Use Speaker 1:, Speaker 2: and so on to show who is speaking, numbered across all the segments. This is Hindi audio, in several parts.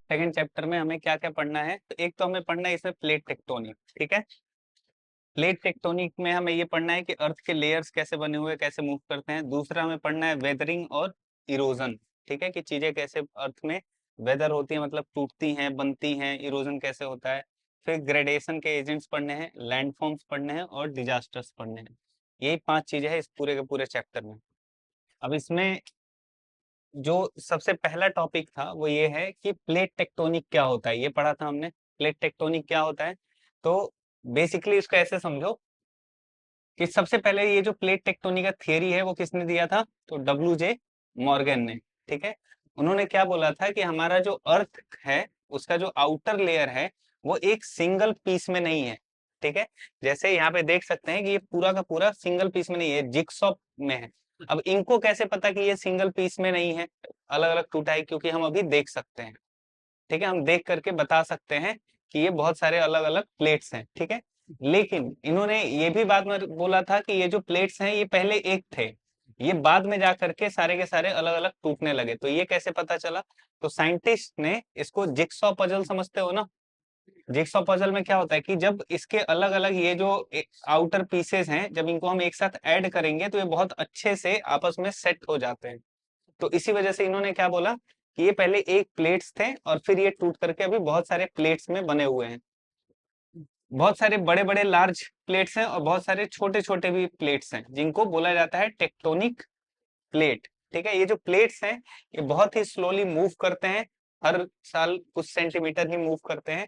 Speaker 1: सेकंड चैप्टर में हमें क्या क्या पढ़ना है, तो एक तो हमें पढ़ना है इसमें प्लेट टेक्टोनिक। ठीक है, प्लेट टेक्टोनिक में हमें ये पढ़ना है कि अर्थ के लेयर्स कैसे बने हुए, कैसे मूव करते हैं। दूसरा हमें पढ़ना है वेदरिंग और इरोजन। ठीक है, कि चीजें कैसे अर्थ में वेदर होती है, मतलब टूटती हैं, बनती हैं, इरोजन कैसे होता है। फिर ग्रेडेशन के एजेंट्स पढ़ने हैं, लैंडफॉर्म्स पढ़ने हैं और डिजास्टर्स पढ़ने हैं। यही 5 चीजें हैं इस पूरे के पूरे चैप्टर में। अब इसमें जो सबसे पहला टॉपिक था वो ये है कि प्लेट टेक्टोनिक क्या होता है। ये पढ़ा था हमने, प्लेट टेक्टोनिक क्या होता है। तो बेसिकली इसको ऐसे समझो कि सबसे पहले ये जो प्लेट टेक्टोनिक का थियरी है वो किसने दिया था, तो डब्ल्यू जे मॉर्गन ने। ठीक है, उन्होंने क्या बोला था कि हमारा जो अर्थ है उसका जो आउटर लेयर है वो एक सिंगल पीस में नहीं है। ठीक है, जैसे यहाँ पे देख सकते हैं कि ये पूरा का पूरा सिंगल पीस में नहीं है, जिगसॉ में है। अब इनको कैसे पता कि ये सिंगल पीस में नहीं है, अलग अलग टूटा है, क्योंकि हम अभी देख सकते हैं। ठीक है, हम देख करके बता सकते हैं कि ये बहुत सारे अलग अलग प्लेट्स हैं। ठीक है, लेकिन इन्होंने ये भी बाद में बोला था कि ये जो प्लेट्स हैं ये पहले एक थे, ये बाद में जा करके सारे के सारे अलग अलग टूटने लगे। तो ये कैसे पता चला, तो साइंटिस्ट ने इसको जिक्सॉ पजल समझते हो ना। जिक्सॉ पजल में क्या होता है कि जब इसके अलग अलग ये जो आउटर पीसेस हैं, जब इनको हम एक साथ ऐड करेंगे तो ये बहुत अच्छे से आपस में सेट हो जाते हैं। तो इसी वजह से इन्होंने क्या बोला कि ये पहले एक प्लेट्स थे और फिर ये टूट करके अभी बहुत सारे प्लेट्स में बने हुए हैं। बहुत सारे बड़े बड़े लार्ज प्लेट्स हैं और बहुत सारे छोटे छोटे भी प्लेट्स हैं, जिनको बोला जाता है टेक्टोनिक प्लेट। ठीक है, ये जो प्लेट्स हैं ये बहुत ही स्लोली मूव करते हैं, हर साल कुछ सेंटीमीटर ही मूव करते हैं।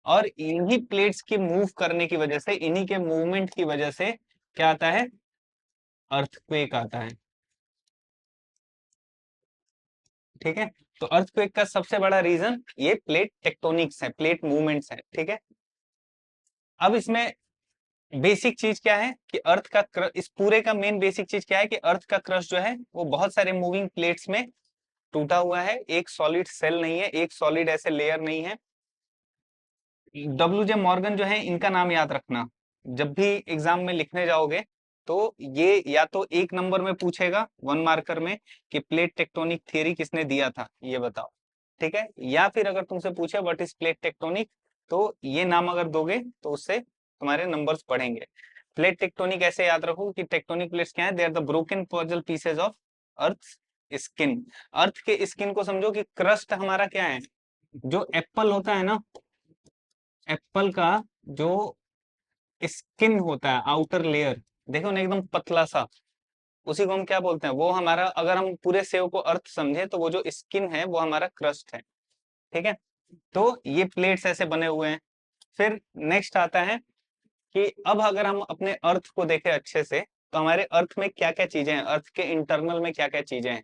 Speaker 1: और इन्हीं प्लेट्स की मूव करने की वजह से, इन्हीं के मूवमेंट की वजह से क्या आता है, अर्थक्वेक आता है। ठीक है, तो अर्थक्वेक का सबसे बड़ा रीजन ये प्लेट टेक्टोनिक्स है, प्लेट मूवमेंट्स है। ठीक है, अब इसमें बेसिक चीज क्या है कि अर्थ का इस पूरे का मेन बेसिक चीज क्या है कि अर्थ का क्रस्ट जो है वो बहुत सारे मूविंग प्लेट्स में टूटा हुआ है, एक सॉलिड सेल नहीं है, एक सॉलिड ऐसे लेयर नहीं है। डब्ल्यू जे मॉर्गन जो है, इनका नाम याद रखना, जब भी एग्जाम में लिखने जाओगे तो ये या तो 1 नंबर में पूछेगा 1 मार्कर में कि प्लेट टेक्टोनिक थियरी किसने दिया था, ये बताओ। ठीक है, या फिर अगर तुमसे पूछे व्हाट इज प्लेट टेक्टोनिक, तो ये नाम अगर दोगे तो उससे तुम्हारे नंबर्स बढ़ेंगे। प्लेट टेक्टोनिक ऐसे याद रखो कि टेक्टोनिक प्लेट्स क्या है, they are the broken puzzle pieces of earth skin. Earth के स्किन को समझो कि क्रस्ट हमारा क्या है, जो एप्पल होता है ना, एप्पल का जो स्किन होता है, आउटर लेयर, देखो ना एकदम पतला सा, उसी को हम क्या बोलते हैं, वो हमारा, अगर हम पूरे सेव को अर्थ समझे तो वो जो स्किन है वो हमारा क्रस्ट है। ठीक है, तो ये प्लेट्स ऐसे बने हुए हैं। फिर नेक्स्ट आता है कि अब अगर हम अपने अर्थ को देखें अच्छे से, तो हमारे अर्थ में क्या क्या चीजें हैं, अर्थ के इंटरनल में क्या क्या चीजें हैं।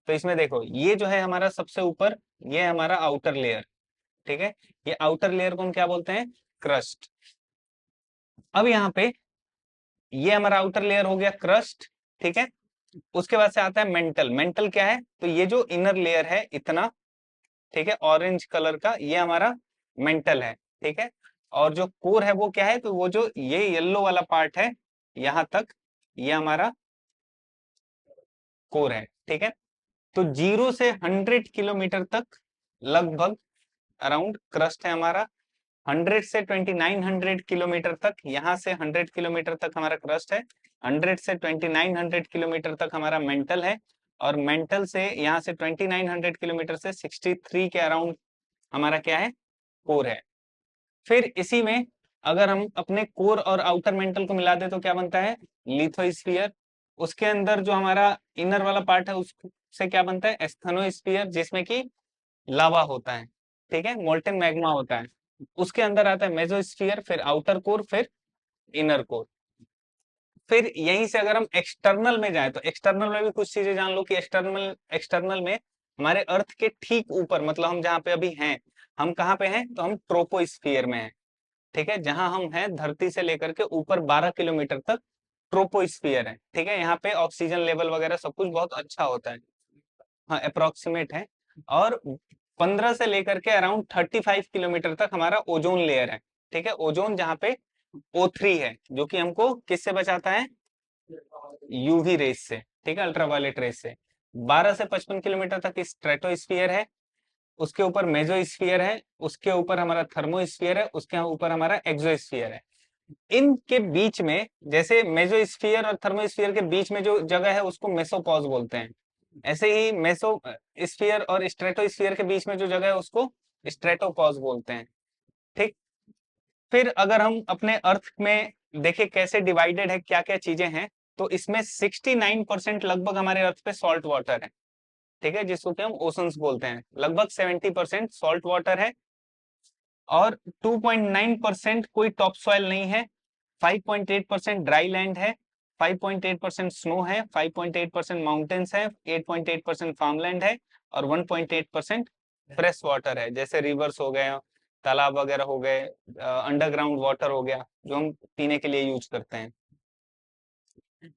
Speaker 1: तो इसमें देखो, ये जो है हमारा सबसे ऊपर, ये है हमारा आउटर लेयर। ठीक है, ये आउटर लेयर को हम क्या बोलते हैं, क्रस्ट। अब यहाँ पे ये हमारा आउटर लेयर हो गया क्रस्ट। ठीक है, उसके बाद से आता है मेंटल। मेंटल क्या है, तो ये जो इनर लेयर है इतना, ठीक है, ऑरेंज कलर का, ये हमारा मेंटल है। ठीक है, और जो कोर है वो क्या है, तो वो जो ये येलो वाला पार्ट है यहां तक, ये हमारा कोर है। ठीक है, तो 0 से 100 किलोमीटर तक लगभग अराउंड क्रस्ट है हमारा। 100 से 2900 किलोमीटर तक, यहाँ से 100 किलोमीटर तक हमारा क्रस्ट है। 100 से 2900 किलोमीटर तक हमारा मेंटल है। और मेंटल से यहाँ से 2900 किलोमीटर से 63 के अराउंड हमारा क्या है, कोर है। फिर इसी में अगर हम अपने कोर और आउटर मेंटल को मिला दे तो क्या बनता है, लिथोस्फीयर। उसके अंदर जो हमारा इनर वाला पार्ट है उससे क्या बनता है, एस्थेनोस्फीयर, जिसमें कि लावा होता है। ठीक है, मोल्टेन मैग्मा होता है। उसके अंदर आता है मेसोस्फीयर, फिर आउटर कोर, फिर इनर कोर। फिर यहीं से अगर हम एक्सटर्नल में जाए, तो एक्सटर्नल में भी कुछ चीजें जान लो कि एक्सटर्नल एक्सटर्नल में हमारे अर्थ के ठीक ऊपर, मतलब हम जहाँ पे अभी हैं, हम कहाँ पे हैं, तो हम ट्रोपोस्फियर में हैं। ठीक है, जहां हम हैं धरती से लेकर के ऊपर 12 किलोमीटर तक ट्रोपोस्फियर है। ठीक है, यहाँ पे ऑक्सीजन लेवल वगैरह सब कुछ बहुत अच्छा होता है। हाँ, अप्रोक्सीमेट है। और 15 से लेकर के अराउंड 35 किलोमीटर तक हमारा ओजोन लेयर है। ठीक है, ओजोन जहाँ पे O3 है, जो कि हमको किससे बचाता है, यूवी रेस से। ठीक है, अल्ट्रावायलेट रेस से। 12 से 55 किलोमीटर तक स्ट्रेटोस्फीयर है, उसके ऊपर मेसोस्फीयर है, उसके ऊपर हमारा थर्मोस्फीयर है, उसके ऊपर हमारा एक्सोस्फीयर है। इनके बीच में, जैसे मेसोस्फीयर और थर्मोस्फीयर के बीच में जो जगह है उसको मेसोपॉज बोलते हैं, ऐसे ही मेसो स्फीयर और स्ट्रेटोस्फीयर के बीच में जो जगह है उसको स्ट्रेटोपॉज बोलते हैं। ठीक। फिर अगर हम अपने अर्थ में देखें कैसे डिवाइडेड है, क्या क्या चीजें हैं, तो इसमें 69% लगभग हमारे अर्थ पे सॉल्ट वाटर है। ठीक है, जिसको कि हम ओशंस बोलते हैं। लगभग 70% सॉल्ट वाटर है और 2.9% कोई टॉप सॉइल नहीं है, 5.8% ड्राई लैंड है, 5.8% स्नो है, 5.8% माउंटेन्स है, 8.8% फार्मलैंड है और 1.8% फ्रेश वाटर है, जैसे रिवर्स हो गए, तालाब वगैरह हो गए, अंडरग्राउंड वाटर हो गया जो हम पीने के लिए यूज करते हैं।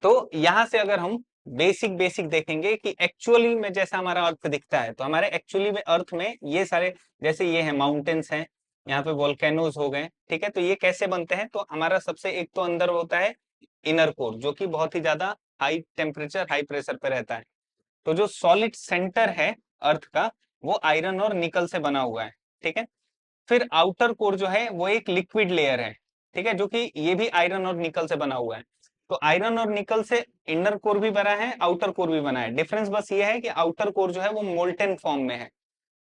Speaker 1: तो यहाँ से अगर हम बेसिक बेसिक देखेंगे कि एक्चुअली में जैसा हमारा अर्थ दिखता है, तो हमारे एक्चुअली में अर्थ में ये सारे, जैसे ये है माउंटेन्स हैं, यहाँ पे वोल्केनोज हो गए, ठीक है, तो ये कैसे बनते हैं, तो हमारा सबसे एक तो अंदर होता है इनर कोर, जो कि बहुत ही ज्यादा हाई टेम्परेचर हाई प्रेशर पे रहता है। तो जो सॉलिड सेंटर है अर्थ का, वो आयरन और निकल से बना हुआ है। ठीक है। फिर आउटर कोर जो है वो एक लिक्विड लेयर है, ठीक है, जो कि ये भी आयरन और निकल से बना हुआ है। तो आयरन और निकल से इनर कोर भी बना है, आउटर कोर भी बना है। डिफरेंस बस ये है कि आउटर कोर जो है वो मोल्टेन फॉर्म में है,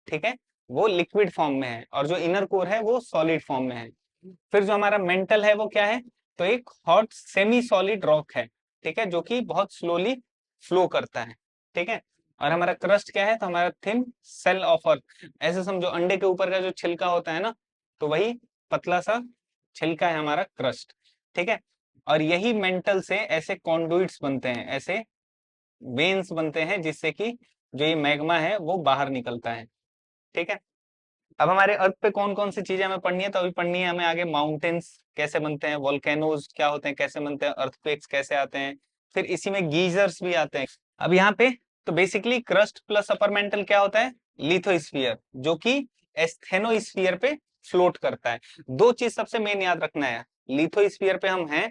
Speaker 1: ठीक है, वो लिक्विड फॉर्म में है, और जो इनर कोर है वो सॉलिड फॉर्म में है। फिर जो हमारा मेंटल है वो क्या है, तो एक हॉट सेमी सॉलिड रॉक है, ठीक है, जो कि बहुत स्लोली फ्लो करता है। ठीक है। और हमारा क्रस्ट क्या है, तो हमारा थिन सेल ऑफ अर्थ, ऐसे समझो अंडे के ऊपर का जो छिलका होता है ना, तो वही पतला सा छिलका है हमारा क्रस्ट। ठीक है। और यही मेंटल से ऐसे कॉन्डुइट्स बनते हैं, ऐसे वेन्स बनते हैं, जिससे कि जो ये मैग्मा है वो बाहर निकलता है। ठीक है। अब हमारे अर्थ पे कौन कौन सी चीजें हमें पढ़नी है, तो अभी पढ़नी है हमें आगे माउंटेन्स कैसे बनते हैं, वोल्केनोज क्या होते हैं, कैसे बनते हैं, अर्थक्वेक्स कैसे आते हैं, फिर इसी में गीजर्स भी आते हैं। अब यहाँ पे तो basically crust plus upper mantle क्या होता है, लिथोस्फीयर, जो कि एस्थेनोस्फीयर पे फ्लोट करता है। दो चीज सबसे मेन याद रखना है, लिथोस्फीयर पे हम हैं,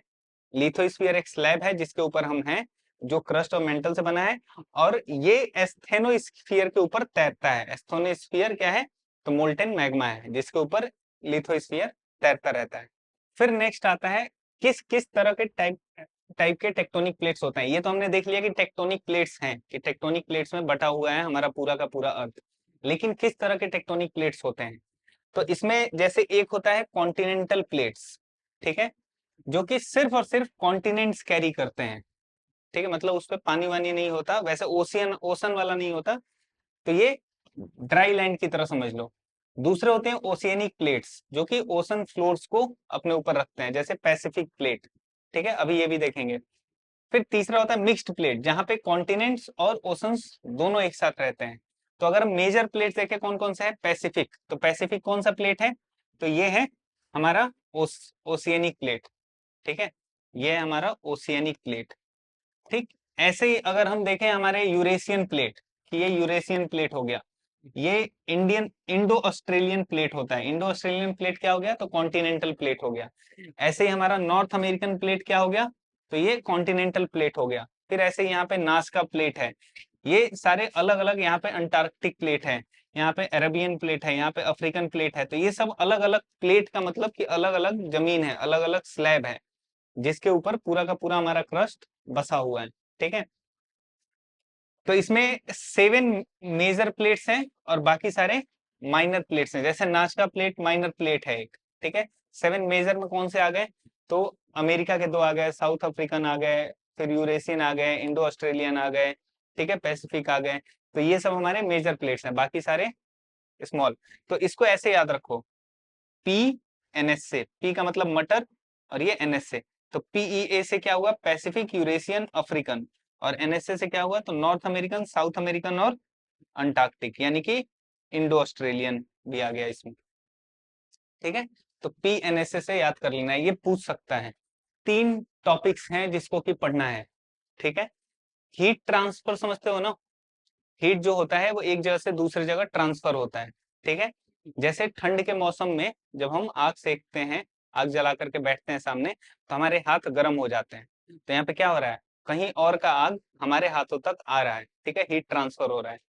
Speaker 1: लिथोस्फीयर एक स्लैब है जिसके ऊपर हम हैं, जो क्रस्ट और मेंटल से बना है, और ये एस्थेनोस्फीयर के ऊपर तैरता है। एस्थेनोस्फीयर क्या है, तो मोल्टेन मैग्मा है जिसके ऊपर लिथोस्फीयर तैरता रहता है। फिर नेक्स्ट आता है किस किस तरह के टाइप टाइप के टेक्टोनिक प्लेट्स होते हैं। ये तो हमने देख लिया कि टेक्टोनिक प्लेट्स हैं, कि टेक्टोनिक प्लेट्स में बटा हुआ है हमारा पूरा का पूरा अर्थ। लेकिन किस तरह के टेक्टोनिक प्लेट्स होते हैं, तो इसमें जैसे एक होता है कॉन्टिनेंटल प्लेट्स, ठीक है, जो कि सिर्फ और सिर्फ कॉन्टिनेंट्स कैरी करते हैं। ठीक है, मतलब उस पर पानी वानी नहीं होता, वैसे ओशियन ओशन वाला नहीं होता, तो ये ड्राई लैंड की तरह समझ लो। दूसरे होते हैं ओशियनिक प्लेट्स, जो कि ओशन फ्लोर्स को अपने ऊपर रखते हैं, जैसे पैसिफिक प्लेट। ठीक है, अभी ये भी देखेंगे। फिर तीसरा होता है मिक्स्ड प्लेट, जहां पे कॉन्टिनेंट्स और ओशंस दोनों एक साथ रहते हैं। तो अगर मेजर प्लेट देखें कौन कौन सा है, पैसिफिक, तो पैसिफिक कौन सा प्लेट है, तो ये है हमारा ओशियनिक प्लेट। ठीक है, ये है हमारा ओशियनिक प्लेट। ठीक। ऐसे ही अगर हम देखें हमारे यूरेशियन प्लेट, कि ये यूरेशियन प्लेट हो गया, ये इंडियन इंडो ऑस्ट्रेलियन प्लेट होता है। इंडो ऑस्ट्रेलियन प्लेट क्या हो गया, तो कॉन्टिनेंटल प्लेट हो गया। ऐसे ही हमारा नॉर्थ अमेरिकन प्लेट क्या हो गया, तो ये कॉन्टिनेंटल प्लेट हो गया। फिर ऐसे यहाँ पे नास्का प्लेट है, ये सारे अलग अलग, यहाँ पे अंटार्कटिक प्लेट है, यहाँ पे अरेबियन प्लेट है, यहाँ पे अफ्रीकन प्लेट है। तो ये सब अलग अलग प्लेट का मतलब कि अलग अलग जमीन है, अलग अलग स्लैब है, जिसके ऊपर पूरा का पूरा हमारा क्रस्ट बसा हुआ है। ठीक है। तो इसमें 7 मेजर प्लेट्स हैं और बाकी सारे माइनर प्लेट्स हैं। जैसे नाजका प्लेट माइनर प्लेट है एक, ठीक है। 7 मेजर में कौन से आ गए, तो अमेरिका के 2 आ गए, साउथ अफ्रीकन आ गए, फिर यूरेशियन आ गए, इंडो ऑस्ट्रेलियन आ गए, ठीक है, पैसिफिक आ गए। तो ये सब हमारे मेजर प्लेट्स हैं, बाकी सारे स्मॉल। तो इसको ऐसे याद रखो, पी एनएस से, पी का मतलब मटर और ये एनएस से, तो पीईए से क्या हुआ, पैसिफिक, यूरेशियन, अफ्रीकन, और एनएसए से क्या हुआ, तो नॉर्थ अमेरिकन, साउथ अमेरिकन और अंटार्कटिक, यानी कि इंडो ऑस्ट्रेलियन भी आ गया इसमें। ठीक है। तो पीएनएसए से याद कर लेना है, ये पूछ सकता है। 3 टॉपिक्स हैं जिसको कि पढ़ना है। ठीक है। हीट ट्रांसफर समझते हो ना, हीट जो होता है वो एक जगह से दूसरी जगह ट्रांसफर होता है। ठीक है। जैसे ठंड के मौसम में जब हम आग सेकते हैं, आग जला करके बैठते हैं सामने, तो हमारे हाथ गर्म हो जाते हैं। तो यहाँ पे क्या हो रहा है, कहीं और का आग हमारे हाथों तक आ रहा है, ठीक है, हीट ट्रांसफर हो रहा है।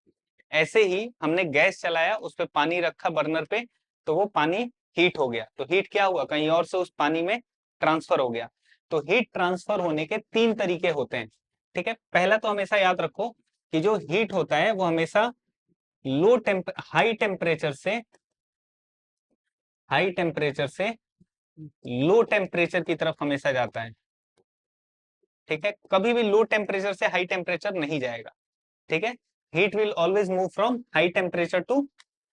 Speaker 1: ऐसे ही हमने गैस चलाया, उस पे पानी रखा बर्नर पे, तो वो पानी हीट हो गया, तो हीट क्या हुआ, कहीं और से उस पानी में ट्रांसफर हो गया। तो हीट ट्रांसफर होने के तीन तरीके होते हैं, ठीक है। पहला तो हमेशा याद रखो कि जो हीट होता है वो हमेशा हाई टेम्परेचर से लो टेम्परेचर की तरफ हमेशा जाता है, ठीक है। कभी भी लो टेम्परेचर से हाई टेम्परेचर नहीं जाएगा, ठीक है। Heat will always move from high temperature to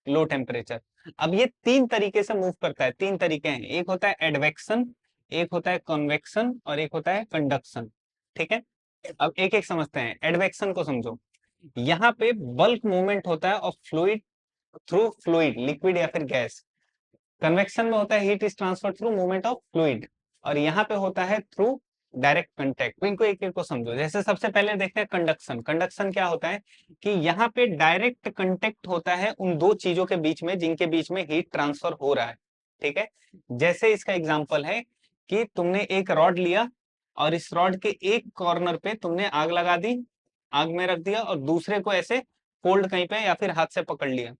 Speaker 1: low temperature. अब ये तीन तरीके से मूव करता है, तीन तरीके हैं, एक होता है एडवेक्शन, एक होता है कन्वेक्शन और एक होता है कंडक्शन, ठीक है। अब एक एक समझते हैं। एडवेक्शन को समझो, यहाँ पे बल्क मूवमेंट होता है of fluid through fluid, liquid या फिर गैस। कन्वेक्शन में होता है heat is transfer through movement of fluid, और यहाँ पे होता है थ्रू डायरेक्ट कंटेक्ट। इनको एक एक को समझो। जैसे सबसे पहले देखते हैं कंडक्शन। कंडक्शन क्या होता है कि यहाँ पे डायरेक्ट कंटेक्ट होता है उन दो चीजों के बीच में जिनके बीच में हीट ट्रांसफर हो रहा है, ठीक है। जैसे इसका एग्जांपल है कि तुमने एक रॉड लिया और इस रॉड के एक कॉर्नर पे तुमने आग लगा दी, आग में रख दिया, और दूसरे को ऐसे फोल्ड कहीं पे या फिर हाथ से पकड़ लिया,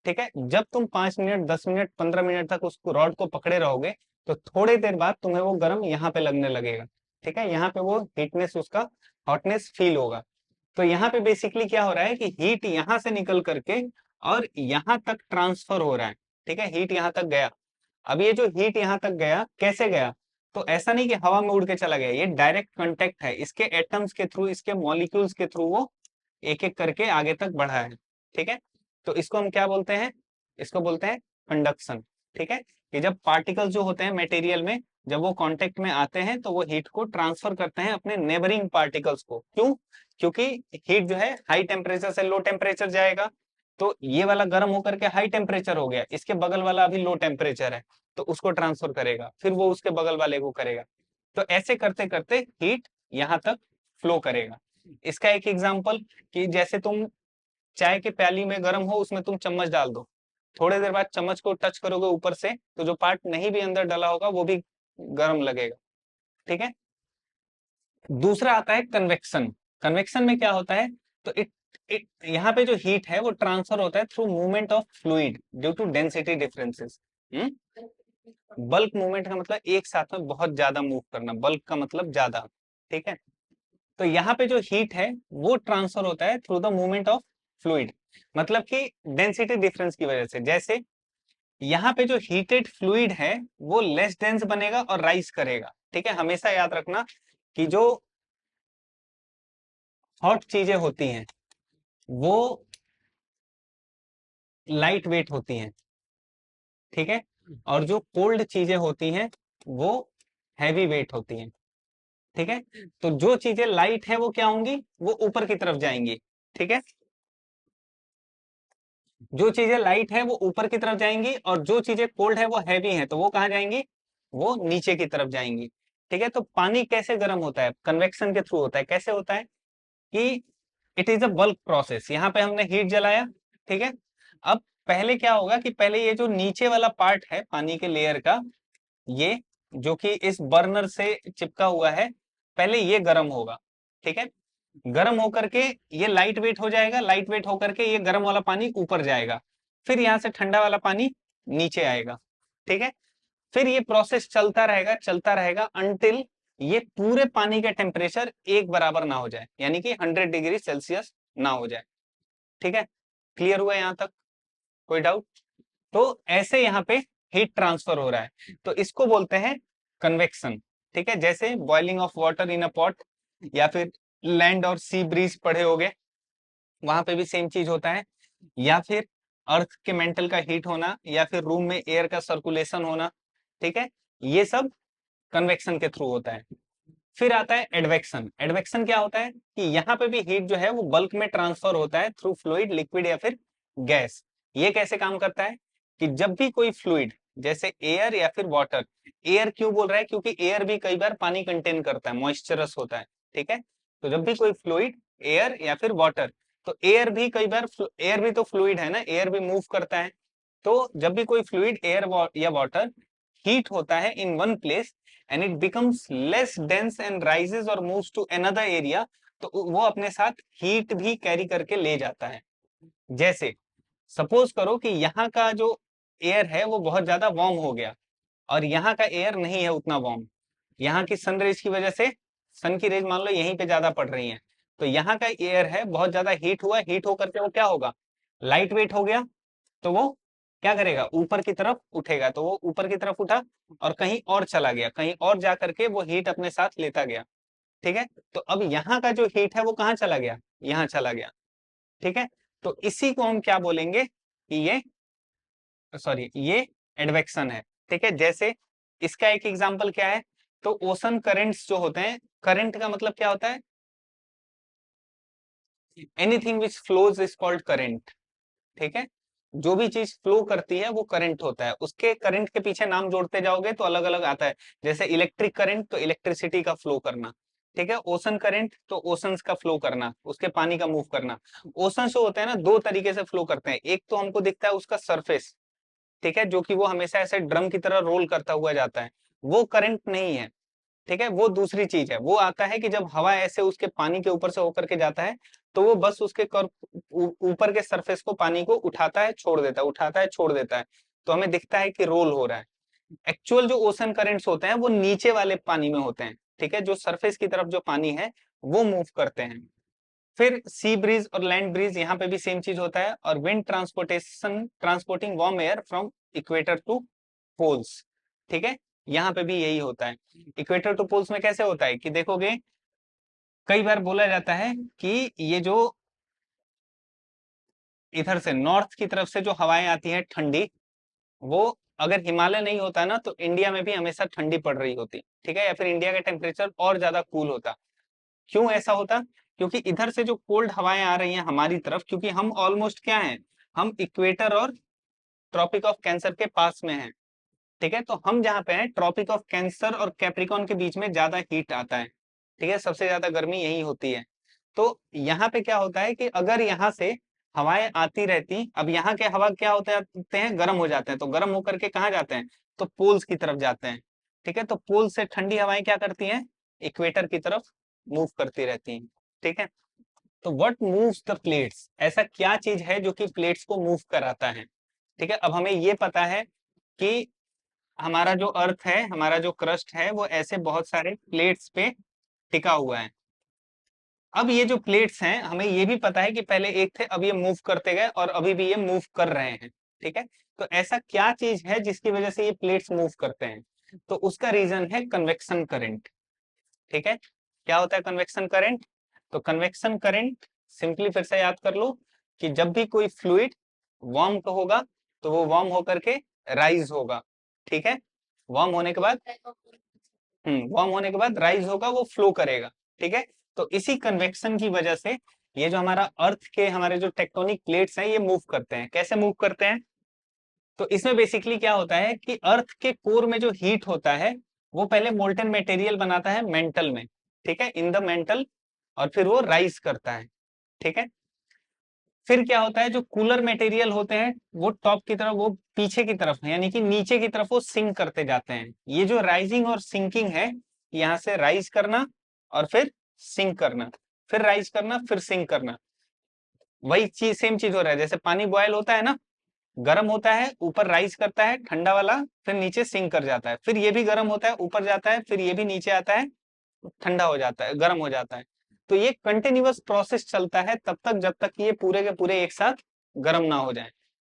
Speaker 1: ठीक है। जब तुम 5 मिनट 10 मिनट 15 मिनट तक उस रॉड को पकड़े रहोगे तो थोड़ी देर बाद तुम्हें वो गर्म यहाँ पे लगने लगेगा, ठीक है। यहाँ पे वो हीटनेस, उसका हॉटनेस फील होगा। तो यहाँ पे बेसिकली क्या हो रहा है कि हीट यहाँ से निकल करके और यहाँ तक ट्रांसफर हो रहा है, ठीक है। हीट यहाँ तक गया। अब ये जो हीट यहाँ तक गया, कैसे गया, तो ऐसा नहीं कि हवा में उड़ के चला गया, ये डायरेक्ट कांटेक्ट है, इसके एटम्स के थ्रू, इसके मॉलिक्यूल्स के थ्रू वो एक एक करके आगे तक बढ़ा है, ठीक है। तो इसको हम क्या बोलते हैं, इसको बोलते हैं कंडक्शन, ठीक है। कि जब पार्टिकल्स जो होते हैं मटेरियल में, जब वो कांटेक्ट में आते हैं तो वो हीट को ट्रांसफर करते हैं अपने नेबरिंग पार्टिकल्स को। क्यों? क्योंकि हीट जो है हाई टेम्परेचर से लो टेम्परेचर जाएगा, तो ये वाला गर्म होकर के हाई टेम्परेचर हो गया, इसके बगल वाला अभी लो टेम्परेचर है, तो उसको ट्रांसफर करेगा, फिर वो उसके बगल वाले को करेगा। तो ऐसे करते करते हीट यहाँ तक फ्लो करेगा। इसका एक एग्जांपल कि जैसे तुम चाय के प्याली में गर्म हो, उसमें तुम चम्मच डाल दो, थोड़ी देर बाद चम्मच को टच करोगे ऊपर से, तो जो पार्ट नहीं भी अंदर डला होगा वो भी गर्म लगेगा, ठीक है। दूसरा आता है कन्वेक्शन। कन्वेक्शन में क्या होता है, तो इट इट यहाँ पे जो हीट है वो ट्रांसफर होता है through movement of fluid due to density differences. Bulk movement का मतलब एक साथ में बहुत ज्यादा मूव करना, बल्क का मतलब ज्यादा, ठीक है। तो यहाँ पे जो हीट है वो ट्रांसफर होता है through the movement of fluid, मतलब कि डेंसिटी डिफरेंस की वजह से। जैसे यहाँ पे जो हीटेड फ्लूइड है वो लेस डेंस बनेगा और राइज करेगा, ठीक है। हमेशा याद रखना कि जो हॉट चीजें होती हैं वो लाइट वेट होती हैं, ठीक है, और जो कोल्ड चीजें होती हैं वो हैवी वेट होती हैं, ठीक है। तो जो चीजें लाइट है वो क्या होंगी, वो ऊपर की तरफ जाएंगी, ठीक है। जो चीजें लाइट है वो ऊपर की तरफ जाएंगी और जो चीजें कोल्ड है वो हैवी है, तो वो कहाँ जाएंगी, वो नीचे की तरफ जाएंगी, ठीक है। तो पानी कैसे गर्म होता है, कन्वेक्शन के थ्रू होता है। कैसे होता है कि it is a bulk process. यहाँ पे हमने हीट जलाया, ठीक है। अब पहले क्या होगा कि पहले ये जो नीचे वाला पार्ट है पानी के लेयर का, ये जो कि इस बर्नर से चिपका हुआ है, पहले ये गर्म होगा, ठीक है। गर्म होकर के ये लाइट वेट हो जाएगा, लाइट वेट होकर के ये गर्म वाला पानी ऊपर जाएगा, फिर यहाँ से ठंडा वाला पानी नीचे आएगा, ठीक है। फिर ये प्रोसेस चलता रहेगा अनटिल ये पूरे पानी का टेम्परेचर एक बराबर ना हो जाए, यानी कि 100 डिग्री सेल्सियस ना हो जाए, ठीक है। क्लियर हुआ यहाँ तक, कोई डाउट? तो ऐसे यहाँ पे हीट ट्रांसफर हो रहा है, तो इसको बोलते हैं कन्वेक्शन, ठीक है। जैसे boiling of water in a pot, या फिर लैंड और सी ब्रीज पढ़े होगे, वहां पे भी सेम चीज होता है। या फिर अर्थ के मेंटल का हीट होना, या फिर रूम में एयर का सर्कुलेशन होना, ठीक है, ये सब कन्वेक्शन के थ्रू होता है। फिर आता है एडवेक्शन। एडवेक्शन क्या होता है कि यहाँ पे भी हीट जो है वो बल्क में ट्रांसफर होता है थ्रू फ्लूइड, लिक्विड या फिर गैस। ये कैसे काम करता है कि जब भी कोई फ्लूइड, जैसे एयर या फिर वाटर, एयर क्यों बोल रहा है, क्योंकि एयर भी कई बार पानी कंटेन करता है, मॉइस्चरस होता है, ठीक है। तो जब भी कोई फ्लूइड, एयर या फिर वाटर, तो एयर भी कई बार, एयर भी तो फ्लूइड है ना, एयर भी मूव करता है। तो जब भी कोई फ्लूइड, एयर या वाटर हीट होता है in one place and it becomes less dense and rises और मूव्स टू अनदर एरिया, तो वो अपने साथ हीट भी कैरी करके ले जाता है। जैसे सपोज करो कि यहाँ का जो एयर है वो बहुत ज्यादा वार्म हो गया और यहाँ का एयर नहीं है उतना वार्म। यहाँ की सन रेज की वजह से सन की रेज मान लो यहीं पे ज्यादा पड़ रही है, तो यहाँ का एयर है बहुत ज्यादा हीट हुआ, हीट होकर के वो क्या होगा, लाइट वेट हो गया, तो वो क्या करेगा, ऊपर की तरफ उठेगा, तो वो ऊपर की तरफ उठा और कहीं और चला गया, कहीं और जा करके वो हीट अपने साथ लेता गया। ठीक है, तो अब यहाँ का जो हीट है वो कहाँ चला गया, यहाँ चला गया। ठीक है, तो इसी को हम क्या बोलेंगे कि ये, सॉरी, ये एडवेक्शन है। ठीक है, जैसे इसका एक एग्जांपल क्या है, तो ओशन करंट्स जो होते हैं, करंट का मतलब क्या होता है, anything which flows is called current. ठीक है, जो भी चीज फ्लो करती है वो करंट होता है, उसके करंट के पीछे नाम जोड़ते जाओगे तो अलग अलग आता है। जैसे इलेक्ट्रिक करंट तो इलेक्ट्रिसिटी का फ्लो करना, ठीक है, ओशन करंट तो ओशंस का फ्लो करना, उसके पानी का मूव करना। ओशन जो होते हैं ना, दो तरीके से फ्लो करते हैं, एक तो हमको दिखता है उसका सरफेस, ठीक है, जो कि वो हमेशा ऐसे ड्रम की तरह रोल करता हुआ जाता है, वो करंट नहीं है। ठीक है, वो दूसरी चीज है, वो आता है कि जब हवा ऐसे उसके पानी के ऊपर से होकर के जाता है, तो वो बस उसके ऊपर के सरफेस को, पानी को उठाता है छोड़ देता है, उठाता है छोड़ देता है, तो हमें दिखता है कि रोल हो रहा है। एक्चुअल जो ओशन करंट्स होते हैं वो नीचे वाले पानी में होते हैं। ठीक है, जो सरफेस की तरफ जो पानी है वो मूव करते हैं। फिर सी ब्रीज और लैंड ब्रीज, यहाँ पे भी सेम चीज होता है, और wind transportation, transporting warm air from equator to poles. ठीक है, यहाँ पे भी यही होता है। इक्वेटर टू पोल्स में कैसे होता है कि देखोगे, कई बार बोला जाता है कि ये जो इधर से नॉर्थ की तरफ से जो हवाएं आती हैं ठंडी, वो अगर हिमालय नहीं होता ना तो इंडिया में भी हमेशा ठंडी पड़ रही होती। ठीक है, या फिर इंडिया का टेम्परेचर और ज्यादा कूल होता। क्यों ऐसा होता, क्योंकि इधर से जो कोल्ड हवाएं आ रही हैं हमारी तरफ, क्योंकि हम ऑलमोस्ट क्या हैं, हम इक्वेटर और ट्रॉपिक ऑफ कैंसर के पास में हैं। ठीक है, तो हम जहाँ पे हैं ट्रॉपिक ऑफ कैंसर और कैप्रिकॉन के बीच में ज्यादा हीट आता है। ठीक है, सबसे ज्यादा गर्मी यही होती है। तो यहाँ पे क्या होता है कि अगर यहाँ से हवाएं आती रहती, अब यहाँ के हवा क्या होते हैं, गर्म हो जाते हैं, तो गर्म होकर के कहाँ जाते हैं, तो पोल्स की तरफ जाते हैं। ठीक है, तो पोल से ठंडी हवाएं क्या करती हैं, इक्वेटर की तरफ मूव करती रहती हैं। ठीक है, तो व्हाट मूव्स द प्लेट्स, ऐसा क्या चीज है जो कि प्लेट्स को मूव कराता है। ठीक है, अब हमें ये पता है कि हमारा जो अर्थ है, हमारा जो क्रस्ट है, वो ऐसे बहुत सारे प्लेट्स पे टिका हुआ है। अब ये जो प्लेट्स हैं, हमें ये भी पता है कि पहले एक थे, अब ये मूव करते गए और अभी भी ये मूव कर रहे हैं। ठीक है, तो ऐसा क्या चीज है जिसकी वजह से ये प्लेट्स मूव करते हैं, तो उसका रीजन है कन्वेक्शन करंट। ठीक है, क्या होता है कन्वेक्शन करंट, तो कन्वेक्शन करंट सिंपली फिर से याद कर लो कि जब भी कोई फ्लूइड वार्म होगा तो वो वार्म होकर के राइज होगा। ठीक है, वार्म होने के बाद, वार्म होने के बाद राइज होगा, वो फ्लो करेगा। ठीक है, तो इसी कन्वेक्शन की वजह से ये जो हमारा अर्थ के, हमारे जो टेक्टोनिक प्लेट्स हैं, ये मूव करते हैं। कैसे मूव करते हैं, तो इसमें बेसिकली क्या होता है कि अर्थ के कोर में जो हीट होता है, वो पहले मोल्टन मटेरियल बनाता है मेंटल में। ठीक है, इन द मेंटल, और फिर वो राइज करता है। ठीक है, फिर क्या होता है, जो कूलर मटेरियल होते हैं वो टॉप की तरफ, वो पीछे की तरफ है, यानी कि नीचे की तरफ वो सिंक करते जाते हैं। ये जो राइजिंग और सिंकिंग है, यहाँ से राइज करना और फिर सिंक करना, फिर राइज करना, फिर सिंक करना, वही चीज, सेम चीज हो रहा है। जैसे पानी बॉयल होता है ना, गर्म होता है, ऊपर राइज करता है ठंडा वाला, फिर नीचे सिंक कर जाता है, फिर ये भी गर्म होता है, ऊपर जाता है, फिर ये भी नीचे आता है, ठंडा हो जाता है, गर्म हो जाता है। तो ये कंटिन्यूअस प्रोसेस चलता है तब तक जब तक ये पूरे के पूरे एक साथ गर्म ना हो जाए।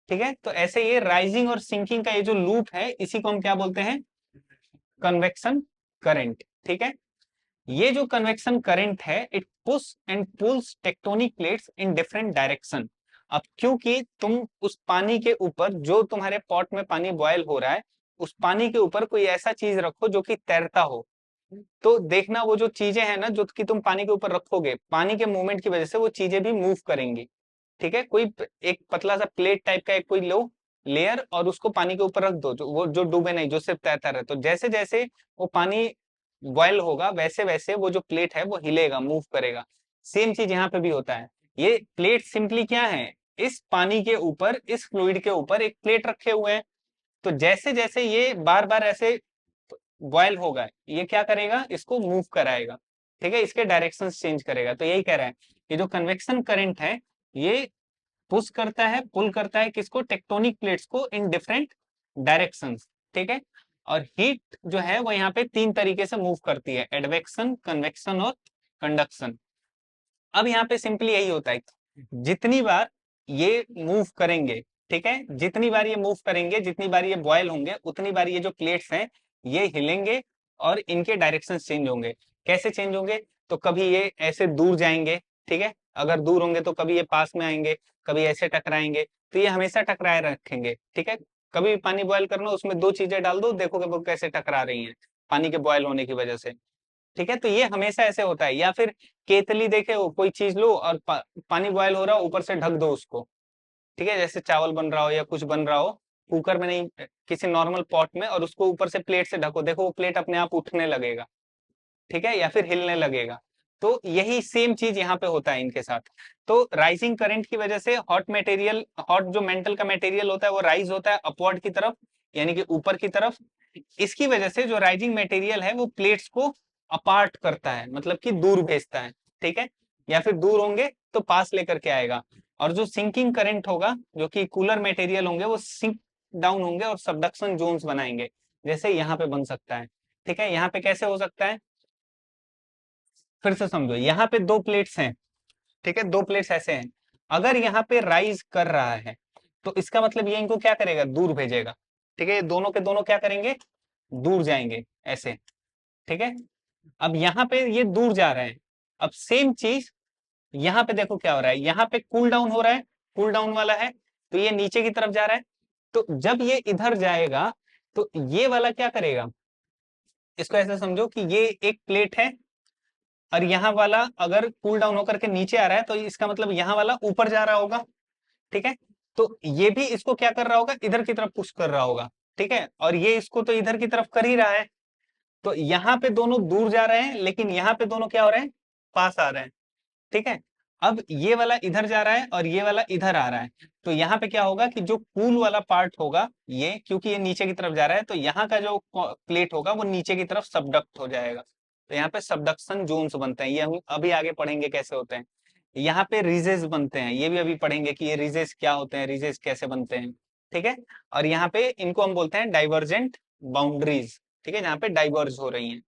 Speaker 1: ठीक है, तो ऐसे ये राइजिंग और सिंकिंग का ये जो लूप है, इसी को हम क्या बोलते हैं, कन्वेक्शन करंट। ठीक है, ये जो कन्वेक्शन करंट है, it push and pulls tectonic plates in different direction. अब क्योंकि तुम उस पानी के ऊपर, जो तुम्हारे पॉट में पानी बॉयल हो रहा है, उस पानी के ऊपर कोई ऐसा चीज रखो जो कि तैरता हो, तो देखना वो जो चीजें हैं ना, जो कि तुम पानी के ऊपर रखोगे, पानी के मूवमेंट की वजह से वो चीजें भी मूव करेंगी। ठीक है, कोई एक पतला सा प्लेट टाइप का एक कोई लो लेयर, और उसको पानी के ऊपर रख दो, जो वो जो डूबे नहीं, जो सिर्फ तैरता रहे, तो जैसे जैसे वो पानी बॉयल होगा, वैसे वैसे वो जो प्लेट है वो हिलेगा, मूव करेगा। सेम चीज यहाँ पे भी होता है। ये प्लेट सिंपली क्या है, इस पानी के ऊपर, इस फ्लूइड के ऊपर एक प्लेट रखे हुए हैं, तो जैसे जैसे ये बार बार ऐसे बॉयल होगा ये क्या करेगा, इसको मूव कराएगा, ठीक है, इसके डायरेक्शन चेंज करेगा। तो यही कह रहा है कि जो कन्वेक्शन करंट है ये पुश करता है, पुल करता है किसको, टेक्टोनिक प्लेट्स को इन डिफरेंट डायरेक्शंस, ठीक है। और हीट जो है वो यहाँ पे तीन तरीके से मूव करती है, एडवेक्शन, कन्वेक्शन और कंडक्शन। अब यहाँ पे सिंपली यही होता है, जितनी बार ये मूव करेंगे, ठीक है, जितनी बार ये मूव करेंगे, जितनी बार ये बॉयल होंगे, उतनी बार ये जो प्लेट्स हैं ये हिलेंगे और इनके डायरेक्शन चेंज होंगे। कैसे चेंज होंगे, तो कभी ये ऐसे दूर जाएंगे, ठीक है, अगर दूर होंगे तो कभी ये पास में आएंगे, कभी ऐसे टकराएंगे, तो ये हमेशा टकराए रखेंगे, ठीक है। कभी भी पानी बॉयल करना, उसमें दो चीजें डाल दो, देखोगे वो कैसे टकरा रही हैं पानी के बॉयल होने की वजह से, ठीक है। तो ये हमेशा ऐसे होता है। या फिर केतली देखे हो, कोई चीज लो और पानी बॉयल हो रहा हो, ऊपर से ढक दो उसको, ठीक है, जैसे चावल बन रहा हो या कुछ बन रहा हो, कुकर में नहीं, किसी नॉर्मल पॉट में, और उसको ऊपर से प्लेट से ढको, देखो वो प्लेट अपने आप उठने लगेगा, ठीक है, या फिर हिलने लगेगा। तो यही सेम चीज यहाँ पे होता है इनके साथ। तो राइजिंग करंट की वजह से हॉट मटेरियल, हॉट जो मेंटल का मटेरियल होता है वो राइज होता है अपवर्ड की तरफ, यानी कि ऊपर की तरफ। इसकी वजह से जो राइजिंग मटेरियल है वो प्लेट्स को अपार्ट करता है, मतलब कि दूर भेजता है, ठीक है, या फिर दूर होंगे तो पास लेकर के आएगा। और जो सिंकिंग करंट होगा, जो कि कूलर मटेरियल होंगे, वो सिंक डाउन होंगे और सबडक्शन जोन्स बनाएंगे, जैसे यहाँ पे बन सकता है, ठीक है। यहाँ पे कैसे हो सकता है, फिर से समझो, यहाँ पे दो प्लेट्स हैं, ठीक है, दो प्लेट्स ऐसे हैं, अगर यहाँ पे राइज कर रहा है तो इसका मतलब ये इनको क्या करेगा, दूर भेजेगा, ठीक है, ये दोनों के दोनों क्या करेंगे, दूर जाएंगे ऐसे, ठीक है। अब यहाँ पे ये दूर जा रहे हैं, अब सेम चीज यहाँ पे देखो क्या हो रहा है, यहाँ पे कूल डाउन हो रहा है, कूल डाउन वाला है, तो ये नीचे की तरफ जा रहा है। तो जब ये इधर जाएगा तो ये वाला क्या करेगा, इसको ऐसे समझो कि ये एक प्लेट है और यहाँ वाला अगर कूल डाउन होकर के नीचे आ रहा है तो इसका मतलब यहाँ वाला ऊपर जा रहा होगा, ठीक है। तो ये भी इसको क्या कर रहा होगा, इधर की तरफ पुश कर रहा होगा, ठीक है, और ये इसको तो इधर की तरफ कर ही रहा है। तो यहाँ पे दोनों दूर जा रहे हैं, लेकिन यहाँ पे दोनों क्या हो रहे हैं, पास आ रहे हैं, ठीक है। अब ये वाला इधर जा रहा है और ये वाला इधर आ रहा है, तो यहाँ पे क्या होगा कि जो कूल वाला पार्ट होगा, ये क्योंकि ये नीचे की तरफ जा रहा है, तो यहाँ का जो प्लेट होगा वो नीचे की तरफ सबडक्ट हो जाएगा। तो यहाँ पे सबडक्शन जोन्स बनते हैं, ये हम अभी आगे पढ़ेंगे कैसे होते हैं। यहाँ पे रिजेस बनते हैं, ये भी अभी पढ़ेंगे कि ये रिजेस क्या होते हैं, रिजेस कैसे बनते हैं, ठीक है। और यहाँ पे इनको हम बोलते हैं डाइवर्जेंट बाउंड्रीज, ठीक है, जहाँ पे डाइवर्ज हो रही हैं।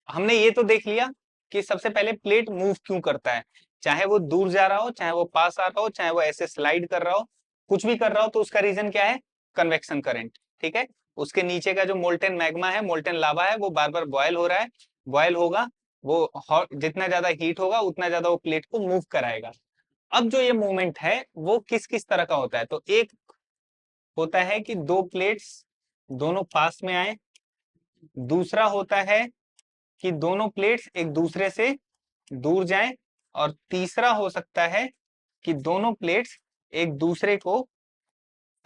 Speaker 1: हमने ये तो देख लिया कि सबसे पहले प्लेट मूव क्यों करता है, चाहे वो दूर जा रहा हो, चाहे वो पास आ रहा हो, चाहे वो ऐसे स्लाइड कर रहा हो, कुछ भी कर रहा हो, तो उसका रीजन क्या है, कन्वेक्शन करंट, ठीक है। उसके नीचे का जो मोल्टेन मैग्मा है, मोल्टेन लावा है, वो बार बार बॉयल हो रहा है, बॉयल होगा, वो हॉट, जितना ज्यादा हीट होगा उतना ज्यादा वो प्लेट को मूव कराएगा। अब जो ये मूवमेंट है वो किस किस तरह का होता है, तो एक होता है कि दो प्लेट्स दोनों पास में आए, दूसरा होता है कि दोनों प्लेट्स एक दूसरे से दूर जाएं, और तीसरा हो सकता है कि दोनों प्लेट्स एक दूसरे को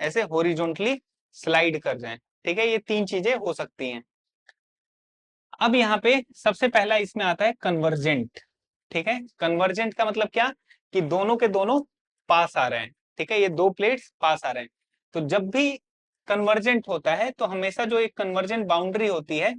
Speaker 1: ऐसे हॉरिजॉन्टली स्लाइड कर जाएं, ठीक है, ये तीन चीजें हो सकती हैं। अब यहाँ पे सबसे पहला इसमें आता है कन्वर्जेंट, ठीक है। कन्वर्जेंट का मतलब क्या, कि दोनों के दोनों पास आ रहे हैं, ठीक है, ये दो प्लेट्स पास आ रहे हैं। तो जब भी कन्वर्जेंट होता है तो हमेशा जो एक कन्वर्जेंट बाउंड्री होती है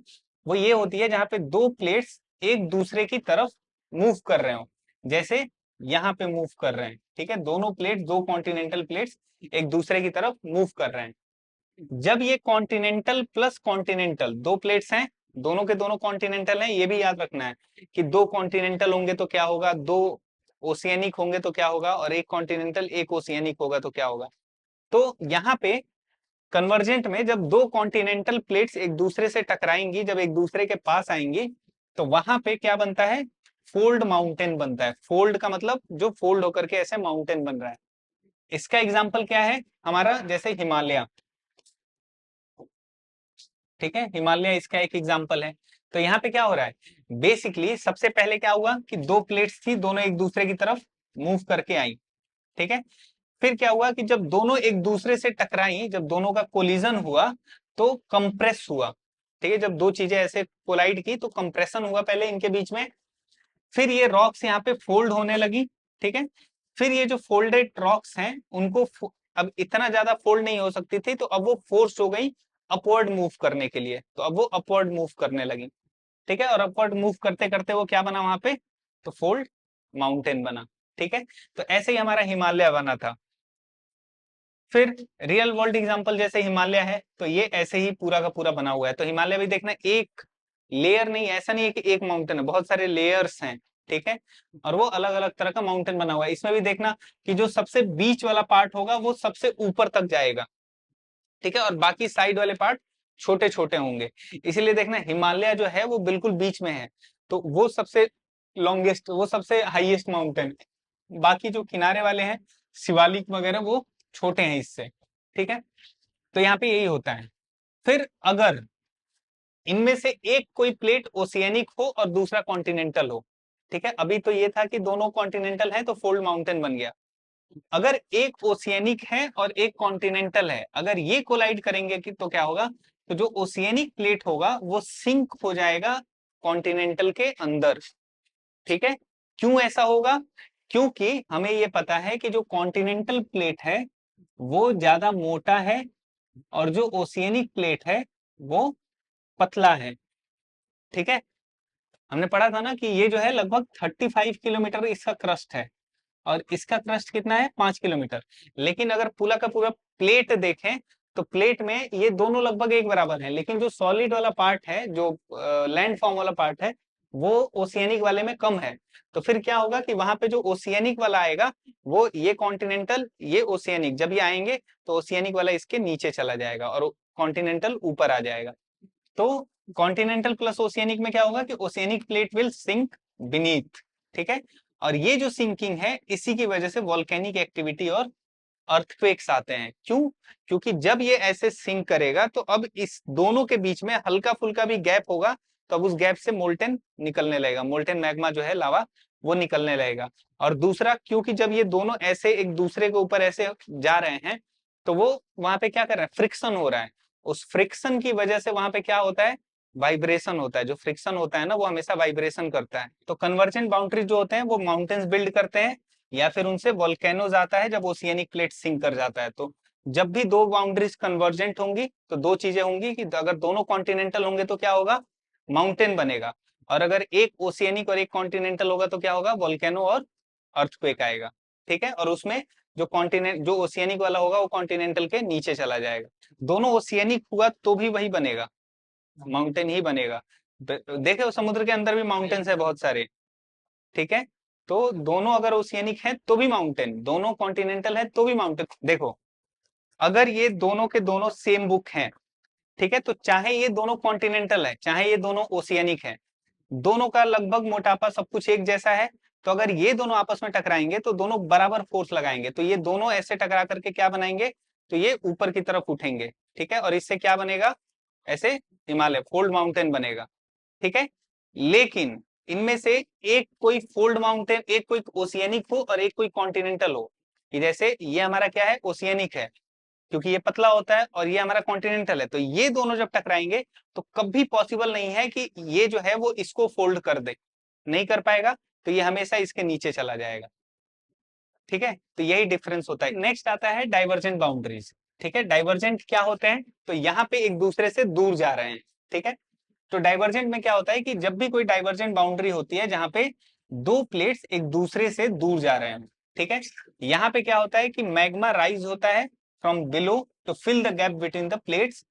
Speaker 1: वो ये होती है जहां पे दो प्लेट्स एक दूसरे की तरफ मूव कर रहे हो, जैसे यहाँ पे मूव कर रहे हैं, ठीक है, दोनों प्लेट, दो कॉन्टिनेंटल प्लेट्स एक दूसरे की तरफ मूव कर रहे हैं। जब ये कॉन्टिनेंटल प्लस कॉन्टिनेंटल दो प्लेट्स हैं, दोनों के दोनों कॉन्टिनेंटल हैं, ये भी याद रखना है कि दो कॉन्टिनेंटल होंगे तो क्या होगा, दो ओशियनिक होंगे तो क्या होगा, और एक कॉन्टिनेंटल एक ओशियनिक होगा तो क्या होगा। तो यहाँ पे कन्वर्जेंट में जब दो कॉन्टिनेंटल प्लेट्स एक दूसरे से टकराएंगी, जब एक दूसरे के पास आएंगी, तो वहां पे क्या बनता है, फोल्ड माउंटेन बनता है। फोल्ड का मतलब जो फोल्ड होकर के ऐसे माउंटेन बन रहा है। इसका एग्जाम्पल क्या है हमारा, जैसे हिमालय, ठीक है, हिमालय इसका एक एग्जाम्पल है। तो यहाँ पे क्या हो रहा है, बेसिकली सबसे पहले क्या हुआ कि दो प्लेट्स थी, दोनों एक दूसरे की तरफ मूव करके आई, ठीक है। फिर क्या हुआ कि जब दोनों एक दूसरे से टकराई, जब दोनों का कोलिजन हुआ तो कंप्रेस हुआ, ठीक है, जब दो चीजें ऐसे कोलाइड की तो कंप्रेशन हुआ पहले इनके बीच में। फिर ये रॉक्स यहाँ पे फोल्ड होने लगी, ठीक है। फिर ये जो फोल्डेड रॉक्स हैं उनको अब इतना ज्यादा फोल्ड नहीं हो सकती थी, तो अब वो फोर्स हो गई अपवर्ड मूव करने के लिए, तो अब वो अपवर्ड मूव करने लगी, ठीक है। और अपवर्ड मूव करते करते वो क्या बना वहां पे, तो फोल्ड माउंटेन बना, ठीक है। तो ऐसे ही हमारा हिमालय बना था। फिर रियल वर्ल्ड एग्जांपल जैसे हिमालय है, तो ये ऐसे ही पूरा का पूरा बना हुआ है। तो हिमालय भी देखना एक लेयर नहीं, ऐसा नहीं है कि एक माउंटेन है, बहुत सारे लेयर्स हैं, ठीक है। और वो अलग अलग तरह का माउंटेन बना हुआ है। इसमें भी देखना कि जो सबसे बीच वाला पार्ट होगा वो सबसे ऊपर तक जाएगा, ठीक है, और बाकी साइड वाले पार्ट छोटे छोटे होंगे। इसीलिए देखना हिमालय जो है वो बिल्कुल बीच में है, तो वो सबसे लॉन्गेस्ट, वो सबसे हाईएस्ट माउंटेन है। बाकी जो किनारे वाले हैं शिवालिक वगैरह वो छोटे हैं इससे, ठीक है। तो यहाँ पे यही होता है। फिर अगर इनमें से एक कोई प्लेट ओशियनिक हो और दूसरा कॉन्टिनेंटल हो, ठीक है, अभी तो ये था कि दोनों कॉन्टिनेंटल है तो फोल्ड माउंटेन बन गया। अगर एक ओशियनिक है और एक कॉन्टिनेंटल है, अगर ये कोलाइड करेंगे कि तो क्या होगा, तो जो ओशियनिक प्लेट होगा वो सिंक हो जाएगा कॉन्टिनेंटल के अंदर, ठीक है। क्यों ऐसा होगा, क्योंकि हमें ये पता है कि जो कॉन्टिनेंटल प्लेट है वो ज्यादा मोटा है और जो ओशियनिक प्लेट है वो पतला है, ठीक है। हमने पढ़ा था ना कि ये जो है लगभग 35 किलोमीटर इसका क्रस्ट है और इसका क्रस्ट कितना है, 5 किलोमीटर। लेकिन अगर पूरा का पूरा प्लेट देखें तो प्लेट में ये दोनों लगभग एक बराबर है, लेकिन जो सॉलिड वाला पार्ट है, जो लैंड फॉर्म वाला पार्ट है, वो ओशियनिक वाले में कम है। तो फिर क्या होगा कि वहां पे जो ओशियनिक वाला आएगा वो ये कॉन्टिनेंटल, ये ओशियनिक, जब ये आएंगे तो ओशियनिक वाला इसके नीचे चला जाएगा और कॉन्टिनेंटल ऊपर आ जाएगा। तो कॉन्टिनेंटल प्लस ओशियनिक में क्या होगा कि oceanic plate will sink beneath, ठीक है। और ये जो सिंकिंग है इसी की वजह से वॉल्केनिक एक्टिविटी और अर्थक्वेक्स आते हैं। क्यों, क्योंकि जब ये ऐसे सिंक करेगा तो अब इस दोनों के बीच में हल्का फुल्का भी गैप होगा, तो अब उस गैप से मोल्टेन निकलने लगेगा, मोल्टेन मैग्मा जो है लावा वो निकलने लगेगा। और दूसरा, क्योंकि जब ये दोनों ऐसे एक दूसरे के ऊपर ऐसे जा रहे हैं तो वो वहां पे क्या कर रहा है, फ्रिक्शन हो रहा है। उस फ्रिक्शन की वजह से वहां पे क्या होता है, वाइब्रेशन होता है। जो फ्रिक्शन होता है ना वो हमेशा वाइब्रेशन करता है। तो कन्वर्जेंट बाउंड्री जो होते हैं वो माउंटेन्स बिल्ड करते हैं या फिर उनसे वोल्केनोज आता है जब ओशियनिक प्लेट सिंक कर जाता है। तो जब भी दो बाउंड्रीज कन्वर्जेंट होंगी तो दो चीजें होंगी कि अगर दोनों कॉन्टिनेंटल होंगे तो क्या होगा, माउंटेन बनेगा। और अगर एक ओशियनिक और एक कॉन्टिनेंटल होगा तो क्या होगा, वोल्केनो और अर्थक्वेक आएगा, ठीक है। और उसमें जो कॉन्टिनेंट, जो ओशियनिक वाला होगा वो कॉन्टिनेंटल के नीचे चला जाएगा। दोनों ओशियनिक हुआ तो भी वही बनेगा, माउंटेन ही बनेगा। देखे समुद्र के अंदर भी माउंटेन्स है बहुत सारे, ठीक है। तो दोनों अगर ओशियनिक है तो भी माउंटेन, दोनों कॉन्टिनेंटल है तो भी माउंटेन। देखो अगर ये दोनों के दोनों सेम बुक हैं, ठीक है, तो चाहे ये दोनों कॉन्टिनेंटल है चाहे ये दोनों ओशियनिक है, दोनों का लगभग मोटापा सब कुछ एक जैसा है। तो अगर ये दोनों आपस में टकराएंगे तो दोनों बराबर फोर्स लगाएंगे, तो ये दोनों ऐसे टकरा करके क्या बनाएंगे, तो ये ऊपर की तरफ उठेंगे, ठीक है। और इससे क्या बनेगा, ऐसे हिमालय फोल्ड माउंटेन बनेगा, ठीक है। लेकिन इनमें से एक कोई फोल्ड माउंटेन, एक कोई ओशियनिक हो और एक कोई कॉन्टिनेंटल हो। जैसे ये हमारा क्या है, ओशियनिक है क्योंकि ये पतला होता है, और ये हमारा कॉन्टिनेंटल है। तो ये दोनों जब टकराएंगे तो कभी पॉसिबल नहीं है कि ये जो है वो इसको फोल्ड कर दे, नहीं कर पाएगा। तो ये हमेशा इसके नीचे चला जाएगा, ठीक है। तो यही डिफरेंस होता है। नेक्स्ट आता है डाइवर्जेंट बाउंड्रीज, ठीक है। डाइवर्जेंट क्या होते हैं, तो यहाँ पे एक दूसरे से दूर जा रहे हैं, ठीक है। तो डाइवर्जेंट में क्या होता है कि जब भी कोई डाइवर्जेंट बाउंड्री होती है जहां पे दो प्लेट्स एक दूसरे से दूर जा रहे हैं, ठीक है। यहाँ पे क्या होता है कि मैग्मा राइज होता है from below to fill the gap between the plates,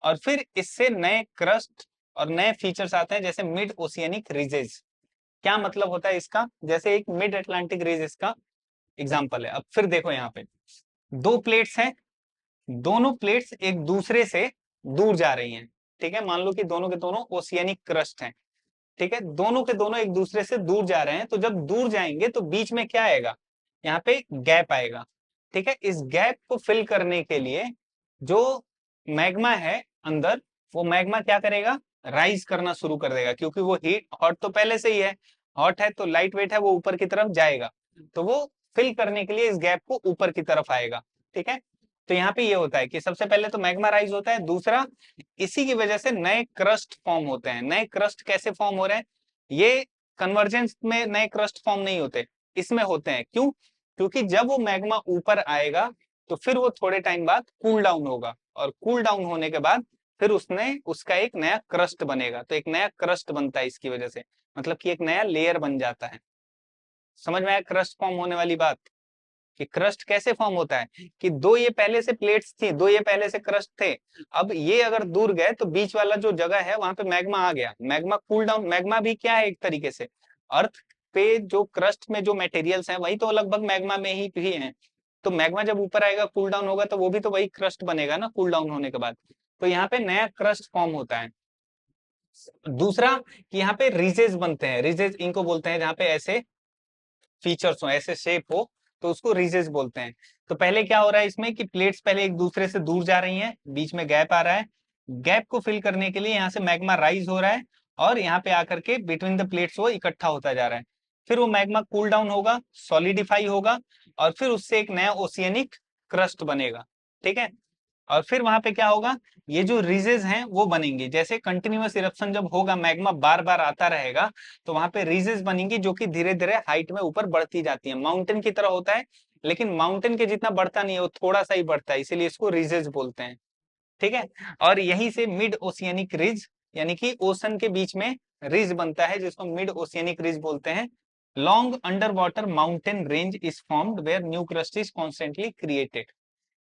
Speaker 1: और फिर इससे नए क्रस्ट और नए फीचर्स आते हैं जैसे मिड ओशियनिक रिजेस। क्या मतलब होता है इसका, जैसे एक मिड अटलांटिक रिज इसका एग्जाम्पल है। अब फिर देखो यहाँ पे दो प्लेट्स हैं, दोनों प्लेट्स एक दूसरे से दूर जा रही हैं, ठीक है। मान लो कि दोनों के दोनों ओशियनिक क्रस्ट हैं, ठीक है। दोनों के दोनों एक दूसरे से दूर जा रहे हैं, तो जब दूर जाएंगे तो बीच में क्या आएगा, यहाँ पे गैप आएगा, ठीक है। इस गैप को फिल करने के लिए जो मैग्मा है अंदर, वो मैग्मा क्या करेगा, राइज करना शुरू कर देगा, क्योंकि वो हीट हॉट तो पहले से ही है, हॉट है तो लाइट वेट है, वो ऊपर की तरफ जाएगा। तो वो फिल करने के लिए इस गैप को ऊपर की तरफ आएगा, ठीक है। तो यहाँ पे ये होता है कि सबसे पहले तो मैग्मा राइज होता है, दूसरा इसी की वजह से नए क्रस्ट फॉर्म होते हैं। नए क्रस्ट कैसे फॉर्म हो रहे हैं, ये कन्वर्जेंस में नए क्रस्ट फॉर्म नहीं होते, इसमें होते हैं। क्यों, क्योंकि जब वो मैग्मा ऊपर आएगा तो फिर वो थोड़े टाइम बाद कूल डाउन होगा, और कूल डाउन होने के बाद फिर उसका एक नया क्रस्ट बनेगा, तो एक नया क्रस्ट बनता है इसकी वजह से, मतलब कि एक नया लेयर बन जाता है। समझ में आया क्रस्ट फॉर्म होने वाली बात, कि क्रस्ट कैसे फॉर्म होता है, कि दो ये पहले से प्लेट्स थी, दो ये पहले से क्रस्ट थे, अब ये अगर दूर गए तो बीच वाला जो जगह है वहां पे मैग्मा आ गया, मैग्मा कूल डाउन, मैग्मा भी क्या है एक तरीके से अर्थ पे जो क्रस्ट में जो मटेरियल्स हैं वही तो लगभग मैग्मा में ही भी हैं, तो मैग्मा जब ऊपर आएगा कूल डाउन होगा तो वो भी तो वही क्रस्ट बनेगा ना कूल डाउन होने के बाद, तो यहाँ पे नया क्रस्ट फॉर्म होता है। दूसरा कि यहाँ पे रिजेस बनते हैं, रिजेस इनको बोलते हैं जहाँ पे ऐसे फीचर्स हो, ऐसे शेप हो, तो उसको रिजेस बोलते हैं। तो पहले क्या हो रहा है इसमें कि प्लेट्स पहले एक दूसरे से दूर जा रही हैं, बीच में गैप आ रहा है, गैप को फिल करने के लिए यहाँ से मैग्मा राइज हो रहा है और यहाँ पे आकर के बिटवीन द प्लेट्स वो इकट्ठा होता जा रहा है, फिर वो मैग्मा कूल डाउन होगा, सॉलिडिफाई होगा और फिर उससे एक नया ओशियनिक क्रस्ट बनेगा, ठीक है। और फिर वहां पे क्या होगा, ये जो रीजेस हैं वो बनेंगे, जैसे कंटिन्यूअस इरप्शन जब होगा मैग्मा बार बार आता रहेगा तो वहां पे रीजेस बनेंगी जो कि धीरे धीरे हाइट में ऊपर बढ़ती जाती है, माउंटेन की तरह होता है, लेकिन माउंटेन के जितना बढ़ता नहीं है, वो थोड़ा सा ही बढ़ता है, इसीलिए इसको रीजेस बोलते हैं, ठीक है। और यहीं से मिड ओशियनिक रिज, यानी कि ओशन के बीच में रिज बनता है जिसको मिड ओशियनिक रिज बोलते हैं। Long under water mountain range is formed where new crust is constantly created,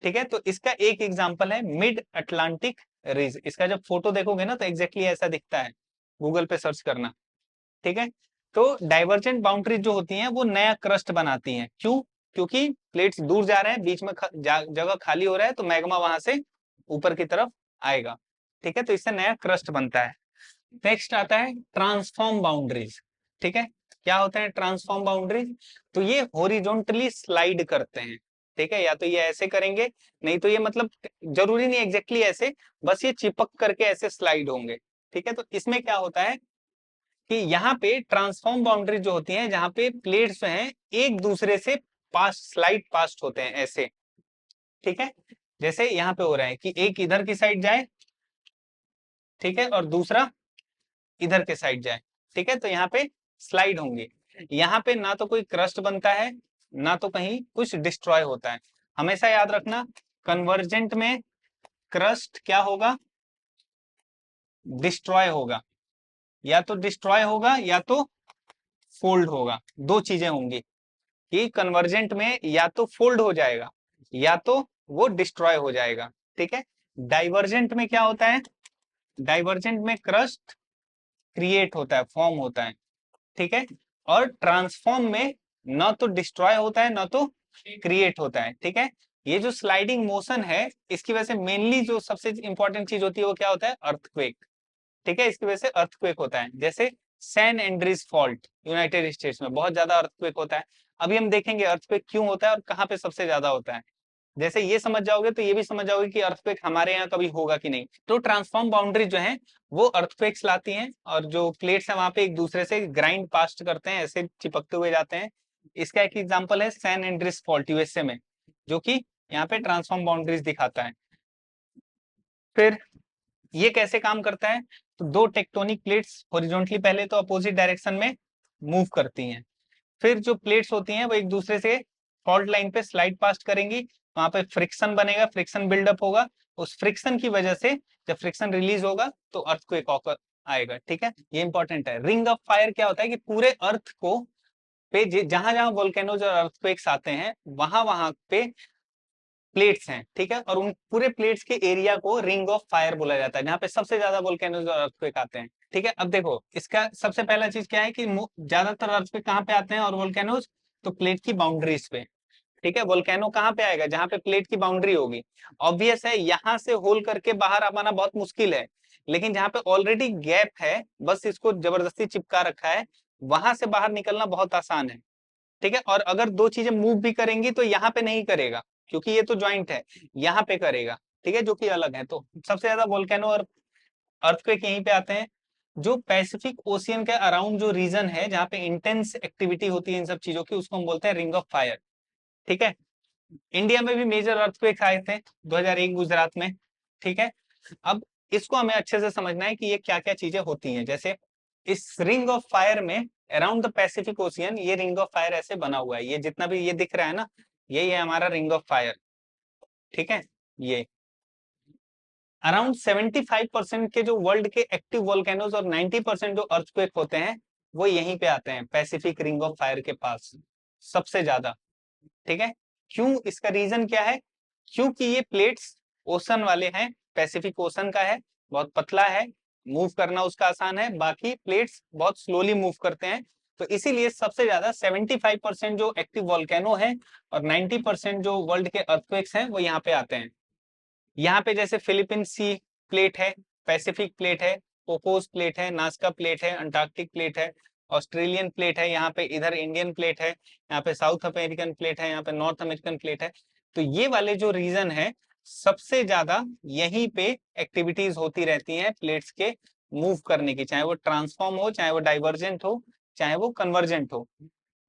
Speaker 1: ठीक है। तो इसका एक एग्जांपल है मिड अटलांटिक रिज, इसका जब फोटो देखोगे ना तो एग्जैक्टली ऐसा दिखता है, गूगल पे सर्च करना, ठीक है। तो डाइवर्जेंट बाउंड्रीज जो होती हैं वो नया क्रस्ट बनाती हैं, क्यों, क्योंकि प्लेट्स दूर जा रहे हैं, बीच में जगह खाली हो रहा है, तो मैग्मा वहां से ऊपर की तरफ आएगा, ठीक है, तो इससे नया क्रस्ट बनता है। नेक्स्ट आता है ट्रांसफॉर्म बाउंड्रीज, ठीक है। क्या होता है ट्रांसफॉर्म बाउंड्रीज, तो ये हॉरिजॉन्टली स्लाइड करते हैं, ठीक है, या तो ये ऐसे करेंगे, नहीं तो ये मतलब जरूरी नहीं एग्जैक्टली ऐसे, बस ये चिपक करके ऐसे स्लाइड होंगे, ठीक है। तो इसमें क्या होता है कि यहाँ पे ट्रांसफॉर्म बाउंड्री जो होती है, जहाँ पे प्लेट्स जो हैं एक दूसरे से पास स्लाइड पास्ट होते हैं ऐसे, ठीक है। जैसे यहाँ पे हो रहा है कि एक इधर की साइड जाए, ठीक है, और दूसरा इधर के साइड जाए, ठीक है, तो यहाँ पे स्लाइड होंगे। यहाँ पे ना तो कोई क्रस्ट बनता है ना तो कहीं कुछ डिस्ट्रॉय होता है, हमेशा याद रखना कन्वर्जेंट में क्रस्ट क्या होगा, डिस्ट्रॉय होगा, या तो डिस्ट्रॉय होगा या तो फोल्ड होगा, दो चीजें होंगी, कि कन्वर्जेंट में या तो फोल्ड हो जाएगा या तो वो डिस्ट्रॉय हो जाएगा, ठीक है। डाइवर्जेंट में क्या होता है, डाइवर्जेंट में क्रस्ट क्रिएट होता है, फॉर्म होता है, ठीक है। और ट्रांसफॉर्म में न तो डिस्ट्रॉय होता है न तो क्रिएट होता है, ठीक है। ये जो स्लाइडिंग मोशन है इसकी वजह से मेनली जो सबसे इंपॉर्टेंट चीज होती है वो क्या होता है, अर्थक्वेक, ठीक है, इसकी वजह से अर्थक्वेक होता है, जैसे San Andreas fault United States में बहुत ज्यादा अर्थक्वेक होता है। अभी हम देखेंगे अर्थक्वेक क्यों होता है और कहाँ पे सबसे ज्यादा होता है, जैसे ये समझ जाओगे तो ये भी समझ जाओगे कि अर्थक्वेक हमारे यहाँ कभी होगा कि नहीं। तो ट्रांसफॉर्म बाउंड्री जो है वो अर्थक्वेक्स लाती हैं और जो प्लेट्स है वहां पे एक दूसरे से ग्राइंड पास्ट करते हैं, ऐसे चिपकते हुए जाते हैं। इसका एक एग्जांपल है सैन एंड्रीज फॉल्ट यूएसए में, जो कि यहाँ पे ट्रांसफॉर्म बाउंड्रीज दिखाता है। फिर ये कैसे काम करता है, तो दो टेक्टोनिक प्लेट्स हॉरिजॉन्टली पहले तो अपोजिट डायरेक्शन में मूव करती हैं, फिर जो प्लेट्स होती हैं वो एक दूसरे से फॉल्ट लाइन पे स्लाइड पास्ट करेंगी, वहां पे फ्रिक्शन बनेगा, फ्रिक्शन बिल्डअप होगा, उस फ्रिक्शन की वजह से जब फ्रिक्शन रिलीज होगा तो अर्थक्वेक ऑकर आएगा, ठीक है। ये इंपॉर्टेंट है। रिंग ऑफ फायर क्या होता है कि पूरे अर्थ को पे जहां जहां वोल्केनोज और अर्थक्वेक्स आते हैं वहां वहां पे प्लेट्स हैं, ठीक है, और उन पूरे प्लेट्स के एरिया को रिंग ऑफ फायर बोला जाता है, जहाँ पे सबसे ज्यादा वोल्केनोज और अर्थक्वेक आते हैं, ठीक है। अब देखो इसका सबसे पहला चीज क्या है कि ज्यादातर अर्थक्वेक कहाँ पे आते हैं और वोल्केनोज, तो प्लेट की बाउंड्रीज पे, ठीक है। वोल्केनो कहाँ पे आएगा, जहाँ पे प्लेट की बाउंड्री होगी, ऑब्वियस है यहाँ से होल करके बाहर आना बहुत मुश्किल है, लेकिन जहाँ पे ऑलरेडी गैप है बस इसको जबरदस्ती चिपका रखा है, वहां से बाहर निकलना बहुत आसान है, ठीक है। और अगर दो चीजें मूव भी करेंगी तो यहाँ पे नहीं करेगा क्योंकि ये तो ज्वाइंट है, यहाँ पे करेगा, ठीक है, जो कि अलग है। तो सबसे ज्यादा वोल्केनो और अर्थक्वेक यहीं पे आते हैं। जो पैसिफिक ओशियन के अराउंड जो रीजन है जहाँ पे इंटेंस एक्टिविटी होती है इन सब चीजों की, उसको हम बोलते हैं रिंग ऑफ फायर, ठीक है। इंडिया में भी मेजर अर्थक्वेक आए थे 2001 गुजरात में, ठीक है। अब इसको हमें अच्छे से समझना है कि ये क्या क्या चीजें होती हैं, जैसे इस रिंग ऑफ फायर में अराउंड द पैसिफिक ओशियन ये रिंग ऑफ फायर ऐसे बना हुआ है, ये जितना भी ये दिख रहा है ना, यही है हमारा रिंग ऑफ फायर, ठीक है। ये अराउंड 75% के जो वर्ल्ड के एक्टिव वोल्केनोज और 90% जो अर्थक्वेक होते हैं वो यहीं पे आते हैं, पैसिफिक रिंग ऑफ फायर के पास सबसे ज्यादा। ठीक है, क्यों, इसका रीजन क्या है? क्योंकि ये प्लेट्स ओशन वाले हैं, पैसिफिक ओशन का है, बहुत पतला है, मूव करना उसका आसान है, बाकी प्लेट्स बहुत स्लोली मूव करते हैं। तो इसीलिए सबसे ज्यादा 75% जो एक्टिव वोल्केनो है और 90% जो वर्ल्ड के अर्थक्वेक्स हैं वो यहाँ पे आते हैं। यहाँ पे जैसे फिलीपींस सी प्लेट है, पैसिफिक प्लेट है, कोकोस प्लेट है, नास्का प्लेट है, अंटार्कटिक प्लेट है, ऑस्ट्रेलियन प्लेट है, यहाँ पे इधर इंडियन प्लेट है, यहाँ पे साउथ अमेरिकन प्लेट है, यहाँ पे नॉर्थ अमेरिकन प्लेट है। तो ये वाले जो रीजन है सबसे ज्यादा यहीं पे एक्टिविटीज होती रहती हैं प्लेट्स के मूव करने की, चाहे वो ट्रांसफॉर्म हो, चाहे वो डाइवर्जेंट हो, चाहे वो कन्वर्जेंट हो।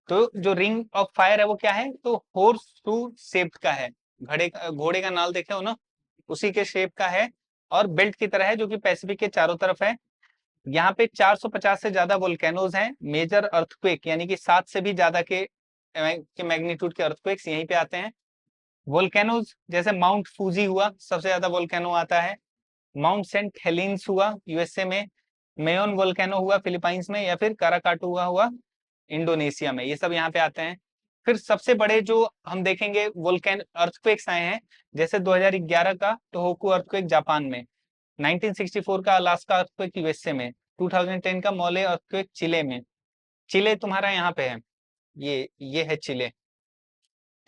Speaker 1: तो जो रिंग ऑफ फायर है वो क्या है? तो हॉर्स शू शेप्ड का है, घोड़े का नाल देखे हो ना, उसी के शेप का है और बेल्ट की तरह है जो कि पैसिफिक के चारों तरफ है। यहाँ पे 450 से ज्यादा वोल्केनोज हैं, मेजर अर्थक्वेक यानी कि 7 से भी ज्यादा के मैग्नीट्यूड के अर्थक्वेक्स यहीं पे आते हैं। वोल्केनोज जैसे माउंट फूजी हुआ, सबसे ज्यादा वोल्केनो आता है। माउंट सेंट हेलिन्स हुआ यूएसए में, मेयोन वोल्केनो हुआ फिलीपाइंस में, या फिर काराकाटुआ हुआ इंडोनेशिया में, ये सब यहाँ पे आते हैं। फिर सबसे बड़े जो हम देखेंगे वोल्केन अर्थक्वेक्स आए हैं, जैसे 2011 का टोहोकू अर्थक्वेक जापान में, 1964 का अलास्का अर्थक्वेक यूएसए में, 2010 का मोले अर्थक्वेक चिले में। चिले तुम्हारा यहाँ पे है, ये है चिले।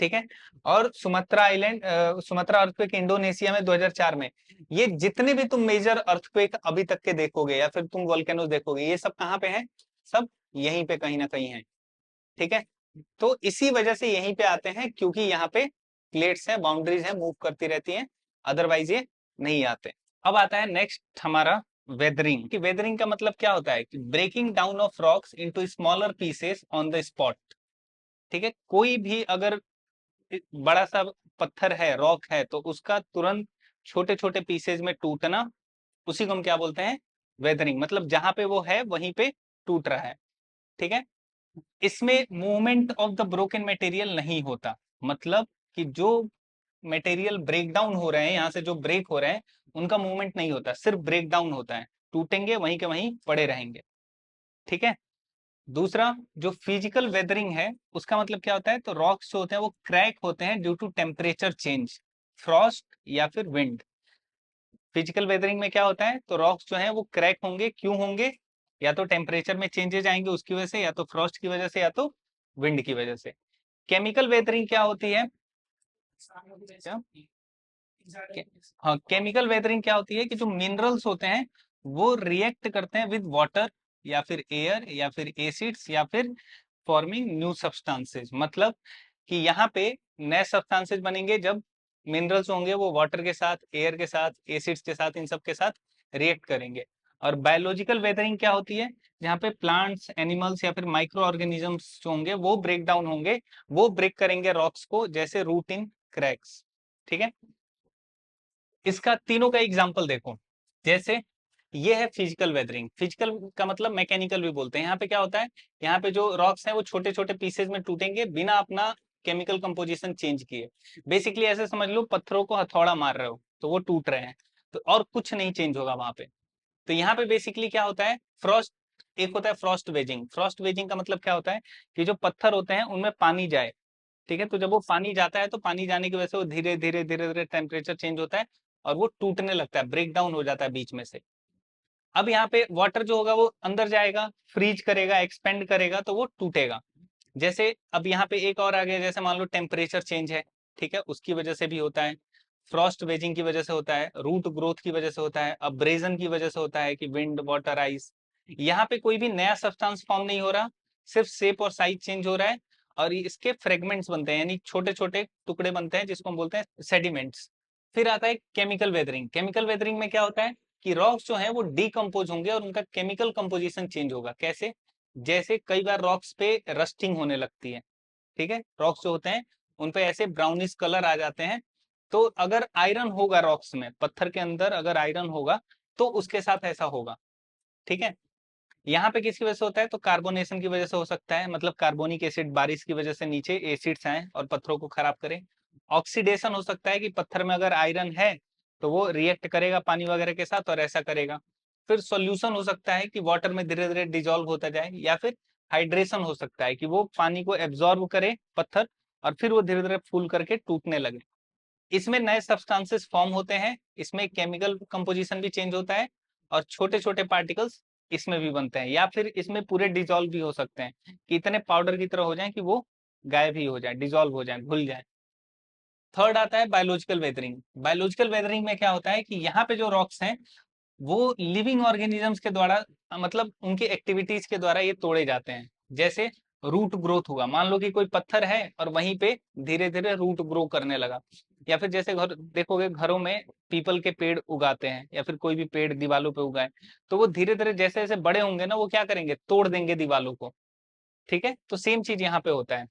Speaker 1: ठीक है, और Sumatra island, Sumatra earthquake Indonesia में 2004 में। ये जितने भी तुम मेजर अर्थक्वेक अभी तक के देखोगे या फिर तुम वोल्केनोस देखोगे, ये सब कहाँ पे हैं? सब यहीं पे कहीं ना कहीं है। ठीक है, तो इसी वजह से यहीं पे आते हैं क्योंकि यहाँ पे प्लेट्स हैं, बाउंड्रीज हैं, मूव करती रहती हैं, अदरवाइज ये नहीं आते। अब आता है नेक्स्ट हमारा वेदरिंग। कि वेदरिंग का मतलब क्या होता है? कि breaking down of rocks into smaller pieces on the spot. ठीक है, कोई भी अगर बड़ा सा पत्थर है, रॉक है, तो उसका तुरंत छोटे छोटे पीसेज में टूटना, उसी को हम क्या बोलते हैं? वेदरिंग। मतलब जहां पे वो है वहीं पे टूट रहा है। ठीक है, इसमें movement of the broken material नहीं होता, मतलब कि जो मटेरियल ब्रेक डाउन हो रहे हैं, यहाँ से जो ब्रेक हो रहे हैं, उनका मूवमेंट नहीं होता, सिर्फ ब्रेक डाउन होता है, टूटेंगे वहीं के वहीं पड़े रहेंगे। ठीक है, दूसरा जो फिजिकल वेदरिंग है उसका मतलब क्या होता है? तो रॉक्स जो होते हैं वो क्रैक होते हैं due to temperature change, frost या फिर विंड। फिजिकल वेदरिंग में क्या होता है? तो रॉक्स जो है वो क्रैक होंगे, क्यों होंगे? या तो टेम्परेचर में चेंजेस आएंगे उसकी वजह से, या तो फ्रॉस्ट की वजह से, या तो विंड की वजह से। केमिकल वेदरिंग क्या होती है? क्या? हाँ, केमिकल वेदरिंग क्या होती है? कि जो मिनरल्स होते हैं वो रिएक्ट करते हैं विद वाटर या फिर एयर या फिर एसिड्स या फिर फॉर्मिंग न्यू सब्सटेंसेस। मतलब कि यहाँ पे नए सब्सटेंसेस बनेंगे जब मिनरल्स होंगे वो वाटर के साथ, एयर के साथ, एसिड्स के साथ, इन सब के साथ रिएक्ट करेंगे। और बायोलॉजिकल वेदरिंग क्या होती है? जहाँ पे प्लांट्स, एनिमल्स या फिर माइक्रो ऑर्गेनिजम्स जो होंगे वो ब्रेक डाउन होंगे, वो ब्रेक करेंगे रॉक्स को, जैसे रूट इन क्रैक्स। ठीक है, इसका तीनों का एग्जाम्पल देखो। जैसे ये है फिजिकल वेदरिंग, फिजिकल का मतलब मैकेनिकल भी बोलते हैं। यहाँ पे क्या होता है? यहाँ पे जो रॉक्स हैं वो छोटे छोटे पीसेज में टूटेंगे बिना अपना केमिकल कंपोजिशन चेंज किए। बेसिकली ऐसे समझ लो पत्थरों को हथौड़ा मार रहे हो तो वो टूट रहे हैं, तो और कुछ नहीं चेंज होगा वहां पे। तो यहाँ पे बेसिकली क्या होता है? फ्रॉस्ट, एक होता है फ्रॉस्ट वेजिंग। फ्रॉस्ट वेजिंग का मतलब क्या होता है? कि जो पत्थर होते हैं उनमें पानी जाए। ठीक है, तो जब वो पानी जाता है तो पानी जाने की वजह से वो धीरे धीरे धीरे धीरे टेम्परेचर चेंज होता है और वो टूटने लगता है, ब्रेक डाउन हो जाता है बीच में से। अब यहाँ पे वाटर जो होगा वो अंदर जाएगा, फ्रीज करेगा, एक्सपेंड करेगा, तो वो टूटेगा। जैसे अब यहाँ पे एक और आ गया, जैसे मान लो टेम्परेचर चेंज है, ठीक है, उसकी वजह से भी होता है। फ्रॉस्ट वेजिंग की वजह से होता है, रूट ग्रोथ की वजह से होता है, अब्रेजन की वजह से होता है कि विंड, वाटर, आइस। यहाँ पे कोई भी नया सब्सटेंस फॉर्म नहीं हो रहा, सिर्फ शेप और साइज चेंज हो रहा है और इसके फ्रेगमेंट्स बनते हैं, यानी छोटे छोटे टुकड़े बनते हैं जिसको हम बोलते हैं सेडिमेंट्स। फिर आता है केमिकल वेदरिंग। केमिकल वेदरिंग में क्या होता है? कि रॉक्स जो है वो डीकम्पोज होंगे और उनका केमिकल कंपोजिशन चेंज होगा। कैसे? जैसे कई बार रॉक्स पे रस्टिंग होने लगती है। ठीक है, रॉक्स जो होते हैं उन पे ऐसे ब्राउनिश कलर आ जाते हैं। तो अगर आयरन होगा रॉक्स में, पत्थर के अंदर अगर आयरन होगा तो उसके साथ ऐसा होगा। ठीक है, यहाँ पे किसकी वजह से होता है? तो कार्बोनेशन की वजह से हो सकता है, मतलब कार्बोनिक एसिड, बारिश की वजह से नीचे एसिड्स आए और पत्थरों को खराब करें। ऑक्सीडेशन हो सकता है कि पत्थर में अगर आयरन है तो वो रिएक्ट करेगा पानी वगैरह के साथ और ऐसा करेगा। फिर सॉल्यूशन हो सकता है कि वाटर में धीरे धीरे डिजोल्व होता जाए, या फिर हाइड्रेशन हो सकता है कि वो पानी को एब्जॉर्ब करे पत्थर और फिर वो धीरे धीरे फूल करके टूटने लगे। इसमें नए सब्सटेंसेस फॉर्म होते हैं, इसमें केमिकल कंपोजिशन भी चेंज होता है और छोटे छोटे पार्टिकल्स इसमें भी बनते हैं, या फिर इसमें पूरे डिजोल्व भी हो सकते हैं कि इतने पाउडर की तरह हो जाए कि वो गायब ही हो जाए, डिजोल्व हो जाए, घुल जाए। थर्ड आता है बायोलॉजिकल वेदरिंग। बायोलॉजिकल वेदरिंग में क्या होता है कि यहाँ पे जो रॉक्स हैं वो लिविंग ऑर्गेनिजम्स के द्वारा, मतलब उनकी एक्टिविटीज के द्वारा ये तोड़े जाते हैं। जैसे रूट ग्रोथ हुआ, मान लो कि कोई पत्थर है और वहीं पे धीरे धीरे रूट ग्रो करने लगा, या फिर जैसे घर देखोगे घरों में पीपल के पेड़ उगाते हैं या फिर कोई भी पेड़ दीवालों पे उगाए, तो वो धीरे धीरे जैसे जैसे बड़े होंगे ना वो क्या करेंगे, तोड़ देंगे दीवालों को। ठीक है, तो सेम चीज यहाँ पे होता है।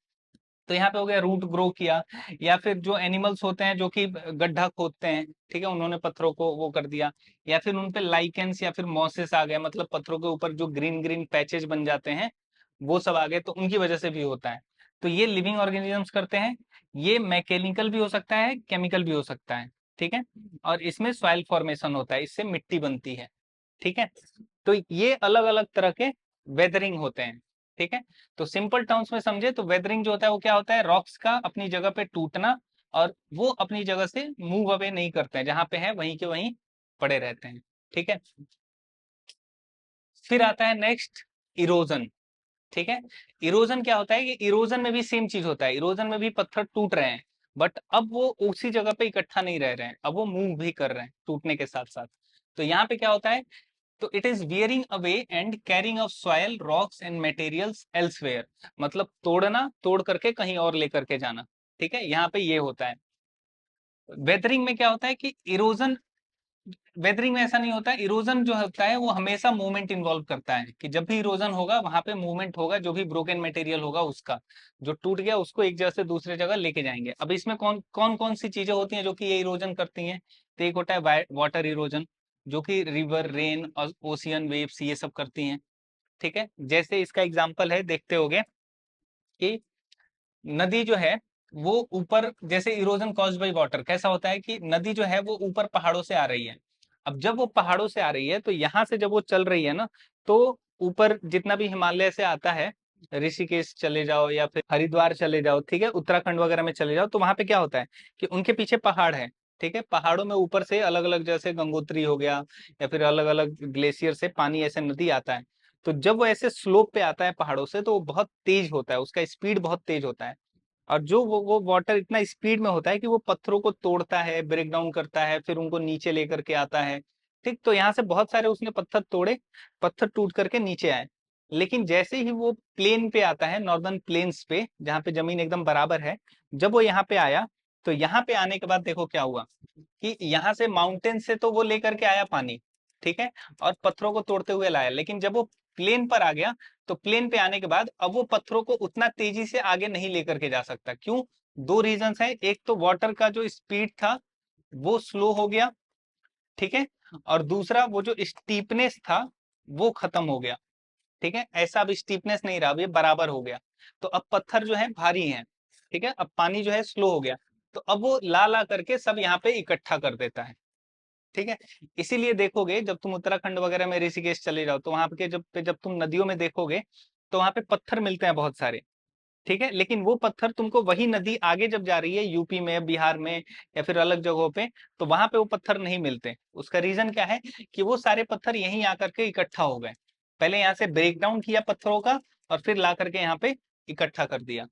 Speaker 1: तो यहाँ पे हो गया रूट ग्रो किया, या फिर जो एनिमल्स होते हैं जो कि गड्ढा खोदते हैं, ठीक है, उन्होंने पत्थरों को वो कर दिया, या फिर उन पे लाइकेंस या फिर मॉसेस आ गए, मतलब पत्थरों के ऊपर जो ग्रीन ग्रीन पैचेज बन जाते हैं वो सब आ गए, तो उनकी वजह से भी होता है। तो ये लिविंग ऑर्गेनिजम्स करते हैं। ये मैकेनिकल भी हो सकता है, केमिकल भी हो सकता है। ठीक है, और इसमें सॉइल फॉर्मेशन होता है, इससे मिट्टी बनती है। ठीक है, तो ये अलग अलग तरह के वेदरिंग होते हैं। ठीक है, तो सिंपल टर्म्स में समझे तो वेदरिंग जो होता है वो क्या होता है, रॉक्स का अपनी जगह पे टूटना, और वो अपनी जगह से मूव अवे नहीं करते हैं, जहां पे है वहीं के वहीं पड़े रहते हैं। ठीक है, फिर आता है नेक्स्ट इरोजन। ठीक है, इरोजन क्या होता है कि इरोजन में भी सेम चीज होता है, इरोजन में भी पत्थर टूट रहे हैं, बट अब वो उसी जगह पे इकट्ठा नहीं रह रहे हैं, अब वो मूव भी कर रहे हैं टूटने के साथ साथ। तो यहाँ पे क्या होता है, तो it is wearing away and carrying of soil rocks and materials elsewhere, मतलब तोड़ना, तोड़ करके कहीं और लेकर के जाना। ठीक है, यहाँ पे ये होता है। वेदरिंग में क्या होता है कि इरोजन, वेदरिंग में ऐसा नहीं होता, इरोजन जो होता है वो हमेशा मूवमेंट इन्वॉल्व करता है कि जब भी इरोजन होगा वहां पे मूवमेंट होगा, जो भी ब्रोकन मटेरियल होगा उसका, जो टूट गया उसको एक जगह से दूसरे जगह लेके जाएंगे। अब इसमें कौन कौन कौन सी चीजें होती हैं जो कि ये इरोजन करती हैं, तो एक होता है वाटर इरोजन, जो कि रिवर, रेन और ओशियन वेव्स ये सब करती हैं। ठीक है, जैसे इसका एग्जाम्पल है, देखते होगे कि नदी जो है वो ऊपर, जैसे इरोजन कॉज्ड बाय वाटर कैसा होता है कि नदी जो है वो ऊपर पहाड़ों से आ रही है। अब जब वो पहाड़ों से आ रही है तो यहाँ से जब वो चल रही है ना, तो ऊपर जितना भी हिमालय से आता है, ऋषिकेश चले जाओ या फिर हरिद्वार चले जाओ, ठीक है, उत्तराखंड वगैरह में चले जाओ, तो वहां पे क्या होता है कि उनके पीछे पहाड़ है। ठीक है, पहाड़ों में ऊपर से अलग अलग, जैसे गंगोत्री हो गया या फिर अलग अलग ग्लेशियर से पानी ऐसे नदी आता है। तो जब वो ऐसे स्लोप पे आता है पहाड़ों से तो वो बहुत तेज होता है, उसका स्पीड बहुत तेज होता है। और जो वो वाटर इतना स्पीड में होता है कि वो पत्थरों को तोड़ता है, ब्रेक डाउन करता है, फिर उनको नीचे लेकर के आता है। ठीक, तो यहाँ से बहुत सारे उसने पत्थर तोड़े, पत्थर टूट करके नीचे आए। लेकिन जैसे ही वो प्लेन पे आता है, नॉर्दर्न प्लेन्स पे जहाँ पे जमीन एकदम बराबर है, जब वो यहाँ पे आया, तो यहाँ पे आने के बाद देखो क्या हुआ कि यहाँ से माउंटेन से तो वो लेकर के आया पानी, ठीक है, और पत्थरों को तोड़ते हुए लाया, लेकिन जब वो प्लेन पर आ गया, तो प्लेन पे आने के बाद अब वो पत्थरों को उतना तेजी से आगे नहीं लेकर के जा सकता। क्यों? दो रीजंस है, एक तो वाटर का जो स्पीड था वो स्लो हो गया, ठीक है, और दूसरा वो जो स्टीपनेस था वो खत्म हो गया। ठीक है, ऐसा अब स्टीपनेस नहीं रहा, अब ये बराबर हो गया। तो अब पत्थर जो है भारी हैं, ठीक है, अब पानी जो है स्लो हो गया, तो अब वो ला ला करके सब यहाँ पे इकट्ठा कर देता है। ठीक है, इसीलिए देखोगे जब तुम उत्तराखंड वगैरह में ऋषिकेश चले जाओ तो वहां पे जब तुम नदियों में देखोगे तो वहां पे पत्थर मिलते हैं बहुत सारे। ठीक है, लेकिन वो पत्थर तुमको वही नदी आगे जब जा रही है यूपी में, बिहार में या फिर अलग जगहों पे, तो वहां पे वो पत्थर नहीं मिलते। उसका रीजन क्या है कि वो सारे पत्थर यहीं आकर के इकट्ठा हो गए, पहले यहाँ से ब्रेक डाउन किया पत्थरों का और फिर ला करके यहाँ पे इकट्ठा कर दिया।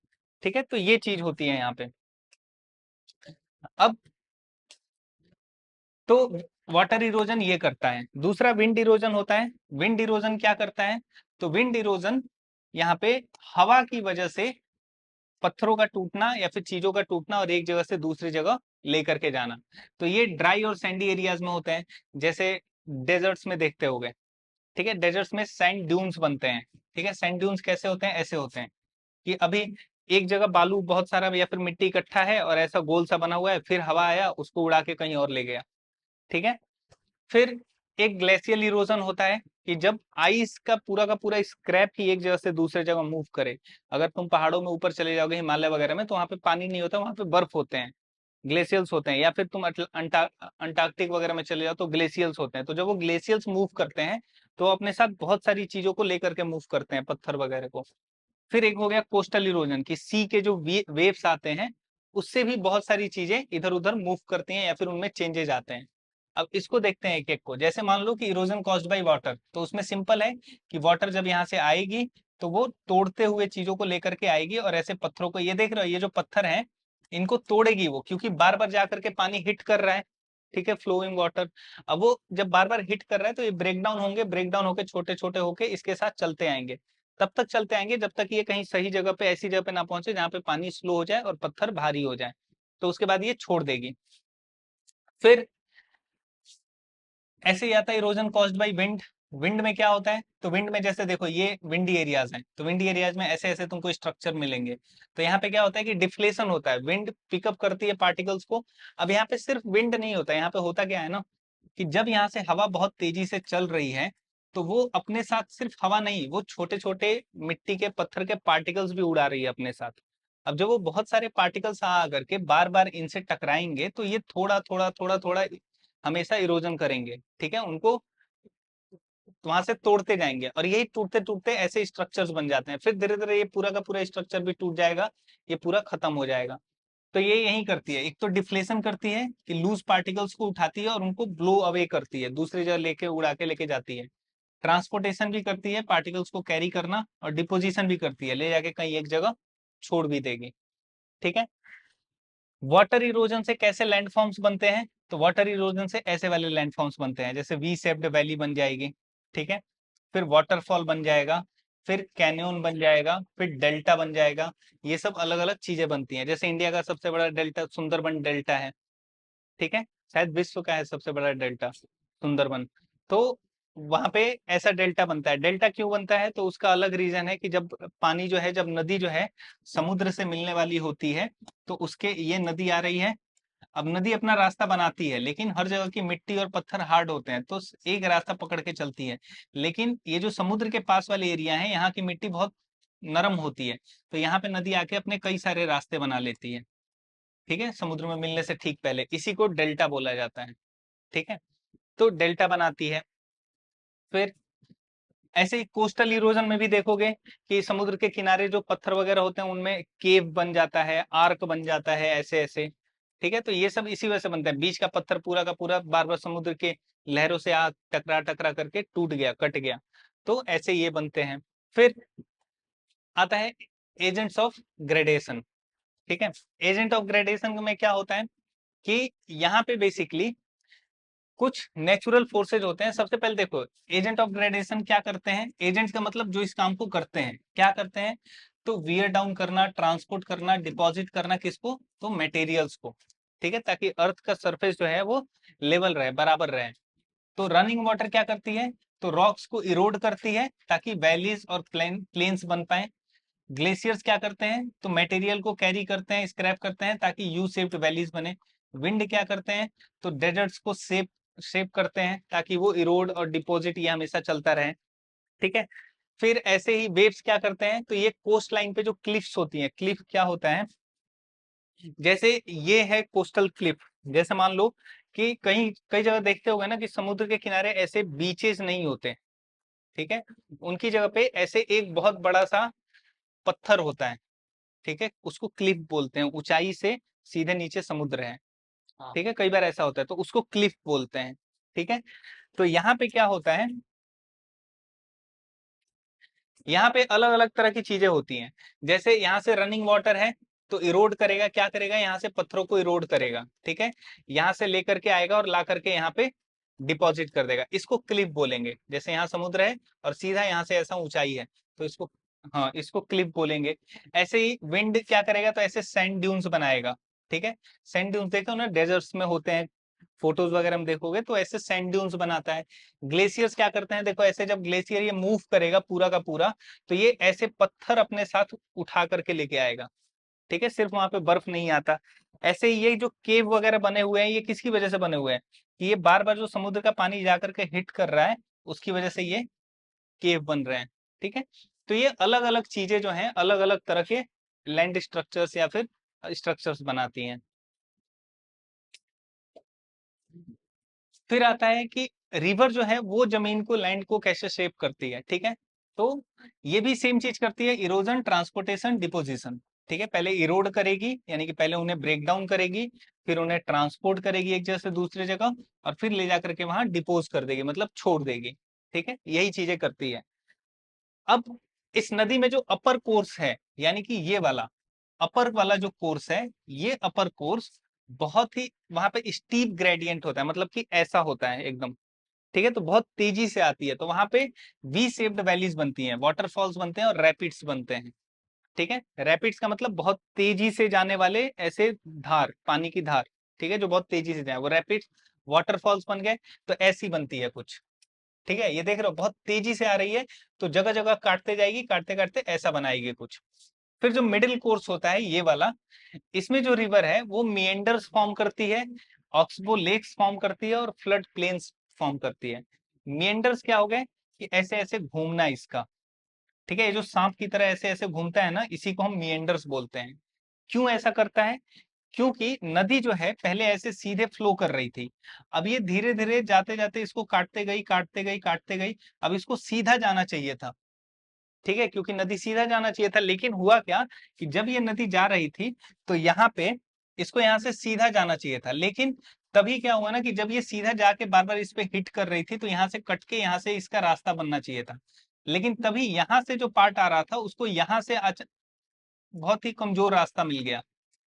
Speaker 1: ठीक है, तो ये चीज होती है यहाँ पे। अब तो वाटर इरोजन ये करता है। दूसरा विंड इरोजन होता है। विंड इरोजन क्या करता है, तो विंड इरोजन यहाँ पे हवा की वजह से पत्थरों का टूटना या फिर चीजों का टूटना और एक जगह से दूसरी जगह लेकर के जाना। तो ये ड्राई और सैंडी एरियाज में होते हैं, जैसे डेजर्ट्स में देखते होगे। ठीक है, डेजर्ट्स में सैंड ड्यून्स बनते हैं। ठीक है, सैंड ड्यून्स कैसे होते हैं, ऐसे होते हैं कि अभी एक जगह बालू बहुत सारा या फिर मिट्टी इकट्ठा है और ऐसा गोल सा बना हुआ है, फिर हवा आया उसको उड़ा के कहीं और ले गया। ठीक है, फिर एक ग्लेशियल इरोजन होता है कि जब आइस का पूरा स्क्रैप ही एक जगह से दूसरे जगह मूव करे। अगर तुम पहाड़ों में ऊपर चले जाओगे हिमालय वगैरह में तो वहां पे पानी नहीं होता, वहां पे बर्फ होते हैं। ग्लेशियल्स होते हैं, या फिर तुम अंटार्कटिक वगैरह में चले जाओ तो ग्लेशियल्स होते हैं। तो जब वो ग्लेशियल्स मूव करते हैं तो वो अपने साथ बहुत सारी चीजों को लेकर के मूव करते हैं, पत्थर वगैरह को। फिर एक हो गया कोस्टल इरोजन, की सी के जो वेव्स आते हैं उससे भी बहुत सारी चीजें इधर उधर मूव करती हैं या फिर उनमें चेंजेस आते हैं। अब इसको देखते हैं एक एक को। जैसे मान लो कि इरोजन कॉज्ड बाय वाटर, तो उसमें सिंपल है कि वाटर जब यहाँ से आएगी तो वो तोड़ते हुए चीजों को लेकर के आएगी, और ऐसे पत्थरों को, ये देख रहे हो ये जो पत्थर है इनको तोड़ेगी वो, क्योंकि बार बार जाकर के पानी हिट कर रहा है, ठीक है, फ्लोइंग वाटर। अब वो जब बार बार हिट कर रहा है तो ये ब्रेक डाउन होंगे, ब्रेक डाउन होके छोटे छोटे होके इसके साथ चलते आएंगे। तब तक चलते आएंगे जब तक ये कहीं सही जगह पे, ऐसी जगह पे ना पहुंचे जहां पे पानी स्लो हो जाए और पत्थर भारी हो जाए, तो उसके बाद ये छोड़ देगी। फिर ऐसे ही आता है erosion caused by wind. Wind में क्या होता है, तो विंड में जैसे देखो ये विंडी एरियाज हैं, तो विंडी एरियाज में ऐसे ऐसे तुमको स्ट्रक्चर मिलेंगे। तो यहाँ पे क्या होता है कि डिफ्लेशन होता है, विंड पिकअप करती है पार्टिकल्स को। अब यहाँ पे सिर्फ विंड नहीं होता, यहाँ पे होता क्या है ना, कि जब यहाँ से हवा बहुत तेजी से चल रही है तो वो अपने साथ सिर्फ हवा नहीं, वो छोटे छोटे मिट्टी के पत्थर के पार्टिकल्स भी उड़ा रही है अपने साथ। अब जब वो बहुत सारे पार्टिकल्स आ करके बार बार इनसे टकराएंगे तो ये थोड़ा थोड़ा थोड़ा थोड़ा हमेशा इरोजन करेंगे, ठीक है, उनको वहां से तोड़ते जाएंगे, और यही टूटते टूटते ऐसे स्ट्रक्चर्स बन जाते हैं। फिर धीरे धीरे ये पूरा का पूरा स्ट्रक्चर भी टूट जाएगा, ये पूरा खत्म हो जाएगा। तो ये यही करती है, एक तो डिफ्लेशन करती है कि लूज पार्टिकल्स को उठाती है और उनको ब्लो अवे करती है, दूसरी जगह लेके उड़ा के लेके जाती है। ट्रांसपोर्टेशन भी करती है, पार्टिकल्स को कैरी करना, और डिपोजिशन भी करती है, ले जाके कहीं एक जगह छोड़ भी देगी, ठीक है। वाटर इरोजन से कैसे लैंडफॉर्म्स बनते हैं, तो वाटर इरोजन से ऐसे वाले लैंडफॉर्म्स बनते हैं, जैसे वी शेप्ड वैली बन जाएगी, ठीक है, फिर वाटरफॉल बन जाएगा, फिर कैन्योन बन जाएगा, फिर डेल्टा बन जाएगा। ये सब अलग अलग चीजें बनती हैं। जैसे इंडिया का सबसे बड़ा डेल्टा सुंदरबन डेल्टा है, ठीक है, शायद विश्व का है सबसे बड़ा डेल्टा सुंदरबन। तो वहां पे ऐसा डेल्टा बनता है। डेल्टा क्यों बनता है, तो उसका अलग रीजन है कि जब पानी जो है, जब नदी जो है समुद्र से मिलने वाली होती है, तो उसके, ये नदी आ रही है, अब नदी अपना रास्ता बनाती है लेकिन हर जगह की मिट्टी और पत्थर हार्ड होते हैं, तो एक रास्ता पकड़ के चलती है। लेकिन ये जो समुद्र के पास वाले एरिया है, यहाँ की मिट्टी बहुत नरम होती है, तो यहाँ पे नदी आके अपने कई सारे रास्ते बना लेती है, ठीक है, समुद्र में मिलने से ठीक पहले। इसी को डेल्टा बोला जाता है, ठीक है। तो डेल्टा बनाती है। फिर ऐसे ही कोस्टल इरोजन में भी देखोगे कि समुद्र के किनारे जो पत्थर वगैरह होते हैं उनमें केव बन जाता है, आर्क बन जाता है, ऐसे ऐसे, ठीक है। तो ये सब इसी वजह से बनता है, बीच का पत्थर पूरा का पूरा बार बार समुद्र के लहरों से आ टकरा टकरा करके टूट गया, कट गया, तो ऐसे ये बनते हैं। फिर आता है एजेंट्स ऑफ ग्रेडेशन, ठीक है। एजेंट ऑफ ग्रेडेशन में क्या होता है कि यहाँ पे बेसिकली कुछ नेचुरल फोर्सेज होते हैं। सबसे पहले देखो, एजेंट ऑफ ग्रेडेशन क्या करते हैं, एजेंट्स का मतलब जो इस काम को करते हैं, क्या करते हैं, तो वियर डाउन करना, ट्रांसपोर्ट करना, डिपॉजिट करना, किसको, तो मटेरियल्स को, ठीक है, ताकि अर्थ का सरफेस जो है वो लेवल रहे, बराबर रहे। तो रनिंग वाटर क्या करती है, तो रॉक्स को इरोड करती है ताकि वैलीज और प्लेन्स बन पाए। ग्लेशियर्स क्या करते हैं, तो मटेरियल को कैरी करते हैं, स्क्रैप करते हैं ताकि यू शेप्ड वैलीज बने। विंड क्या करते हैं, तो डेजर्ट्स को शेप शेप करते हैं ताकि वो इरोड और डिपॉजिट ये हमेशा चलता रहे, ठीक है। फिर ऐसे ही वेव्स क्या करते हैं, तो ये कोस्ट लाइन पे जो क्लिफ्स होती हैं, क्लिफ क्या होता है, जैसे ये है कोस्टल क्लिफ। जैसे मान लो कि कहीं कई जगह देखते होगे ना कि समुद्र के किनारे ऐसे बीचेस नहीं होते, ठीक है, उनकी जगह पे ऐसे एक बहुत बड़ा सा पत्थर होता है, ठीक है, उसको क्लिफ बोलते हैं, ऊंचाई से सीधे नीचे समुद्र है, ठीक है, कई बार ऐसा होता है तो उसको क्लिफ बोलते हैं, ठीक है। तो यहाँ पे क्या होता है, यहाँ पे अलग अलग तरह की चीजें होती हैं। जैसे यहाँ से रनिंग वाटर है तो इरोड करेगा, क्या करेगा, यहाँ से पत्थरों को इरोड करेगा, ठीक है, यहाँ से लेकर के आएगा और ला करके यहाँ पे डिपॉजिट कर देगा, इसको क्लिफ बोलेंगे। जैसे यहाँ समुद्र है और सीधा यहाँ से ऐसा ऊंचाई है तो इसको, हाँ, इसको क्लिफ बोलेंगे। ऐसे ही विंड क्या करेगा, तो ऐसे सैंड ड्यून्स बनाएगा, ठीक है। सैंड ड्यून्स देखो ना, डेजर्ट्स में होते हैं, फोटोज वगैरह में देखोगे तो ऐसे सैंड ड्यून्स बनाता है। ग्लेशियर्स क्या करते हैं, देखो ऐसे जब ग्लेशियर ये मूव करेगा पूरा का पूरा, तो ये ऐसे पत्थर अपने साथ उठा करके लेके आएगा, ठीक है, सिर्फ वहां पे बर्फ नहीं आता। ऐसे ही ये जो केव वगैरह बने हुए हैं, ये किसकी वजह से बने हुए हैं, कि ये बार बार जो समुद्र का पानी जाकर के हिट कर रहा है, उसकी वजह से ये केव बन रहे हैं, ठीक है। तो ये अलग अलग चीजें जो हैं अलग अलग तरह के लैंड स्ट्रक्चर्स या फिर स्ट्रक्चर्स बनाती हैं। फिर आता है कि रिवर जो है वो जमीन को, लैंड को कैसे शेप करती है, ठीक है। तो ये भी सेम चीज करती है, इरोजन, ट्रांसपोर्टेशन, डिपोजिशन, ठीक है। पहले इरोड करेगी, यानी कि पहले उन्हें ब्रेक डाउन करेगी, फिर उन्हें ट्रांसपोर्ट करेगी एक जगह से दूसरी जगह, और फिर ले जाकर के वहां डिपोज कर देगी, मतलब छोड़ देगी, ठीक है। यही चीजें करती है। अब इस नदी में जो अपर कोर्स है, यानी कि ये वाला अपर वाला जो कोर्स है, ये अपर कोर्स बहुत ही वहां पे स्टीप ग्रेडियंट होता है, मतलब कि ऐसा होता है एकदम, ठीक है। तो बहुत तेजी से आती है, तो वहां पे वी शेप्ड वैलीज बनती हैं, वाटरफॉल्स बनते हैं और रैपिड्स बनते हैं, ठीक है। रैपिड्स का मतलब बहुत तेजी से जाने वाले ऐसे धार, पानी की धार, ठीक है, जो बहुत तेजी से जाए, वो रैपिड्स। वाटरफॉल्स बन गए, तो ऐसी बनती है कुछ, ठीक है। ये देख रहे हो बहुत तेजी से आ रही है, तो जगह जगह काटते जाएगी, काटते काटते ऐसा बनाएगी कुछ। फिर जो मिडिल कोर्स होता है ये वाला, इसमें जो रिवर है वो मिएंडर्स फॉर्म करती है, ऑक्सबो लेक्स फॉर्म करती है और फ्लड प्लेन्स फॉर्म करती है। मिएंडर्स क्या हो गए कि ऐसे ऐसे घूमना इसका, ठीक है। ये जो सांप की तरह ऐसे ऐसे घूमता है ना, इसी को हम मिएंडर्स बोलते हैं। क्यों ऐसा करता है? क्योंकि नदी जो है पहले ऐसे सीधे फ्लो कर रही थी, अब ये धीरे धीरे जाते जाते इसको काटते गई, काटते गई, काटते गई, अब इसको सीधा जाना चाहिए था, ठीक है, क्योंकि नदी सीधा जाना चाहिए था। लेकिन हुआ क्या कि जब ये नदी जा रही थी, तो यहाँ पे इसको यहाँ से सीधा जाना चाहिए था, लेकिन तभी क्या हुआ ना कि जब ये सीधा जाके बार बार इस पे हिट कर रही थी, तो यहाँ से कट के यहाँ से इसका रास्ता बनना चाहिए था। लेकिन तभी यहाँ से जो पार्ट आ रहा था उसको यहाँ से बहुत ही कमजोर रास्ता मिल गया,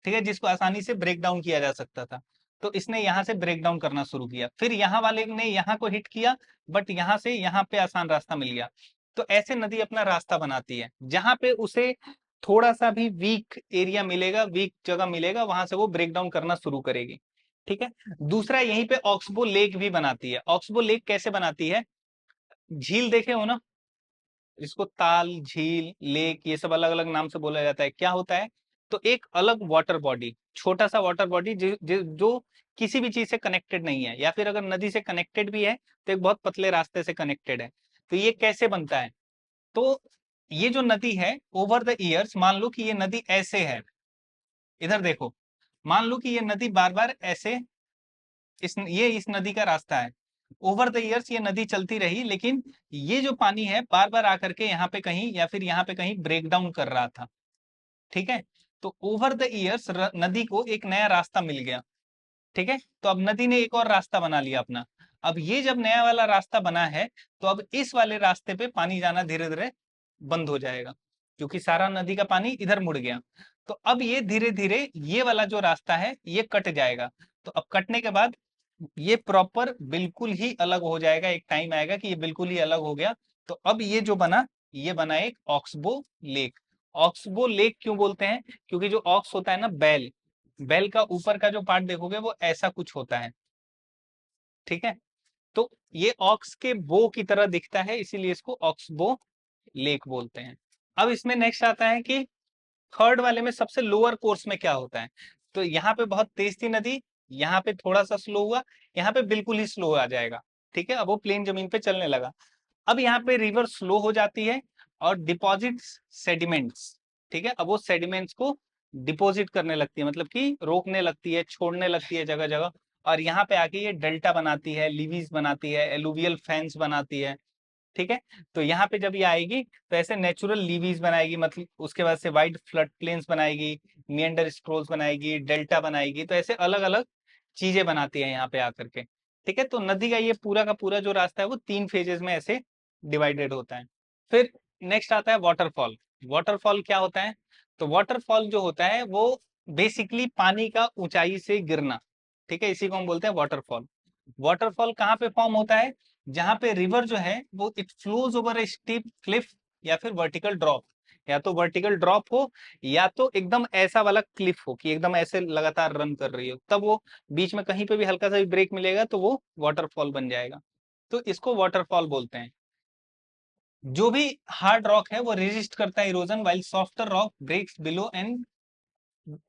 Speaker 1: ठीक है, जिसको आसानी से ब्रेक डाउन किया जा सकता था। तो इसने यहाँ से ब्रेक डाउन करना शुरू किया, फिर यहाँ वाले ने यहाँ को हिट किया, बट यहाँ से यहाँ पे आसान रास्ता मिल गया। तो ऐसे नदी अपना रास्ता बनाती है, जहां पे उसे थोड़ा सा भी वीक एरिया मिलेगा, वीक जगह मिलेगा, वहां से वो ब्रेक डाउन करना शुरू करेगी, ठीक है। दूसरा, यहीं पे ऑक्सबो लेक भी बनाती है। ऑक्सबो लेक कैसे बनाती है? झील देखे हो ना, इसको ताल, झील, लेक, ये सब अलग अलग नाम से बोला जाता है। क्या होता है? तो एक अलग वाटर बॉडी, छोटा सा वाटर बॉडी जो किसी भी चीज से कनेक्टेड नहीं है, या फिर अगर नदी से कनेक्टेड भी है तो एक बहुत पतले रास्ते से कनेक्टेड है। तो ये कैसे बनता है? तो ये जो नदी है, ओवर द ईयर्स, मान लो कि ये नदी ऐसे है, इधर देखो, मान लो कि ये नदी बार बार ऐसे, ये इस नदी का रास्ता है। ओवर द ईयर्स ये नदी चलती रही, लेकिन ये जो पानी है बार बार आकर के यहाँ पे कहीं या फिर यहाँ पे कहीं ब्रेक डाउन कर रहा था, ठीक है। तो ओवर द ईयर्स नदी को एक नया रास्ता मिल गया, ठीक है। तो अब नदी ने एक और रास्ता बना लिया अपना। अब ये जब नया वाला रास्ता बना है, तो अब इस वाले रास्ते पे पानी जाना धीरे धीरे बंद हो जाएगा, क्योंकि सारा नदी का पानी इधर मुड़ गया। तो अब ये धीरे धीरे ये वाला जो रास्ता है ये कट जाएगा। तो अब कटने के बाद ये प्रॉपर बिल्कुल ही अलग हो जाएगा, एक टाइम आएगा कि ये बिल्कुल ही अलग हो गया। तो अब ये जो बना, ये बना एक ऑक्सबो लेक। ऑक्सबो लेक क्यों बोलते हैं? क्योंकि जो ऑक्स होता है ना, बैल, बैल का ऊपर का जो पार्ट देखोगे वो ऐसा कुछ होता है, ठीक है। तो ये ऑक्स के बो की तरह दिखता है, इसीलिए इसको ऑक्सबो लेक बोलते हैं। अब इसमें नेक्स्ट आता है कि थर्ड वाले में सबसे लोअर कोर्स में क्या होता है। तो यहाँ पे बहुत तेज थी नदी, यहाँ पे थोड़ा सा स्लो हुआ, यहाँ पे बिल्कुल ही स्लो आ जाएगा, ठीक है। अब वो प्लेन जमीन पे चलने लगा। अब यहाँ पे रिवर स्लो हो जाती है और डिपॉजिट्स सेडिमेंट्स, ठीक है। अब वो सेडिमेंट्स को डिपॉजिट करने लगती है, मतलब कि रोकने लगती है, छोड़ने लगती है जगह जगह, और यहाँ पे आके ये डेल्टा बनाती है, लीवीज बनाती है, एलुवियल फैंस बनाती है, ठीक है। तो यहाँ पे जब ये आएगी तो ऐसे नेचुरल लीवीज बनाएगी, मतलब उसके बाद से वाइड फ्लड प्लेन्स बनाएगी, मिएंडर स्क्रोल्स बनाएगी, डेल्टा बनाएगी, तो ऐसे अलग अलग चीजें बनाती है यहाँ पे आकर के, ठीक है। तो नदी का ये पूरा का पूरा जो रास्ता है वो 3 फेजेस में ऐसे डिवाइडेड होता है। फिर नेक्स्ट आता है वाटरफॉल। वाटरफॉल क्या होता है? तो वाटरफॉल जो होता है वो बेसिकली पानी का ऊंचाई से गिरना, ठीक है, इसी को हम बोलते हैं वाटरफॉल। वाटरफॉल कहाँ पे फॉर्म होता है? जहां पे रिवर जो है वो it flows over A steep Cliff, या फिर वर्टिकल ड्रॉप, या तो वर्टिकल ड्रॉप हो, या तो एकदम ऐसा वाला क्लिफ हो कि एकदम ऐसे लगातार रन कर रही हो, तब वो बीच में कहीं पे भी हल्का सा भी ब्रेक मिलेगा तो वो वाटरफॉल बन जाएगा। तो इसको वाटरफॉल बोलते हैं। जो भी हार्ड रॉक है वो रेजिस्ट करता है erosion, while softer rock breaks below and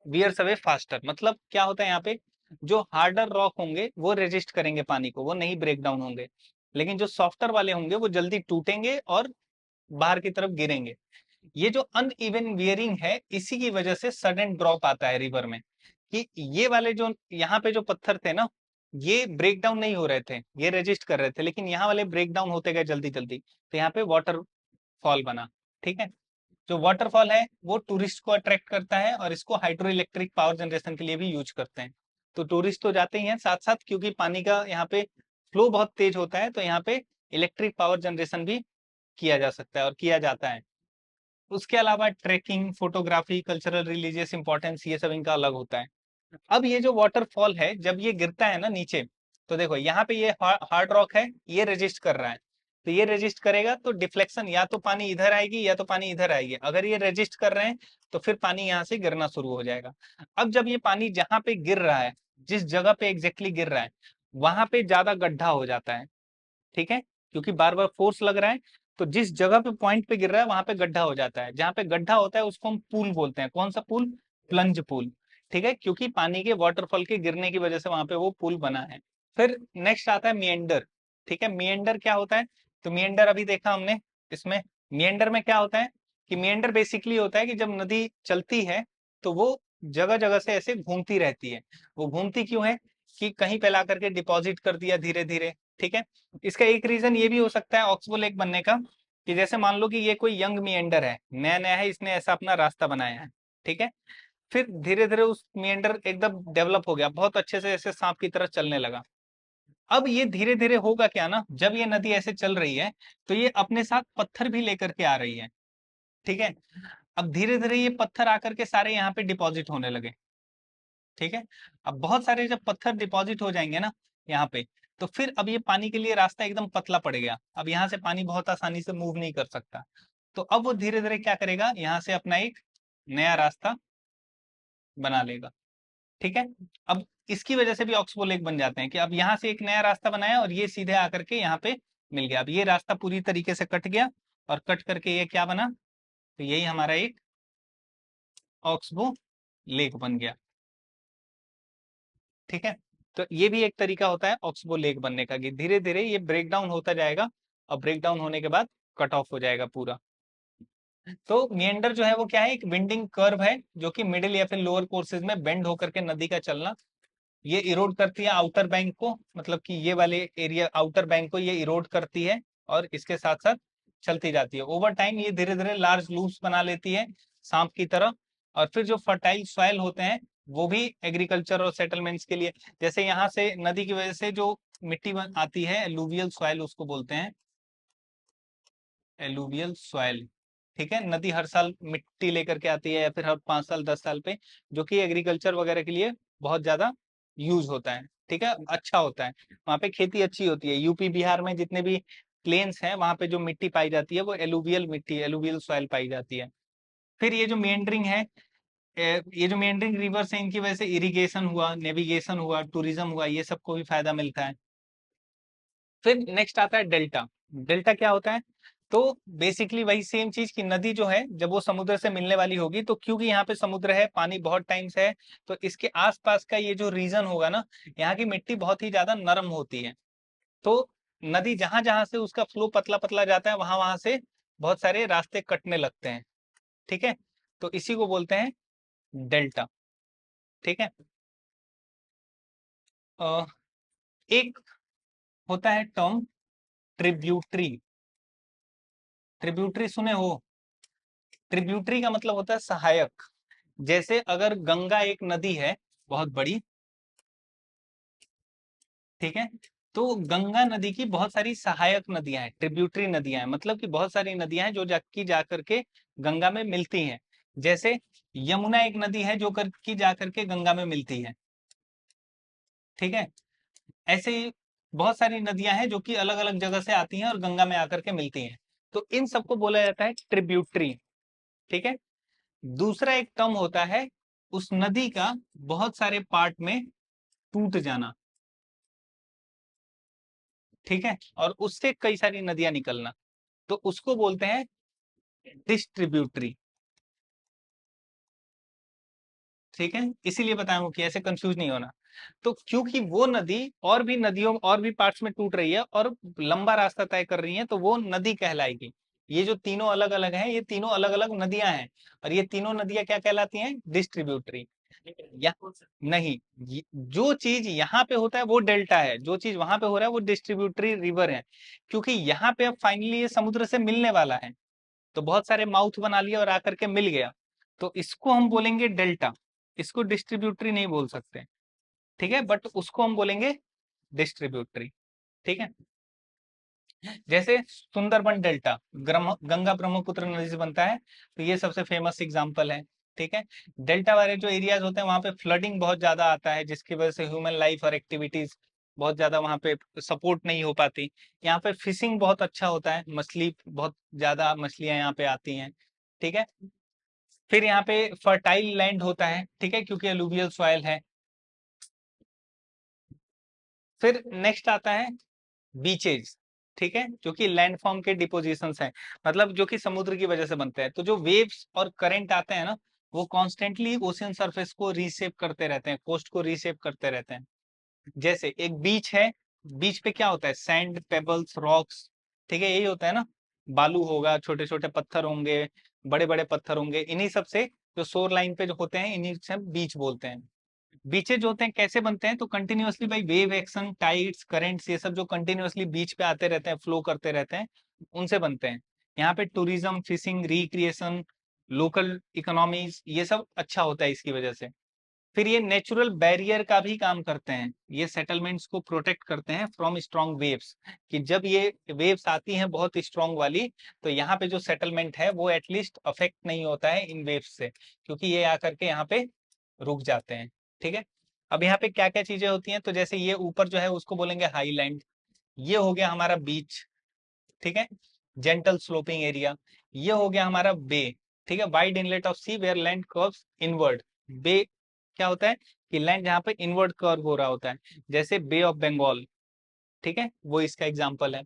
Speaker 1: wears away faster. मतलब क्या होता है यहाँ पे, जो हार्डर रॉक होंगे वो रेजिस्ट करेंगे पानी को, वो नहीं ब्रेक डाउन होंगे, लेकिन जो सॉफ्टर वाले होंगे वो जल्दी टूटेंगे और बाहर की तरफ गिरेंगे। ये जो अनइवन वियरिंग है, इसी की वजह से सडन ड्रॉप आता है रिवर में, कि ये वाले जो यहाँ पे जो पत्थर थे ना, ये ब्रेक डाउन नहीं हो रहे थे, ये रेजिस्ट कर रहे थे, लेकिन यहाँ वाले ब्रेक डाउन होते गए जल्दी जल्दी, तो यहाँ पे वाटरफॉल बना। ठीक है, जो वाटरफॉल है वो टूरिस्ट को अट्रैक्ट करता है और इसको हाइड्रो इलेक्ट्रिक पावर जनरेशन के लिए भी यूज करते हैं। तो टूरिस्ट तो जाते ही हैं, साथ साथ क्योंकि पानी का यहाँ पे फ्लो बहुत तेज होता है, तो यहाँ पे इलेक्ट्रिक पावर जनरेशन भी किया जा सकता है और किया जाता है। उसके अलावा trekking, photography, cultural religious importance, ये सब इनका अलग होता है। अब ये जो वाटरफॉल है जब ये गिरता है ना नीचे, तो देखो यहाँ पे ये हार्ड रॉक है, ये रेजिस्ट कर रहा है, तो ये रेजिस्ट करेगा तो डिफ्लेक्शन, या तो पानी इधर आएगी या तो पानी इधर आएगी। अगर ये रेजिस्ट कर रहे हैं तो फिर पानी यहाँ से गिरना शुरू हो जाएगा। अब जब ये पानी जहां पे गिर रहा है, जिस जगह पे एग्जैक्टली गिर रहा है, वहां पे ज्यादा गड्ढा हो जाता है। ठीक है, क्योंकि बार बार फोर्स लग रहा है, तो जिस जगह पे पॉइंट पे गिर रहा है वहां पे गड्ढा हो जाता है। जहां पे गड्ढा होता है उसको हम पूल बोलते हैं। कौन सा पूल? Plunge pool. ठीक है, क्योंकि पानी के वाटरफॉल के गिरने की वजह से वहां पे वो पुल बना है। फिर नेक्स्ट आता है मिएंडर। ठीक है, मिएंडर क्या होता है? तो मिएंडर अभी देखा हमने इसमें। मिएंडर में क्या होता है कि मिएंडर बेसिकली होता है कि जब नदी चलती है तो वो जगह जगह से ऐसे घूमती रहती है। वो घूमती क्यों है? कि कहीं पे ला करके डिपॉजिट कर दिया धीरे धीरे। ठीक है, इसका एक रीजन ये भी हो सकता है ऑक्सबो लेक बनने का, कि जैसे मान लो कि ये कोई यंग मिएंडर है, नया नया है, इसने ऐसा अपना रास्ता बनाया है। ठीक है, फिर धीरे धीरे उस मिएंडर एकदम डेवलप हो गया, बहुत अच्छे से ऐसे सांप की तरह चलने लगा। अब ये धीरे धीरे होगा क्या ना, जब ये नदी ऐसे चल रही है तो ये अपने साथ पत्थर भी लेकर के आ रही है। ठीक है, अब धीरे धीरे ये पत्थर आकर के सारे यहाँ पे डिपॉजिट होने लगे। ठीक है, अब बहुत सारे जब पत्थर डिपॉजिट हो जाएंगे ना यहाँ पे, तो फिर अब ये पानी के लिए रास्ता एकदम पतला पड़ गया। अब यहाँ से पानी बहुत आसानी से मूव नहीं कर सकता। तो अब वो धीरे धीरे क्या करेगा, यहाँ से अपना एक नया रास्ता बना लेगा। ठीक है, अब इसकी वजह से भी ऑक्सबो लेक बन जाते हैं कि अब यहाँ से एक नया रास्ता बनाया और ये सीधे आकर के यहाँ पे मिल गया। अब ये रास्ता पूरी तरीके से कट गया और कट करके ये क्या बना, तो यही हमारा एक ऑक्सबो लेक बन गया। ठीक है, तो ये भी एक तरीका होता है ऑक्सबो लेक बनने का, कि धीरे धीरे ये ब्रेक डाउन होता जाएगा और ब्रेक डाउन होने के बाद कट ऑफ हो जाएगा पूरा। तो मिएंडर जो है वो क्या है, एक विंडिंग कर्व है जो कि मिडिल या फिर लोअर कोर्सेज में बेंड होकर के नदी का चलना, ये इरोड करती है आउटर बैंक को, मतलब कि ये वाले एरिया आउटर बैंक को ये इरोड करती है और इसके साथ साथ चलती जाती है। ओवर टाइम ये धीरे धीरे लार्ज लूप्स बना लेती है सांप की तरह। और फिर जो फर्टाइल सॉइल होते हैं वो भी एग्रीकल्चर और सेटलमेंट्स के लिए, जैसे यहाँ से नदी की वजह से जो मिट्टी आती है एलुवियल सॉइल उसको बोलते हैं, एलुवियल सॉइल। ठीक है, नदी हर साल मिट्टी लेकर के आती है या फिर हर 5 साल 10 साल पे, जो कि एग्रीकल्चर वगैरह के लिए बहुत ज्यादा यूज होता है। ठीक है, अच्छा होता है, वहाँ पे खेती अच्छी होती है। यूपी बिहार में जितने भी प्लेन्स हैं वहाँ पे जो मिट्टी पाई जाती है वो एलुवियल मिट्टी, एलुवियल सॉइल पाई जाती है। फिर ये जो मेंडरिंग है, ये जो मेंडरिंग रिवर्स है, इनकी वजह से इरिगेशन हुआ, नेविगेशन हुआ, टूरिज्म हुआ, ये सबको भी फायदा मिलता है। फिर नेक्स्ट आता है डेल्टा। डेल्टा क्या होता है? तो बेसिकली वही सेम चीज की नदी जो है जब वो समुद्र से मिलने वाली होगी, तो क्योंकि यहाँ पे समुद्र है, पानी बहुत टाइम से है, तो इसके आसपास का ये जो रीजन होगा ना, यहाँ की मिट्टी बहुत ही ज्यादा नरम होती है। तो नदी जहां जहां से उसका फ्लो पतला पतला जाता है वहां वहां से बहुत सारे रास्ते कटने लगते हैं। ठीक है, तो इसी को बोलते हैं डेल्टा। ठीक है, अ, एक होता है टर्म ट्रिब्यूटरी। ट्रिब्यूटरी सुने हो? ट्रिब्यूटरी का मतलब होता है सहायक। जैसे अगर गंगा एक नदी है बहुत बड़ी, ठीक है, तो गंगा नदी की बहुत सारी सहायक नदियां हैं, ट्रिब्यूटरी नदियां हैं, मतलब कि बहुत सारी नदियां हैं जो जाकर के गंगा में मिलती हैं। जैसे यमुना एक नदी है जो जाकर के गंगा में मिलती है। ठीक है, ऐसे ही बहुत सारी नदियां हैं जो कि अलग अलग जगह से आती हैं और गंगा में आकर के मिलती हैं। तो इन सबको बोला जाता है ट्रिब्यूटरी। ठीक है, दूसरा एक टर्म होता है उस नदी का बहुत सारे पार्ट में टूट जाना। ठीक है, और उससे कई सारी नदियां निकलना, तो उसको बोलते हैं डिस्ट्रीब्यूटरी। ठीक है, इसीलिए बताया हूं कि ऐसे कंफ्यूज नहीं होना। तो क्योंकि वो नदी और भी नदियों और भी पार्ट्स में टूट रही है और लंबा रास्ता तय कर रही है, तो वो नदी कहलाएगी। ये जो तीनों अलग अलग हैं, ये तीनों अलग अलग नदियां हैं, और ये तीनों नदियां क्या कहलाती हैं? डिस्ट्रीब्यूटरी। या नहीं, जो चीज यहाँ पे होता है वो डेल्टा है, जो चीज वहां पे हो रहा है वो डिस्ट्रीब्यूटरी रिवर है, क्योंकि यहाँ पे अब फाइनली ये समुद्र से मिलने वाला है, तो बहुत सारे माउथ बना लिया और आकर के मिल गया, तो इसको हम बोलेंगे डेल्टा। इसको डिस्ट्रीब्यूटरी नहीं बोल सकते, ठीक है, बट उसको हम बोलेंगे डिस्ट्रीब्यूटरी, ठीक है। जैसे सुंदरबन डेल्टा गंगा ब्रह्मपुत्र नदी से बनता है, तो ये सबसे फेमस एग्जांपल है, ठीक है। डेल्टा वाले जो एरियाज होते हैं वहां पे फ्लडिंग बहुत ज्यादा आता है, जिसकी वजह से ह्यूमन लाइफ और एक्टिविटीज बहुत ज्यादा वहां पे सपोर्ट नहीं हो पाती। यहाँ पे फिशिंग बहुत अच्छा होता है, मछली बहुत ज्यादा मछलियां यहाँ पे आती हैं, ठीक है। फिर यहाँ पे फर्टाइल लैंड होता है, ठीक है, क्योंकि अलूवियल सॉइल है। फिर नेक्स्ट आता है बीचेज, ठीक है, जो कि लैंडफॉर्म के डिपोजिशंस हैं, मतलब जो कि समुद्र की वजह से बनते हैं। तो जो वेव्स और करंट आते हैं ना, वो कॉन्स्टेंटली ओशियन सरफेस को रीशेप करते रहते हैं, कोस्ट को रीशेप करते रहते हैं। जैसे एक बीच है, बीच पे क्या होता है, सैंड, पेबल्स, रॉक्स, ठीक है, यही होता है ना। बालू होगा, छोटे छोटे पत्थर होंगे, बड़े बड़े पत्थर होंगे, इन्हीं सब से जो शोर लाइन पे जो होते हैं, इन्हीं से बीच बोलते हैं। बीचेज होते हैं कैसे बनते हैं, तो continuously by wave action, tides, currents, ये सब जो कंटिन्यूअसली बीच पे आते रहते हैं, फ्लो करते रहते हैं, उनसे बनते हैं। यहाँ पे tourism, fishing, recreation, local economies, ये सब अच्छा होता है इसकी वजह से। फिर ये नेचुरल बैरियर का भी काम करते हैं, ये सेटलमेंट्स को प्रोटेक्ट करते हैं फ्रॉम स्ट्रॉन्ग वेव्स, कि जब ये वेव्स आती हैं बहुत स्ट्रॉन्ग वाली, तो यहाँ पे जो सेटलमेंट है वो एटलीस्ट अफेक्ट नहीं होता है इन वेव्स से, क्योंकि ये आकर के यहाँ पे रुक जाते हैं, ठीक है। अब यहाँ पे क्या क्या चीजें होती हैं, तो जैसे ये ऊपर जो है उसको बोलेंगे हाईलैंड, ये हो गया हमारा बीच, ठीक है, जेंटल स्लोपिंग एरिया। ये हो गया हमारा बे, ठीक है, wide inlet of sea where land curves inward. Bay क्या होता है कि लैंड जहाँ पे इनवर्ड कर्व हो रहा होता है, जैसे बे ऑफ बंगाल, ठीक है, वो इसका एग्जांपल है।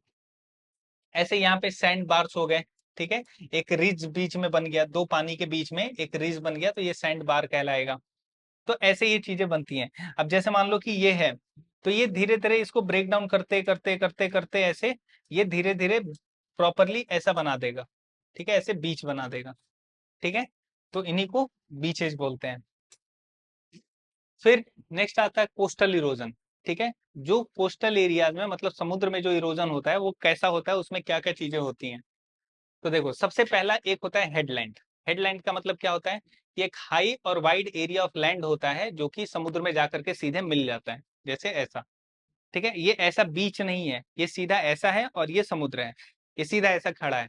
Speaker 1: ऐसे यहाँ पे सैंड बार्स हो गए, ठीक है, एक रिज बीच में बन गया, दो पानी के बीच में एक रिज बन गया, तो ये सैंड बार कहलाएगा। तो ऐसे ये चीजें बनती हैं। अब जैसे मान लो कि ये है, तो ये धीरे धीरे इसको ब्रेक डाउन करते करते करते करते ऐसे ये धीरे धीरे प्रॉपरली ऐसा बना देगा, ठीक है, ऐसे बीच बना देगा, ठीक है। तो इन्हीं को बीचेज बोलते हैं। फिर नेक्स्ट आता है कोस्टल इरोजन, ठीक है, जो कोस्टल एरियाज में, मतलब समुद्र में जो इरोजन होता है वो कैसा होता है, उसमें क्या क्या चीजें होती हैं। तो देखो, सबसे पहला एक होता है हेडलैंड। हेडलैंड का मतलब क्या होता है कि एक हाई और वाइड एरिया ऑफ लैंड होता है जो कि समुद्र में जाकर के सीधे मिल जाता है, जैसे ऐसा, ठीक है। ये ऐसा बीच नहीं है, ये सीधा ऐसा है और ये समुद्र है, ये सीधा ऐसा खड़ा है।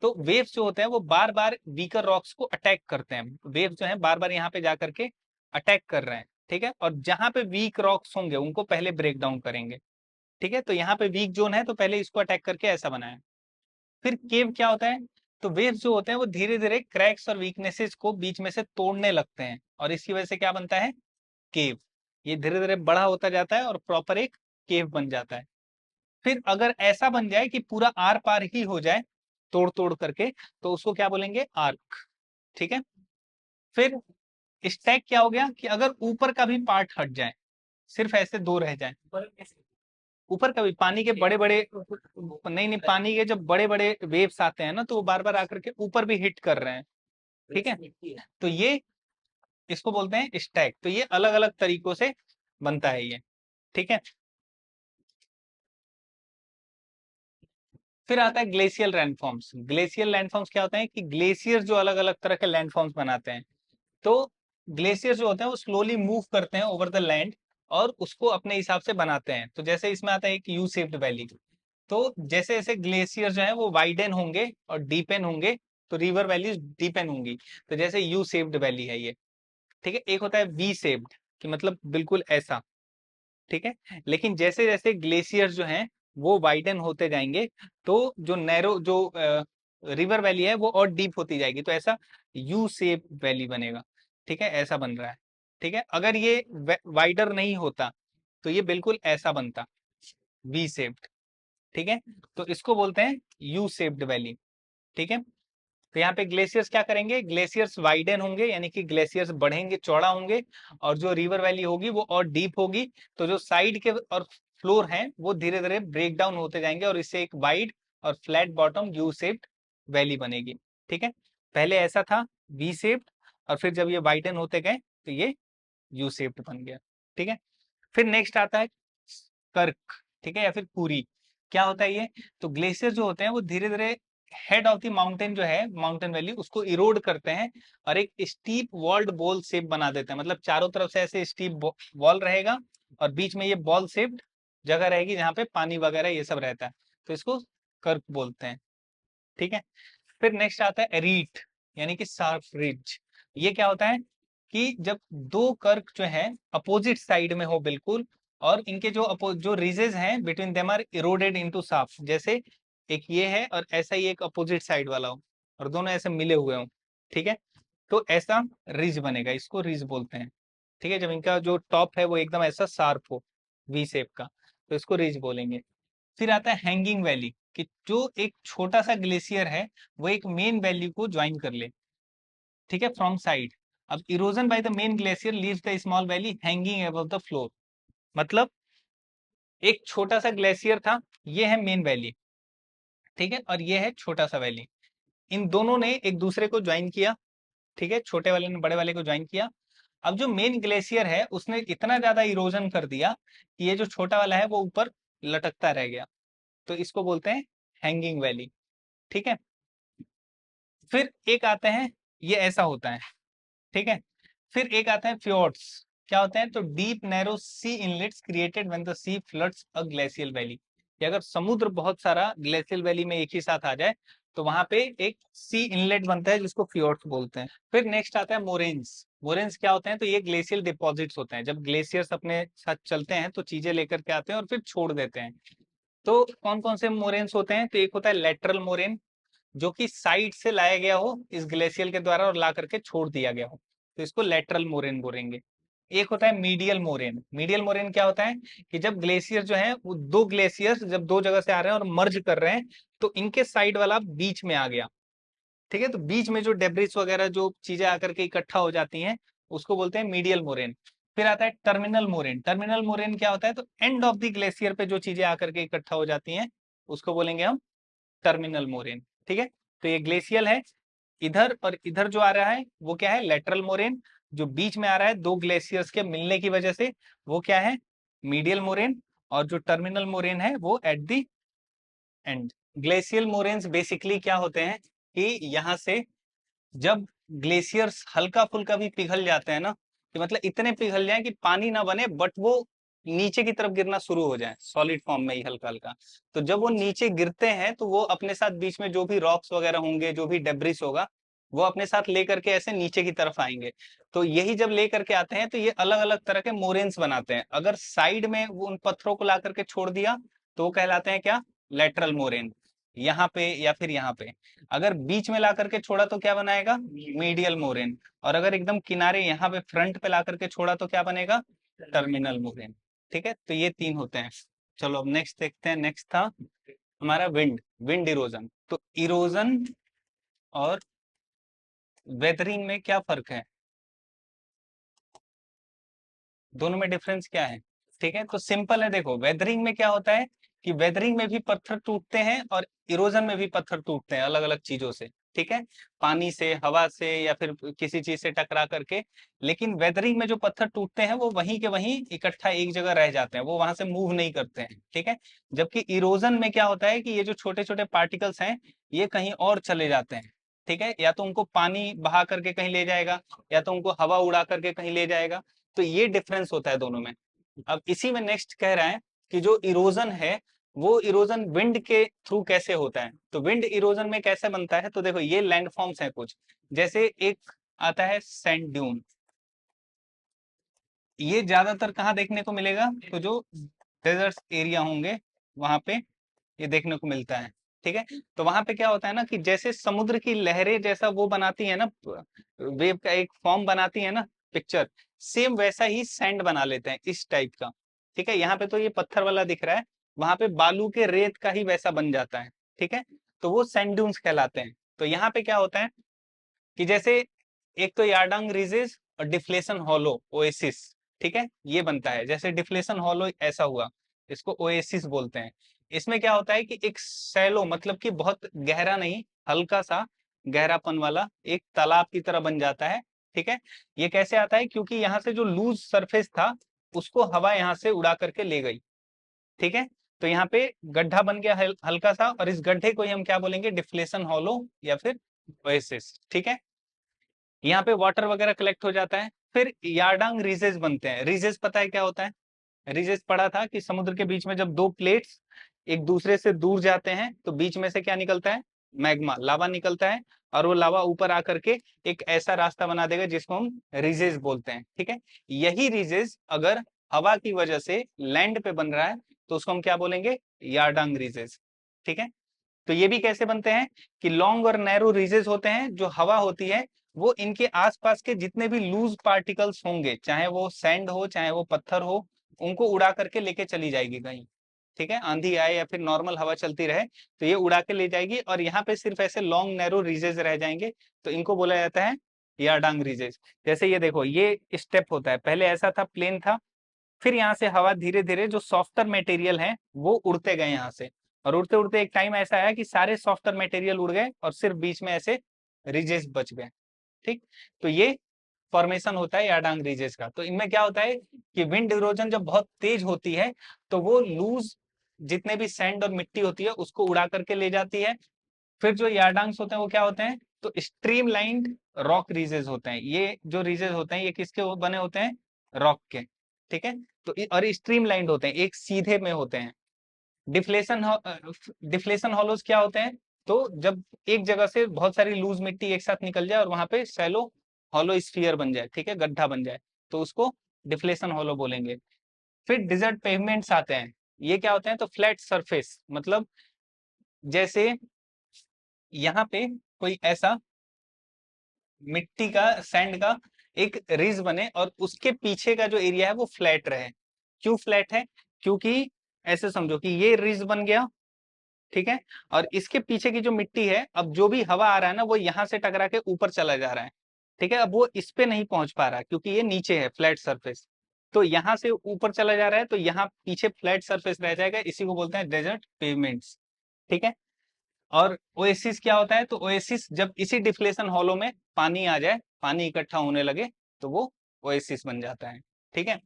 Speaker 1: तो वेव्स जो होते हैं वो बार बार वीकर रॉक्स को अटैक करते हैं, वेव्स जो है बार बार यहाँ पे जाकर के अटैक कर रहे हैं, ठीक है, और जहां पे वीक रॉक्स होंगे उनको पहले ब्रेक डाउन करेंगे, ठीक है। तो यहाँ पे वीक जोन है तो पहले इसको अटैक करके ऐसा बनाया। फिर केव क्या होता है, तो वेव्स जो होते हैं वो धीरे धीरे क्रैक्स और वीकनेसेस को बीच में से तोड़ने लगते हैं, और इसकी वजह से क्या बनता है, केव। ये धीरे धीरे बड़ा होता जाता है और प्रॉपर एक केव बन जाता है। फिर अगर ऐसा बन जाए कि पूरा आर पार ही हो जाए तोड़ तोड़ करके, तो उसको क्या बोलेंगे, आर्क, ठीक है। फिर स्टैक क्या हो गया कि अगर ऊपर का भी पार्ट हट जाए, सिर्फ ऐसे दो रह जाए, ऊपर का भी पानी के बड़े बड़े, नहीं नहीं, पानी के जब बड़े बड़े वेव्स आते हैं ना, तो वो बार बार आकर के ऊपर भी हिट कर रहे हैं, ठीक है। तो ये इसको बोलते हैं स्टैक। तो ये अलग अलग तरीकों से बनता है ये, ठीक है। फिर आता है ग्लेशियल लैंडफॉर्म्स। ग्लेशियल लैंडफॉर्म्स क्या होते हैं कि ग्लेशियर जो अलग अलग तरह के लैंडफॉर्म्स बनाते हैं। तो ग्लेशियर जो होते हैं वो स्लोली मूव करते हैं ओवर द लैंड और उसको अपने हिसाब से बनाते हैं। तो जैसे इसमें आता है एक यू शेप्ड वैली। तो जैसे जैसे ग्लेशियर जो है वो वाइडन होंगे और डीपेन होंगे, तो रिवर वैलीज डीपेन होंगी। तो जैसे यू शेप्ड वैली है ये, ठीक है। एक होता है वी शेप्ड, कि मतलब बिल्कुल ऐसा, ठीक है। लेकिन जैसे जैसे ग्लेशियर जो हैं वो वाइडन होते जाएंगे, तो जो नैरो जो रिवर वैली है वो और डीप होती जाएगी, तो ऐसा यू शेप वैली बनेगा, ठीक है, ऐसा बन रहा है, ठीक है। अगर ये वाइडर नहीं होता तो ये बिल्कुल ऐसा बनता, वी शेप्ड, ठीक है। तो इसको बोलते हैं यू शेप्ड वैली, ठीक है। तो यहाँ पे ग्लेशियर्स क्या करेंगे, ग्लेशियर्स वाइडन होंगे, यानी कि ग्लेशियर्स बढ़ेंगे, चौड़ा होंगे, और जो रिवर वैली होगी वो और डीप होगी। तो जो साइड के और फ्लोर हैं वो धीरे धीरे ब्रेक डाउन होते जाएंगे और इससे एक वाइड और flat bottom U shaped valley बनेगी, ठीक है। पहले ऐसा था वी शेप्ड, और फिर जब ये वाइडन होते गए तो ये यू शेप्ड बन गया। ठीक है, फिर नेक्स्ट आता है कर्क, ठीक है, या फिर कुरी। क्या होता है ये? तो ग्लेशियर जो होते हैं वो धीरे धीरे हेड ऑफ द माउंटेन जो है, माउंटेन वैली, उसको इरोड करते हैं और एक स्टीप वॉल्ड बॉल शेप बना देते हैं। मतलब चारों तरफ से ऐसे स्टीप वॉल रहेगा और बीच में ये बॉल शेप्ड जगह रहेगी जहाँ पे पानी वगैरह ये सब रहता है, तो इसको कर्क बोलते हैं। ठीक है, फिर नेक्स्ट आता है एरीट, यानी कि शार्प रिज। ये क्या होता है कि जब दो कर्क जो है अपोजिट साइड में हो बिल्कुल, और इनके जो रिजेस हैं between them are eroded into shaft, जैसे एक ये है और ऐसा ही एक अपोजिट साइड वाला हो और दोनों ऐसे मिले हुए हो। ठीक है, तो ऐसा रिज बनेगा, इसको रिज बोलते हैं। ठीक है, जब इनका जो टॉप है वो एकदम ऐसा शार्प हो, वी शेप का, तो इसको रिज बोलेंगे। फिर आता है हैंगिंग वैली, कि जो एक छोटा सा ग्लेशियर है वो एक मेन वैली को ज्वाइन कर ले। ठीक है, फ्रॉम साइड। अब erosion by the main glacier leaves the small valley hanging above the floor. मतलब एक छोटा सा ग्लेशियर था, ये है मेन वैली, ठीक है, और ये है छोटा सा वैली। इन दोनों ने एक दूसरे को ज्वाइन किया। ठीक है, छोटे वाले ने बड़े वाले को ज्वाइन किया। अब जो मेन ग्लेशियर है उसने इतना ज्यादा इरोजन कर दिया कि ये जो छोटा वाला है वो ऊपर लटकता रह गया, तो इसको बोलते हैं हैंगिंग वैली। ठीक है, फिर एक आते हैं, ये ऐसा होता है। ठीक है, फिर एक आता है फ्योर्ड्स। क्या होते हैं? तो deep narrow sea inlets created when the sea floods a glacial valley, कि अगर समुद्र बहुत सारा ग्लेशियल वैली में एक ही साथ आ जाए तो वहां पे एक सी इनलेट बनता है जिसको फ्योर्ड्स बोलते हैं। फिर नेक्स्ट आता है मोरेन्स। मोरेन्स क्या होते हैं? तो ये ग्लेशियल डिपॉजिट्स होते हैं, जब ग्लेशियर्स अपने साथ चलते हैं तो चीजें लेकर के आते हैं और फिर छोड़ देते हैं। तो कौन कौन से मोरेन्स होते हैं? तो एक होता है लेटरल मोरेन, जो कि साइड से लाया गया हो इस ग्लेशियल के द्वारा और ला करके छोड़ दिया गया हो, तो इसको लेटरल मोरेन बोलेंगे। एक होता है मीडियल मोरेन। मीडियल मोरेन क्या होता है कि जब ग्लेशियर जो है वो दो ग्लेशियर्स जब दो जगह से आ रहे हैं और मर्ज कर रहे हैं, तो इनके साइड वाला बीच में आ गया। ठीक है, तो बीच में जो डेब्रिस वगैरह जो चीजें आकर के इकट्ठा हो जाती हैं उसको बोलते हैं मीडियल मोरेन। फिर आता है टर्मिनल मोरेन। टर्मिनल मोरेन क्या होता है? तो एंड ऑफ द ग्लेशियर पे जो चीजें आकर के इकट्ठा हो जाती हैं उसको बोलेंगे हम टर्मिनल मोरेन। ठीक है, तो ये ग्लेशियल है, इधर और इधर जो आ रहा है वो क्या है? Lateral moraine. जो बीच में आ रहा है दो ग्लेशियर्स के मिलने की वजह से, वो क्या है? Medial moraine. और जो टर्मिनल मोरेन है वो at the end. Glacial moraines basically क्या होते हैं कि यहाँ से जब ग्लेशियर्स हल्का फुल्का भी पिघल जाते हैं ना, कि मतलब इतने पिघल जाए कि पानी ना बने बट वो नीचे की तरफ गिरना शुरू हो जाए सॉलिड फॉर्म में ही हल्का हल्का, तो जब वो नीचे गिरते हैं तो वो अपने साथ बीच में जो भी रॉक्स वगैरह होंगे, जो भी डेब्रिस होगा, वो अपने साथ लेकर के ऐसे नीचे की तरफ आएंगे। तो यही जब लेकर के आते हैं तो ये अलग अलग तरह के मोरेन्स बनाते हैं। अगर साइड में वो उन पत्थरों को ला करके छोड़ दिया तो वो कहलाते हैं क्या? लेटरल मोरेन, यहाँ पे या फिर यहाँ पे। अगर बीच में ला करके छोड़ा तो क्या बनाएगा? Medial moraine. और अगर एकदम किनारे यहाँ पे फ्रंट पे ला करके छोड़ा तो क्या बनेगा? Terminal moraine. ठीक है, तो ये तीन होते हैं। चलो अब नेक्स्ट देखते हैं। नेक्स्ट था हमारा विंड, विंड इरोजन। तो इरोजन और वेदरिंग में क्या फर्क है? दोनों में डिफरेंस क्या है? ठीक है, तो सिंपल है। देखो, वेदरिंग में क्या होता है कि वेदरिंग में भी पत्थर टूटते हैं और इरोजन में भी पत्थर टूटते हैं अलग अलग चीजों से। ठीक है, पानी से, हवा से, या फिर किसी चीज से टकरा करके। लेकिन वेदरिंग में जो पत्थर टूटते हैं वो वहीं के वहीं इकट्ठा एक जगह रह जाते हैं, वो वहां से मूव नहीं करते हैं। ठीक है, जबकि इरोजन में क्या होता है कि ये जो छोटे छोटे पार्टिकल्स हैं ये कहीं और चले जाते हैं। ठीक है, या तो उनको पानी बहा करके कहीं ले जाएगा, या तो उनको हवा उड़ा करके कहीं ले जाएगा। तो ये डिफरेंस होता है दोनों में। अब इसी में नेक्स्ट कह रहा है कि जो इरोजन है वो इरोजन विंड के थ्रू कैसे होता है। तो विंड इरोजन में कैसे बनता है? तो देखो, ये लैंडफॉर्म्स हैं कुछ, जैसे एक आता है सैंड ड्यून। ये ज्यादातर कहाँ देखने को मिलेगा? तो जो डेजर्ट एरिया होंगे वहां पे ये देखने को मिलता है। ठीक है, तो वहां पे क्या होता है ना कि जैसे समुद्र की लहरें जैसा वो बनाती है ना, वेव का एक फॉर्म बनाती है ना, पिक्चर, सेम वैसा ही सैंड बना लेते हैं इस टाइप का। ठीक है, यहाँ पे तो ये पत्थर वाला दिख रहा है, वहां पे बालू के रेत का ही वैसा बन जाता है। ठीक है, तो वो सैंड ड्यून्स कहलाते हैं। तो यहाँ पे क्या होता है कि जैसे एक तो यारडंग रिजेस और डिफ्लेशन हॉलो ओएसिस। ठीक है, ये बनता है। जैसे डिफ्लेशन हॉलो ऐसा हुआ, इसको ओएसिस बोलते हैं। इसमें क्या होता है कि एक सैलो, मतलब कि बहुत गहरा नहीं, हल्का सा गहरापन वाला एक तालाब की तरह बन जाता है, ठीक है। ये कैसे आता है, क्योंकि यहाँ से जो लूज सरफेस था उसको हवा यहाँ से उड़ा करके ले गई, ठीक है। तो यहाँ पे गड्ढा बन गया हल्का सा, और इस गड्ढे को ही हम क्या बोलेंगे, डिफ्लेशन हॉलो या फिर ओएसिस, ठीक है। यहाँ पे वाटर वगैरह कलेक्ट हो जाता है, फिर यारडांग रीजेस बनते हैं। रीजेस पता है क्या होता है? रीजेस पढ़ा था कि समुद्र के बीच में जब दो प्लेट्स एक दूसरे से दूर जाते हैं तो बीच में से क्या निकलता है, मैग्मा, लावा निकलता है, और वो लावा ऊपर आकर के एक ऐसा रास्ता बना देगा जिसको हम रीजेस बोलते हैं, ठीक है। यही रीजेस अगर हवा की वजह से लैंड पे बन रहा है तो उसको हम क्या बोलेंगे, यारडांग रीजेस, ठीक है। तो ये भी कैसे बनते हैं कि लॉन्ग और नैरो रीजेस होते हैं, जो हवा होती है वो इनके आसपास के जितने भी लूज पार्टिकल्स होंगे, चाहे वो सैंड हो चाहे वो पत्थर हो, उनको उड़ा करके लेके चली जाएगी कहीं, ठीक है। आंधी आए या फिर नॉर्मल हवा चलती रहे तो ये उड़ा के ले जाएगी, और यहाँ पे सिर्फ ऐसे लॉन्ग नैरो रीजेस रह जाएंगे, तो इनको बोला जाता है यारडांग रीजेस। जैसे ये देखो, ये स्टेप होता है, पहले ऐसा था, प्लेन था, फिर यहाँ से हवा धीरे धीरे जो सॉफ्टर मटेरियल है वो उड़ते गए यहाँ से, और उड़ते उड़ते एक टाइम ऐसा आया कि सारे सॉफ्टर मटेरियल उड़ गए और सिर्फ बीच में ऐसे रिजेस बच गए, ठीक। तो ये फॉर्मेशन होता है यारडांग रीजेस का। तो इनमें क्या होता है कि विंड इरोजन जब बहुत तेज होती है तो वो लूज जितने भी सैंड और मिट्टी होती है उसको उड़ा करके ले जाती है। फिर जो यारडांग्स होते हैं वो क्या होते हैं, तो स्ट्रीम लाइंड रॉक रीजेस होते हैं। ये जो रीजेस होते हैं ये किसके बने होते हैं, रॉक के, ठीक है। तो और स्ट्रीम लाइंड होते हैं, एक सीधे में होते हैं। डिफ्लेशन डिफ्लेशन हॉलोज क्या होते हैं, तो जब एक जगह से बहुत सारी लूज मिट्टी एक साथ निकल जाए और वहां पे सैलो हॉलो स्फीयर बन जाए, ठीक है, गड्ढा बन जाए, तो उसको डिफ्लेशन हॉलो बोलेंगे। फिर डिजर्ट पेवमेंट्स आते हैं। ये क्या होते हैं, तो फ्लैट सरफेस, मतलब जैसे यहाँ पे कोई ऐसा मिट्टी का, सैंड का एक रिज बने और उसके पीछे का जो एरिया है वो फ्लैट रहे। क्यों फ्लैट है, क्योंकि ऐसे समझो कि ये रिज बन गया, ठीक है, और इसके पीछे की जो मिट्टी है, अब जो भी हवा आ रहा है ना वो यहाँ से टकरा के ऊपर चला जा रहा है, ठीक है। अब वो इस पे नहीं पहुंच पा रहा है क्योंकि ये नीचे है फ्लैट सरफेस, तो यहाँ से ऊपर चला जा रहा है, तो यहाँ पीछे फ्लैट सरफेस रह जाएगा, इसी को बोलते हैं डेजर्ट पेवमेंट्स, ठीक है। और ओएसिस क्या होता है, तो ओएसिस जब इसी डिफ्लेशन हॉलो में पानी आ जाए, पानी इकट्ठा होने लगे, तो वो ओएसिस बन जाता है, ठीक है।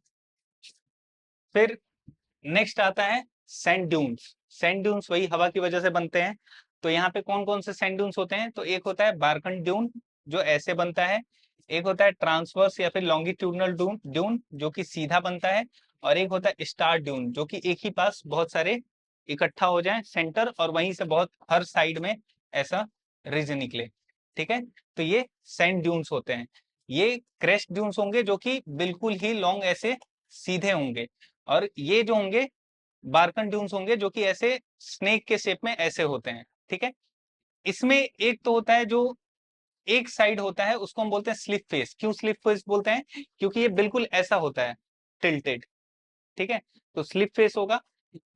Speaker 1: फिर नेक्स्ट आता है सैंड ड्यून्स। सैंड ड्यून्स वही हवा की वजह से बनते हैं। तो यहाँ पे कौन कौन से सैंड ड्यून्स होते हैं, तो एक होता है बारकन ड्यून जो ऐसे बनता है, एक होता है ट्रांसवर्स या फिर लॉन्गिट्यूडनल ड्यून ड्यून जो कि सीधा बनता है, और एक होता है स्टार ड्यून जो कि एक ही पास बहुत सारे इकट्ठा हो जाए सेंटर, और वहीं से बहुत हर साइड में ऐसा रिज निकले, ठीक है। तो ये सैंड ड्यून्स होते हैं। ये क्रेस्ट ड्यून्स होंगे जो कि बिल्कुल ही लॉन्ग ऐसे सीधे होंगे, और ये जो होंगे बारकन ड्यून्स होंगे जो कि ऐसे स्नेक के शेप में ऐसे होते हैं, ठीक है। इसमें एक तो होता है जो एक साइड होता है उसको हम बोलते हैं स्लिप फेस। क्यों स्लिप फेस बोलते हैं, क्योंकि ये बिल्कुल ऐसा होता है, टिल्टेड, ठीक है। तो स्लिप फेस होगा।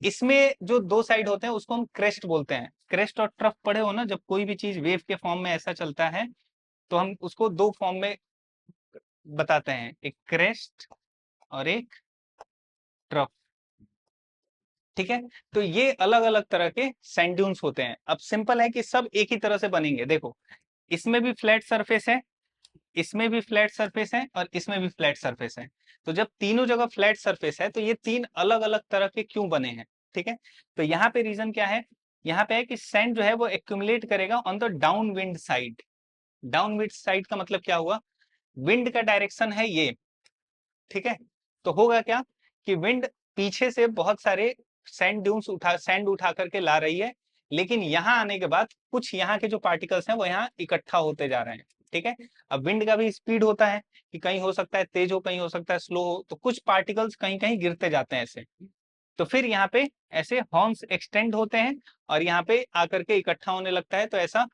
Speaker 1: इसमें जो दो साइड होते हैं उसको हम क्रेस्ट बोलते हैं। क्रेस्ट और ट्रफ पढ़े हो ना, जब कोई भी चीज वेव के फॉर्म में ऐसा चलता है तो हम उसको दो फॉर्म में बताते हैं, एक क्रेस्ट और एक ट्रफ, ठीक है। तो ये अलग अलग तरह के सैंड ड्यून्स होते हैं। अब सिंपल है कि सब एक ही तरह से बनेंगे। देखो, इसमें भी फ्लैट सरफेस है, इसमें भी फ्लैट सरफेस है, और इसमें भी फ्लैट सरफेस है। तो जब तीनों जगह फ्लैट सरफेस है तो ये तीन अलग अलग तरह के क्यों बने हैं, ठीक है। तो यहाँ पे रीजन क्या है, यहाँ पे है कि सैंड जो है वो एक्यूमुलेट करेगा on the down wind side. Down wind side का मतलब क्या हुआ, विंड का डायरेक्शन है ये, ठीक है। तो होगा क्या कि विंड पीछे से बहुत सारे सैंड उठा करके ला रही है, लेकिन यहाँ आने के बाद कुछ यहाँ के जो पार्टिकल्स हैं वो यहाँ इकट्ठा होते जा रहे हैं, ठीक है। अब विंड का भी स्पीड होता है कि कहीं हो सकता है तेज हो, कहीं हो सकता है स्लो हो, तो कुछ पार्टिकल्स कहीं कहीं गिरते जाते हैं ऐसे। तो फिर यहाँ पे ऐसे हॉर्न्स एक्सटेंड होते हैं और यहाँ पे आकर के इकट्ठा होने लगता है, तो ऐसा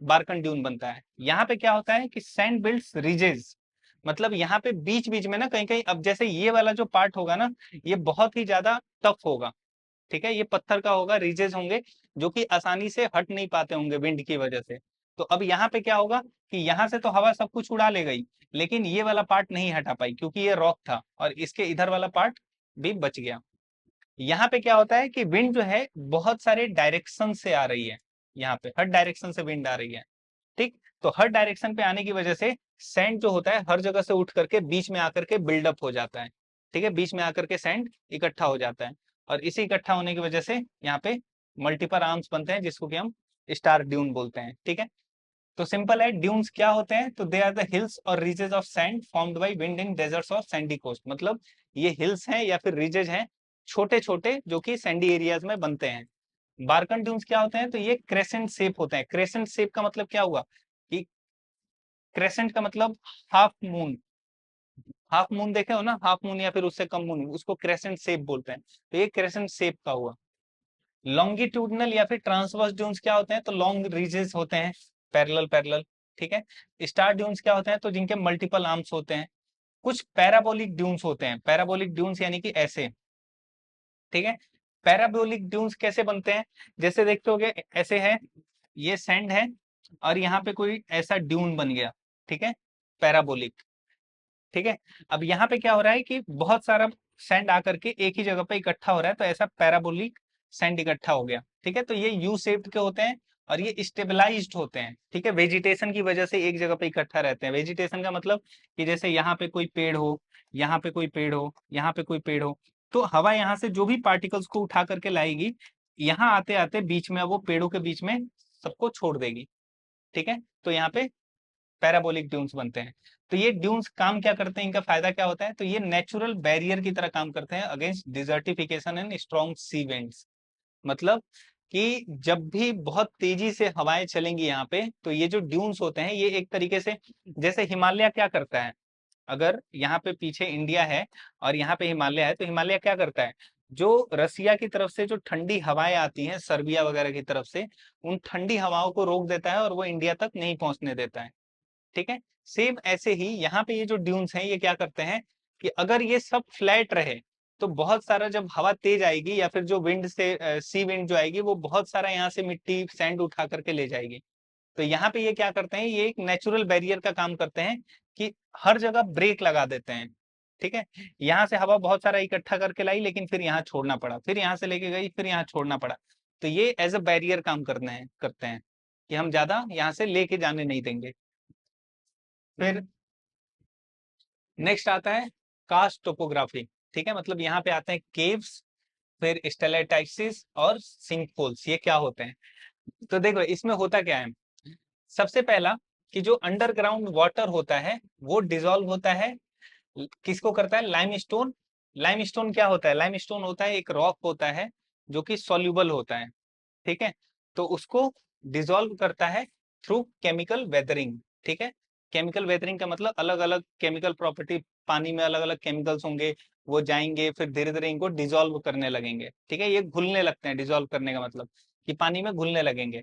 Speaker 1: बारकन ड्यून बनता है। यहाँ पे क्या होता है कि सैंड बिल्ड्स रिजेस, मतलब यहाँ पे बीच बीच में ना कहीं कहीं, अब जैसे ये वाला जो पार्ट होगा ना ये बहुत ही ज्यादा टफ होगा, ठीक है, ये पत्थर का होगा, रिजेस होंगे जो कि आसानी से हट नहीं पाते होंगे विंड की वजह से। तो अब यहाँ पे क्या होगा कि यहाँ से तो हवा सब कुछ उड़ा ले गई, लेकिन ये वाला पार्ट नहीं हटा पाई क्योंकि ये रॉक था, और इसके इधर वाला पार्ट भी बच गया। यहाँ पे क्या होता है कि विंड जो है बहुत सारे डायरेक्शन से आ रही है, यहाँ पे हर डायरेक्शन से विंड आ रही है, ठीक। तो हर डायरेक्शन पे आने की वजह से सैंड जो होता है हर जगह से उठ करके बीच में आकर के बिल्डअप हो जाता है, ठीक है, बीच में आकर के सैंड इकट्ठा हो जाता है, और इसी इकट्ठा होने की वजह से यहाँ पे मल्टीपल आर्म्स बनते हैं जिसको कि हम स्टार ड्यून बोलते हैं, ठीक है। तो सिंपल है, ड्यून्स क्या होते हैं, तो दे आर द हिल्स और ridges of sand formed by wind in desserts और सैंडी कोस्ट, मतलब ये हिल्स हैं या फिर रीजेज हैं छोटे छोटे जो कि सैंडी एरियाज में बनते हैं। बारकन ड्यून्स क्या होते हैं, तो ये क्रेसेंट शेप होते हैं। क्रेसेंट शेप का मतलब क्या हुआ कि क्रेसेंट का मतलब हाफ मून, हाफ मून देखे हो ना, हाफ मून या फिर उससे कम मून, उसको क्रेसेंट शेप बोलते हैं, तो ये क्रेसेंट शेप का हुआ। लॉन्गिट्यूडनल या फिर ट्रांसवर्स ड्यून्स क्या होते हैं, तो लॉन्ग रीजेस होते हैं, पैरेलल पैरेलल, ठीक है। स्टार ड्यून्स क्या होते हैं, तो जिनके मल्टीपल आर्म्स होते हैं। कुछ पैराबोलिक ड्यून्स होते हैं, पैराबोलिक ड्यून्स यानी कि ऐसे, ठीक है। पैराबोलिक ड्यून्स कैसे बनते हैं, जैसे देखते होगे ऐसे है, ये सैंड है और यहाँ पे कोई ऐसा ड्यून बन गया, ठीक है, पैराबोलिक, ठीक है। अब यहाँ पे क्या हो रहा है कि बहुत सारा सैंड आकर के एक ही जगह पे इकट्ठा हो रहा है, तो ऐसा पैराबोलिक सैंड इकट्ठा हो गया, ठीक है। तो ये यू शेप्ड के होते हैं और ये स्टेबलाइज्ड होते हैं, ठीक है, वेजिटेशन की वजह से एक जगह पे इकट्ठा रहते हैं। वेजिटेशन का मतलब कि जैसे यहाँ पे कोई पेड़ हो, यहाँ पे कोई पेड़ हो, यहाँ पे कोई पेड़ हो, तो हवा यहाँ से जो भी पार्टिकल्स को उठा करके लाएगी, यहाँ आते आते बीच में वो पेड़ों के बीच में सबको छोड़ देगी, ठीक है। तो यहाँ पे पैराबोलिक ड्यून्स बनते हैं। तो ये ड्यून्स काम क्या करते हैं, इनका फायदा क्या होता है, तो ये नेचुरल बैरियर की तरह काम करते हैं against desertification and strong sea winds. मतलब कि जब भी बहुत तेजी से हवाएं चलेंगी यहाँ पे, तो ये जो ड्यून्स होते हैं ये एक तरीके से, जैसे हिमालय क्या करता है, अगर यहाँ पे पीछे इंडिया है और यहाँ पे हिमालय है, तो हिमालय क्या करता है, जो रसिया की तरफ से जो ठंडी हवाएं आती हैं सर्बिया वगैरह की तरफ से, उन ठंडी हवाओं को रोक देता है और वो इंडिया तक नहीं पहुंचने देता है, ठीक है। सेम ऐसे ही यहाँ पे ये जो ड्यून्स हैं ये क्या करते हैं कि अगर ये सब फ्लैट रहे, तो बहुत सारा जब हवा तेज आएगी या फिर जो विंड से सी विंड जो आएगी वो बहुत सारा यहाँ से मिट्टी सैंड उठा करके ले जाएगी। तो यहाँ पे ये क्या करते हैं, ये एक नेचुरल बैरियर का काम करते हैं कि हर जगह ब्रेक लगा देते हैं, ठीक है। यहाँ से हवा बहुत सारा इकट्ठा करके लाई लेकिन फिर यहाँ छोड़ना पड़ा, फिर यहाँ से लेके गई फिर यहाँ छोड़ना पड़ा, तो ये एज अ बैरियर काम करते हैं कि हम ज्यादा यहाँ से लेके जाने नहीं देंगे। फिर नेक्स्ट आता है कास्ट टोपोग्राफी, ठीक है, मतलब यहाँ पे आते हैं केव्स, फिर स्टेलेटाइसिस और सिंक होल्स, ये क्या होते हैं। तो देखो इसमें होता क्या है, सबसे पहला कि जो अंडरग्राउंड वाटर होता है वो डिसॉल्व होता है, किसको करता है, लाइमस्टोन। लाइमस्टोन क्या होता है, लाइमस्टोन होता है एक रॉक होता है जो कि सॉल्युबल होता है, ठीक है। तो उसको डिसॉल्व करता है थ्रू केमिकल वेदरिंग, ठीक है। केमिकल वेदरिंग का मतलब अलग अलग केमिकल प्रॉपर्टी, पानी में अलग अलग केमिकल्स होंगे, वो जाएंगे फिर धीरे धीरे इनको डिसॉल्व करने लगेंगे, ठीक है, ये घुलने लगते हैं, डिसॉल्व करने का मतलब कि पानी में घुलने लगेंगे।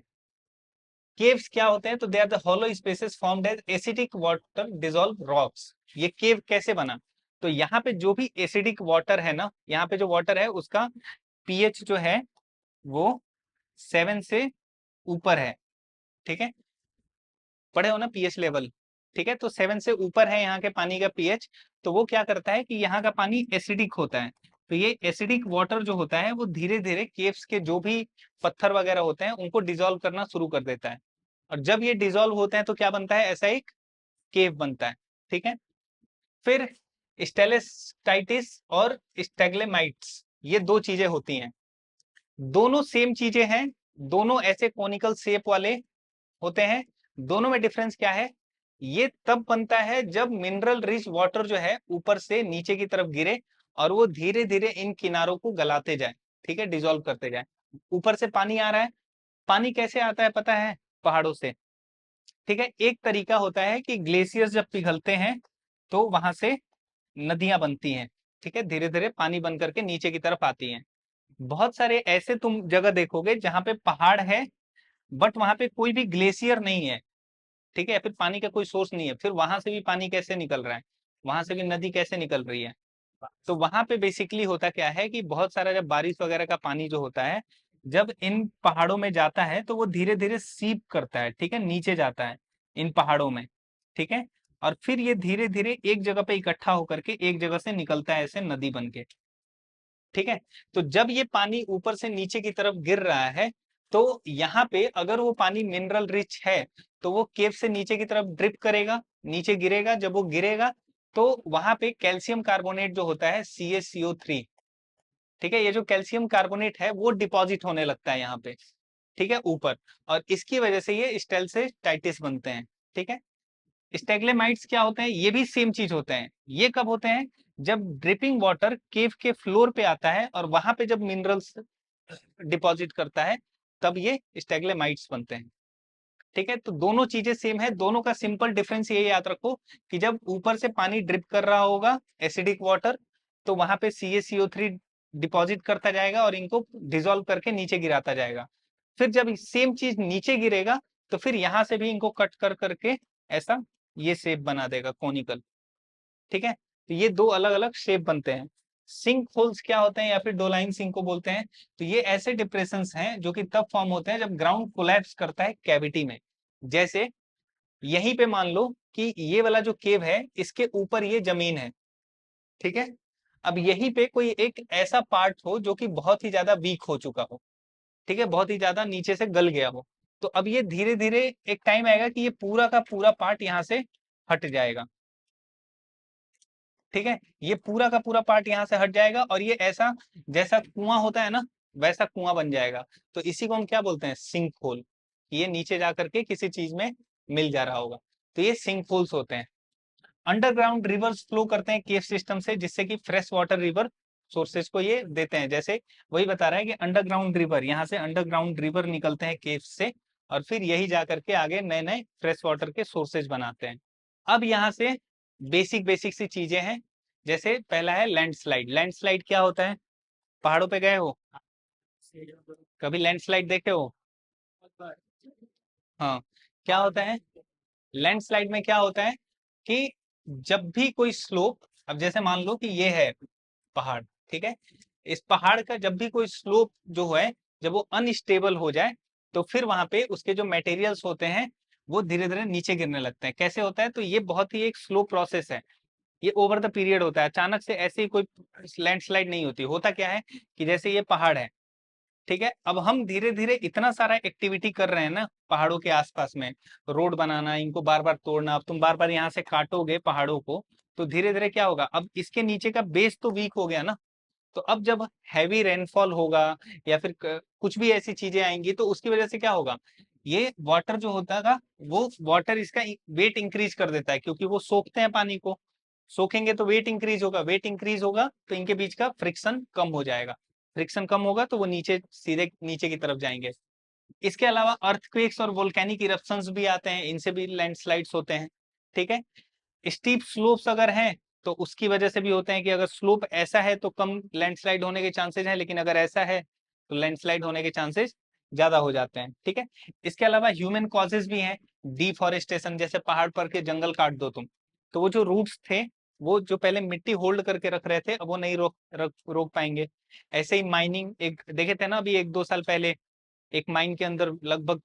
Speaker 1: केव्स क्या होते हैं, तो they are the hollow spaces formed as acidic water dissolve rocks. ये केव कैसे बना, तो यहाँ पे जो भी एसिडिक वाटर है ना, यहाँ पे जो वाटर है उसका पीएच जो है वो 7 से ऊपर है, ठीक है, पढ़े हो ना पीएच लेवल, ठीक है। तो 7 से ऊपर है यहाँ के पानी का पीएच, तो वो क्या करता है कि यहाँ का पानी एसिडिक होता है, तो ये एसिडिक वाटर जो होता है वो धीरे धीरे केव्स के जो भी पत्थर वगैरह होते हैं उनको डिसॉल्व करना शुरू कर देता है, और जब ये डिसॉल्व होते हैं तो क्या बनता है, ऐसा एक केव बनता है, ठीक है। फिर स्टेलेस्टाइटिस और स्टेग्लेमाइट्स, ये दो चीजें होती हैं, दोनों सेम चीजें हैं, दोनों ऐसे कोनिकल शेप वाले होते हैं। दोनों में डिफरेंस क्या है, ये तब बनता है जब मिनरल रिच वाटर जो है ऊपर से नीचे की तरफ गिरे और वो धीरे धीरे इन किनारों को गलाते जाए, ठीक है, डिसॉल्व करते जाए। ऊपर से पानी आ रहा है, पानी कैसे आता है पता है, पहाड़ों से, ठीक है। एक तरीका होता है कि ग्लेशियर्स जब पिघलते हैं तो वहां से नदियां बनती हैं, ठीक है, धीरे धीरे पानी बन करके नीचे की तरफ आती हैं। बहुत सारे ऐसे तुम जगह देखोगे जहां पे पहाड़ है बट वहां पे कोई भी ग्लेशियर नहीं है, ठीक है, फिर पानी का कोई सोर्स नहीं है, फिर वहां से भी पानी कैसे निकल रहा है, वहां से भी नदी कैसे निकल रही है। तो वहां पे बेसिकली होता क्या है कि बहुत सारा जब बारिश वगैरह का पानी जो होता है जब इन पहाड़ों में जाता है तो वो धीरे धीरे सीप करता है, ठीक है, नीचे जाता है इन पहाड़ों में, ठीक है, और फिर ये धीरे धीरे एक जगह पे इकट्ठा होकर के एक जगह से निकलता है ऐसे नदी बन के, ठीक है। तो जब ये पानी ऊपर से नीचे की तरफ गिर रहा है तो यहाँ पे अगर वो पानी मिनरल रिच है तो वो केव से नीचे की तरफ ड्रिप करेगा, नीचे गिरेगा। जब वो गिरेगा तो वहां पे कैल्शियम कार्बोनेट जो होता है CaCO3, ठीक है, ये जो कैल्शियम कार्बोनेट है वो डिपॉजिट होने लगता है यहाँ पे, ठीक है, ऊपर। और इसकी वजह से ये स्टेल से टाइटिस बनते हैं, ठीक है। स्टेग्लेमाइट्स क्या होते हैं, ये भी सेम चीज होते हैं। ये कब होते हैं, जब ड्रिपिंग वाटर केव के फ्लोर पे आता है और वहां पे जब मिनरल्स डिपॉजिट करता है तब ये स्टेग्लेमाइट्स बनते हैं, ठीक है। तो दोनों चीजें सेम है, दोनों का सिंपल डिफरेंस ये याद रखो कि जब ऊपर से पानी ड्रिप कर रहा होगा एसिडिक वाटर, तो वहां पे CaCO3 डिपॉजिट करता जाएगा और इनको डिसॉल्व करके नीचे गिराता जाएगा। फिर जब सेम चीज नीचे गिरेगा तो फिर यहां से भी इनको कट कर करके ऐसा ये शेप बना देगा कोनिकल, ठीक है। तो ये दो अलग अलग शेप बनते हैं। सिंक होल्स क्या होते हैं या फिर डोलाइन सिंक को बोलते हैं, तो ये ऐसे डिप्रेशंस हैं जो कि तब फॉर्म होते हैं जब ग्राउंड कोलैप्स करता है कैविटी में। जैसे यहीं पे मान लो कि ये वाला जो केव है इसके ऊपर ये जमीन है, ठीक है। अब यहीं पे कोई एक ऐसा पार्ट हो जो कि बहुत ही ज्यादा वीक हो चुका हो, ठीक है, बहुत ही ज्यादा नीचे से गल गया हो। तो अब ये धीरे धीरे एक टाइम आएगा कि ये पूरा का पूरा पार्ट यहाँ से हट जाएगा, ठीक है। ये पूरा का पूरा पार्ट यहाँ से हट जाएगा और ये ऐसा जैसा कुआं होता है ना वैसा कुआं बन जाएगा। तो इसी को हम क्या बोलते हैं, सिंक होल। ये नीचे जा करके किसी चीज में मिल जा रहा होगा, तो ये सिंक होल्स होते हैं। अंडरग्राउंड रिवर्स फ्लो करते हैं केव सिस्टम से, जिससे कि फ्रेश वाटर रिवर सोर्सेज को ये देते हैं। जैसे वही बता रहा है कि अंडरग्राउंड रिवर, यहाँ से अंडरग्राउंड रिवर निकलते हैं केव से और फिर यही जा करके आगे नए नए फ्रेश वाटर के सोर्सेज बनाते हैं। अब यहाँ से बेसिक बेसिक सी चीजें हैं। जैसे पहला है लैंडस्लाइड। लैंडस्लाइड क्या होता है, पहाड़ों पे गए हो, कभी लैंडस्लाइड देखे हो? हाँ, क्या होता है लैंडस्लाइड में, क्या होता है कि जब भी कोई स्लोप, अब जैसे मान लो कि ये है पहाड़, ठीक है, इस पहाड़ का जब भी कोई स्लोप जो है जब वो अनस्टेबल हो जाए तो फिर वहां पे उसके जो मटेरियल्स होते हैं वो धीरे धीरे नीचे गिरने लगते हैं। कैसे होता है, तो ये बहुत ही एक स्लो प्रोसेस है, ये ओवर द पीरियड होता है। अचानक से ऐसे ही कोई लैंडस्लाइड नहीं होती। होता क्या है कि जैसे ये पहाड़ है, ठीक है, अब हम धीरे धीरे इतना सारा एक्टिविटी कर रहे हैं ना पहाड़ों के आसपास में, रोड बनाना, इनको बार बार तोड़ना। अब तुम बार बार यहाँ से काटोगे पहाड़ों को तो धीरे धीरे क्या होगा, अब इसके नीचे का बेस तो वीक हो गया ना। तो अब जब हैवी रेनफॉल होगा या फिर कुछ भी ऐसी चीजें आएंगी तो उसकी वजह से क्या होगा, ये वाटर जो होता है वो वाटर इसका वेट इंक्रीज कर देता है, क्योंकि वो सोखते हैं पानी को। सोखेंगे तो वेट इंक्रीज होगा, वेट इंक्रीज होगा तो इनके बीच का फ्रिक्शन कम हो जाएगा। फ्रिक्शन कम होगा तो वो नीचे सीधे नीचे की तरफ जाएंगे। इसके अलावा अर्थक्वेक्स और वोल्केनिक इरप्शंस भी आते हैं, इनसे भी लैंडस्लाइड्स होते हैं, ठीक है। स्टीप स्लोप्स अगर हैं तो उसकी वजह से भी होते हैं कि अगर स्लोप ऐसा है तो कम लैंडस्लाइड होने के चांसेस हैं, लेकिन अगर ऐसा है तो लैंडस्लाइड होने के चांसेस ज्यादा हो जाते हैं, ठीक है। इसके अलावा ह्यूमन कॉजेज भी हैं, डिफॉरेस्टेशन, जैसे पहाड़ पर के जंगल काट दो तुम, तो वो जो रूट्स थे वो जो पहले मिट्टी होल्ड करके रख रहे थे अब वो नहीं रोक पाएंगे। ऐसे ही माइनिंग, एक देखे थे ना अभी 1-2 साल पहले, एक माइन के अंदर लगभग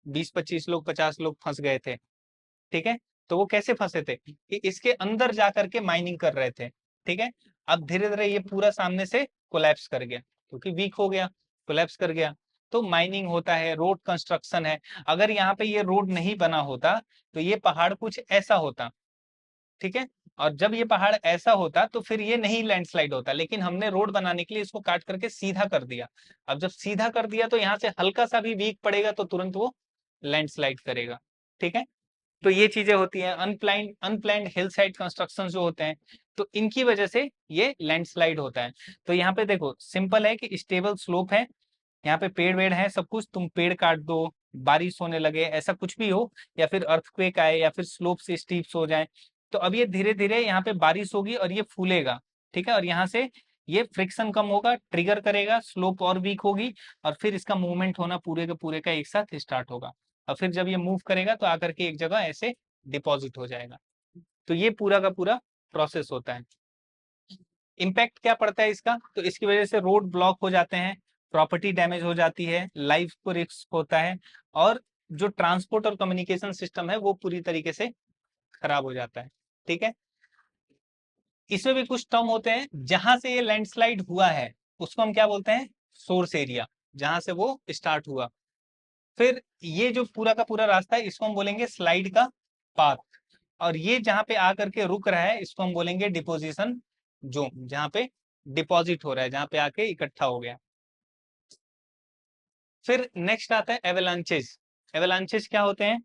Speaker 1: 20-25 लोग 50 लोग फंस गए थे, ठीक है। तो वो कैसे फंसे थे कि इसके अंदर जा करके माइनिंग कर रहे थे, ठीक है। अब धीरे धीरे ये पूरा सामने से कोलैप्स कर गया क्योंकि वीक हो गया, कोलैप्स कर गया। तो माइनिंग होता है, रोड कंस्ट्रक्शन है। अगर यहाँ पे ये रोड नहीं बना होता तो ये पहाड़ कुछ ऐसा होता, ठीक है। और जब ये पहाड़ ऐसा होता तो फिर ये नहीं लैंडस्लाइड होता, लेकिन हमने रोड बनाने के लिए इसको काट करके सीधा कर दिया। अब जब सीधा कर दिया तो यहाँ से हल्का सा भी वीक पड़ेगा तो तुरंत वो लैंडस्लाइड करेगा, ठीक है। तो ये चीजें होती हैं। अनप्लान्ड हिल साइड कंस्ट्रक्शन जो होते हैं तो इनकी वजह से ये लैंडस्लाइड होता है। तो यहाँ पे देखो सिंपल है कि स्टेबल स्लोप है, यहाँ पे पेड़ वेड़ है सब कुछ, तुम पेड़ काट दो, बारिश होने लगे, ऐसा कुछ भी हो, या फिर अर्थक्वेक आए या फिर स्लोप से स्टीप्स हो जाए, तो अब ये धीरे धीरे यहाँ पे बारिश होगी और ये फूलेगा, ठीक है। और यहाँ से ये फ्रिक्शन कम होगा, ट्रिगर करेगा, स्लोप और वीक होगी और फिर इसका मूवमेंट होना पूरे के पूरे का एक साथ स्टार्ट होगा। और फिर जब ये मूव करेगा तो आकर के एक जगह ऐसे डिपॉजिट हो जाएगा। तो ये पूरा का पूरा प्रोसेस होता है। इम्पैक्ट क्या पड़ता है इसका, तो इसकी वजह से रोड ब्लॉक हो जाते हैं, प्रॉपर्टी डैमेज हो जाती है, लाइफ को रिस्क होता है, और जो ट्रांसपोर्ट और कम्युनिकेशन सिस्टम है वो पूरी तरीके से खराब हो जाता है, ठीक है। इसमें भी कुछ टर्म होते हैं, जहां से ये लैंडस्लाइड हुआ है उसको हम क्या बोलते हैं, सोर्स एरिया, जहां से वो स्टार्ट हुआ। फिर ये जो पूरा का पूरा रास्ता है इसको हम बोलेंगे स्लाइड का पाथ, और ये जहां पे आकर के रुक रहा है इसको हम बोलेंगे डिपोजिशन जोन, जहां पे डिपॉजिट हो रहा है, जहां पे आके इकट्ठा हो गया। फिर नेक्स्ट आता है एवलांचेस। एवलांचेस क्या होते हैं?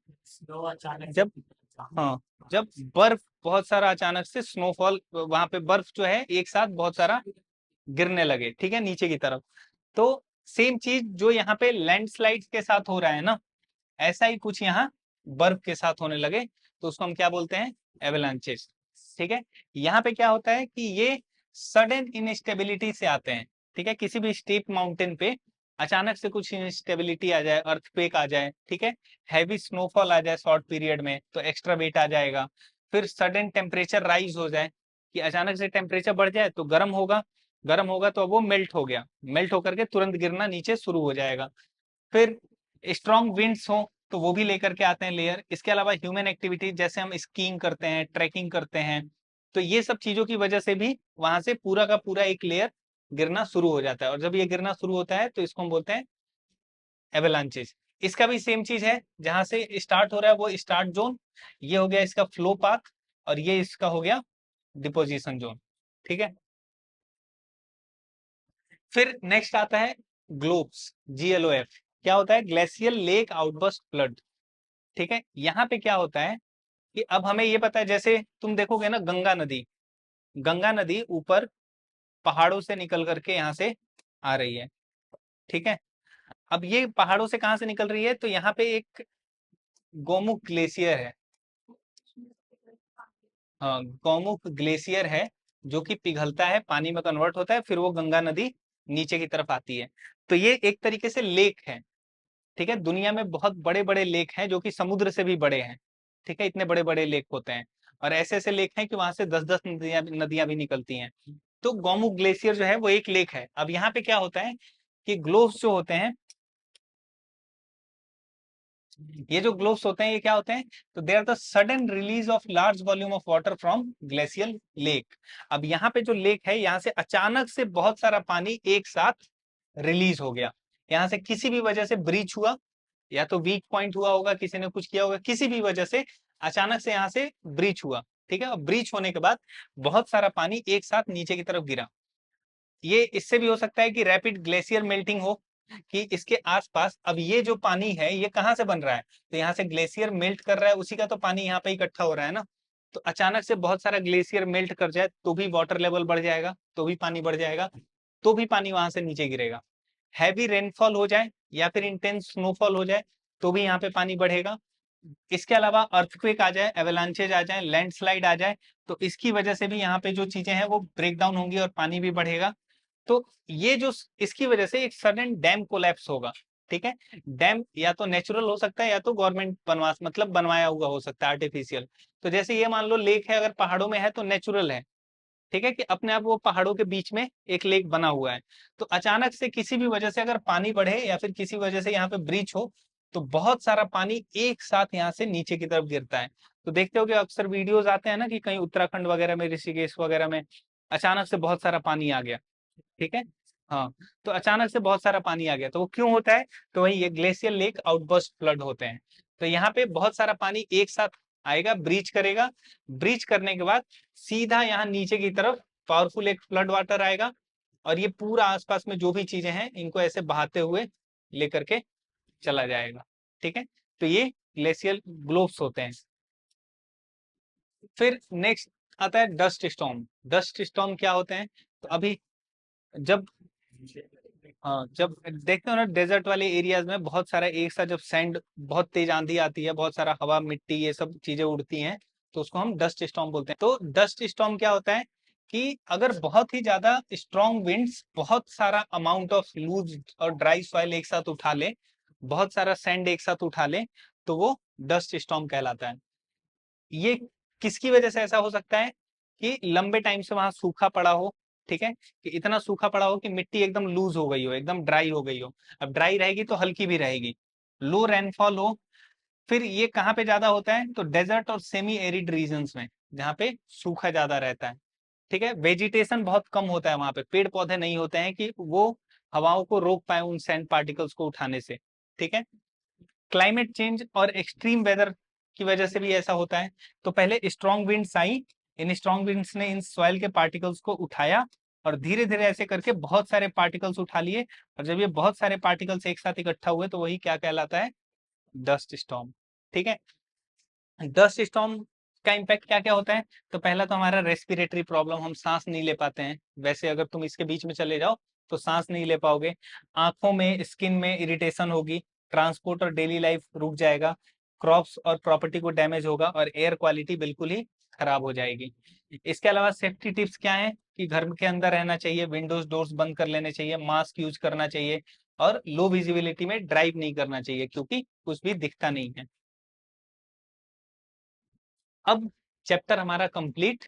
Speaker 1: जब, हाँ, जब बर्फ बहुत सारा अचानक से स्नोफॉल, वहां पे बर्फ जो है एक साथ बहुत सारा गिरने लगे, ठीक है, नीचे की तरफ। तो सेम चीज जो यहाँ पे लैंडस्लाइड के साथ हो रहा है ना, ऐसा ही कुछ यहाँ बर्फ के साथ होने लगे, तो उसको हम क्या बोलते हैं? एवलांचेस। ठीक है, यहाँ पे क्या होता है कि ये सडन इनस्टेबिलिटी से आते हैं। ठीक है, किसी भी स्टीप माउंटेन पे अचानक से कुछ इंस्टेबिलिटी आ जाए, अर्थक्वेक आ जाए, ठीक है, हैवी स्नोफॉल आ जाए शॉर्ट पीरियड में, तो एक्स्ट्रा वेट आ जाएगा। फिर सडन टेम्परेचर राइज हो जाए, कि अचानक से टेम्परेचर बढ़ जाए तो गर्म होगा, गर्म होगा तो अब वो मेल्ट हो गया, मेल्ट होकर के तुरंत गिरना नीचे शुरू हो जाएगा। फिर स्ट्रॉन्ग विंड्स हो तो वो भी लेकर के आते हैं लेयर। इसके अलावा ह्यूमन एक्टिविटी, जैसे हम स्कीइंग करते हैं, ट्रैकिंग करते हैं, तो ये सब चीजों की वजह से भी वहां से पूरा का पूरा एक लेयर गिरना शुरू हो जाता है, और जब ये गिरना शुरू होता है तो इसको हम बोलते हैं एवलांचेस। इसका भी सेम चीज है, जहां से स्टार्ट हो रहा है वो स्टार्ट जोन, ये हो गया इसका फ्लो पाथ, और ये इसका हो गया डिपोजिशन जोन। ठीक है, फिर नेक्स्ट आता है ग्लोब्स, GLOF। क्या होता है? Glacial lake outburst flood. ठीक है, यहाँ पे क्या होता है कि अब हमें ये पता है, जैसे तुम देखोगे ना गंगा नदी, गंगा नदी ऊपर पहाड़ों से निकल करके यहाँ से आ रही है। ठीक है, अब ये पहाड़ों से कहाँ से निकल रही है? तो यहाँ पे एक गोमुख ग्लेशियर है। हाँ, गोमुख ग्लेशियर है, जो कि पिघलता है, पानी में कन्वर्ट होता है, फिर वो गंगा नदी नीचे की तरफ आती है। तो ये एक तरीके से लेक है। ठीक है, दुनिया में बहुत बड़े बड़े लेक हैं जो कि समुद्र से भी बड़े हैं। ठीक है, इतने बड़े बड़े लेक होते हैं, और ऐसे ऐसे लेक हैं कि वहां से 10-10 नदियां नदियां भी निकलती हैं। तो गोमुख ग्लेशियर जो है वो एक लेक है। अब यहाँ पे क्या होता है कि ग्लोव्स जो होते हैं, ये जो ग्लोव्स होते हैं ये क्या होते हैं? तो they are the sudden release of large volume of water from glacial lake. अब यहाँ पे जो लेक है, यहाँ से अचानक से बहुत सारा पानी एक साथ रिलीज हो गया। यहाँ से किसी भी वजह से ब्रीच हुआ, या तो वीक पॉइंट हुआ होगा, किसी ने कुछ किया होगा, किसी भी वजह से अचानक से यहाँ से ब्रीच हुआ। ठीक है, और ब्रीच होने के बाद बहुत सारा पानी एक साथ नीचे की तरफ गिरा। ये इससे भी हो सकता है कि रैपिड ग्लेशियर मेल्टिंग हो, कि इसके आसपास, अब ये जो पानी है ये कहाँ से बन रहा है? तो यहाँ से ग्लेशियर मेल्ट कर रहा है, उसी का तो पानी यहाँ पे इकट्ठा हो रहा है ना। तो अचानक से बहुत सारा ग्लेशियर मेल्ट कर जाए तो भी वाटर लेवल बढ़ जाएगा, तो भी पानी बढ़ जाएगा, तो भी पानी वहां से नीचे गिरेगा। हैवी रेनफॉल हो जाए या फिर इंटेंस स्नोफॉल हो जाए तो भी यहाँ पे पानी बढ़ेगा। इसके अलावा अर्थक्वेक आ जाए, एवलांचेज आ जाए, लैंडस्लाइड आ जाए, तो इसकी वजह से भी यहाँ पे जो चीजें हैं वो ब्रेक डाउन होंगी और पानी भी बढ़ेगा। तो ये जो इसकी वजह से एक सडन डैम कोलैप्स होगा। ठीक है, डैम या तो नेचुरल हो सकता है या तो गवर्नमेंट बनवा, मतलब बनवाया हुआ हो सकता है, आर्टिफिशियल। तो जैसे ये मान लो लेक है, अगर पहाड़ों में है तो नेचुरल है। ठीक है, कि अपने आप वो पहाड़ों के बीच में एक लेक बना हुआ है। तो अचानक से किसी भी वजह से अगर पानी बढ़े या फिर किसी वजह से यहाँ पे ब्रीच हो, तो बहुत सारा पानी एक साथ यहाँ से नीचे की तरफ गिरता है। तो देखते हो कि अक्सर वीडियोस आते हैं ना कि कहीं उत्तराखंड वगैरह में, ऋषिकेश वगैरह में अचानक से बहुत सारा पानी आ गया। ठीक है, हाँ, तो अचानक से बहुत सारा पानी आ गया, तो वो क्यों होता है? तो वही ये ग्लेशियर लेक आउटबर्स्ट फ्लड होते हैं। तो यहाँ पे बहुत सारा पानी एक साथ आएगा, ब्रीच करेगा, ब्रीच करने के बाद सीधा यहाँ नीचे की तरफ पावरफुल एक फ्लड वाटर आएगा, और ये पूरा आसपास में जो भी चीजें हैं इनको ऐसे बहाते हुए लेकर के चला जाएगा। ठीक है, तो ये ग्लेशियल ग्लोब्स होते हैं। फिर नेक्स्ट आता है डस्ट स्टॉर्म। डस्ट स्टॉर्म क्या होते हैं? तो अभी जब, हाँ, जब देखते हो ना डेजर्ट वाले एरियाज में बहुत सारा एक साथ जब सैंड, बहुत तेज आंधी आती है, बहुत सारा हवा, मिट्टी, ये सब चीजें उड़ती हैं, तो उसको हम डस्ट स्टॉर्म बोलते हैं। तो डस्ट स्टॉर्म क्या होता है कि अगर बहुत ही ज्यादा स्ट्रॉन्ग विंड्स बहुत सारा अमाउंट ऑफ लूज और ड्राई सॉइल एक साथ उठा ले, बहुत सारा सैंड एक साथ उठा ले, तो वो डस्ट स्टॉर्म कहलाता है। ये किसकी वजह से ऐसा हो सकता है? कि लंबे टाइम से वहां सूखा पड़ा हो। ठीक है, कि इतना सूखा पड़ा हो कि मिट्टी एकदम लूज हो गई हो, एकदम ड्राई हो गई हो। अब ड्राई रहेगी तो हल्की भी रहेगी, लो रेनफॉल हो। फिर ये कहाँ पे ज्यादा होता है? तो डेजर्ट और सेमी एरिड रीजन्स में, जहाँ पे सूखा ज्यादा रहता है। ठीक है, वेजिटेशन बहुत कम होता है, वहां पे पेड़ पौधे नहीं होते हैं कि वो हवाओं को रोक पाए उन सैंड पार्टिकल्स को उठाने से। ठीक है, क्लाइमेट चेंज और एक्सट्रीम वेदर की वजह से भी ऐसा होता है। तो पहले स्ट्रॉन्ग विंड्स आई, इन स्ट्रॉन्ग विंड्स ने इन सॉइल के पार्टिकल्स को उठाया और धीरे धीरे ऐसे करके बहुत सारे पार्टिकल्स उठा लिए, और जब ये बहुत सारे पार्टिकल्स एक साथ इकट्ठा हुए तो वही क्या कहलाता है, डस्ट स्टॉर्म। ठीक है, डस्ट स्टॉर्म का इम्पैक्ट क्या क्या होता है, तो पहला तो हमारा रेस्पिरेटरी प्रॉब्लम, हम सांस नहीं ले पाते हैं। वैसे अगर तुम इसके बीच में चले जाओ तो सांस नहीं ले पाओगे। आंखों में, स्किन में इरिटेशन होगी, ट्रांसपोर्ट और डेली लाइफ रुक जाएगा, क्रॉप्स और प्रॉपर्टी को डैमेज होगा, और एयर क्वालिटी बिल्कुल ही खराब हो जाएगी। इसके अलावा सेफ्टी टिप्स क्या है कि घर के अंदर रहना चाहिए, विंडोज डोर्स बंद कर लेने चाहिए, मास्क यूज करना चाहिए, और लो विजिबिलिटी में ड्राइव नहीं करना चाहिए क्योंकि कुछ भी दिखता नहीं है। अब चैप्टर हमारा कंप्लीट।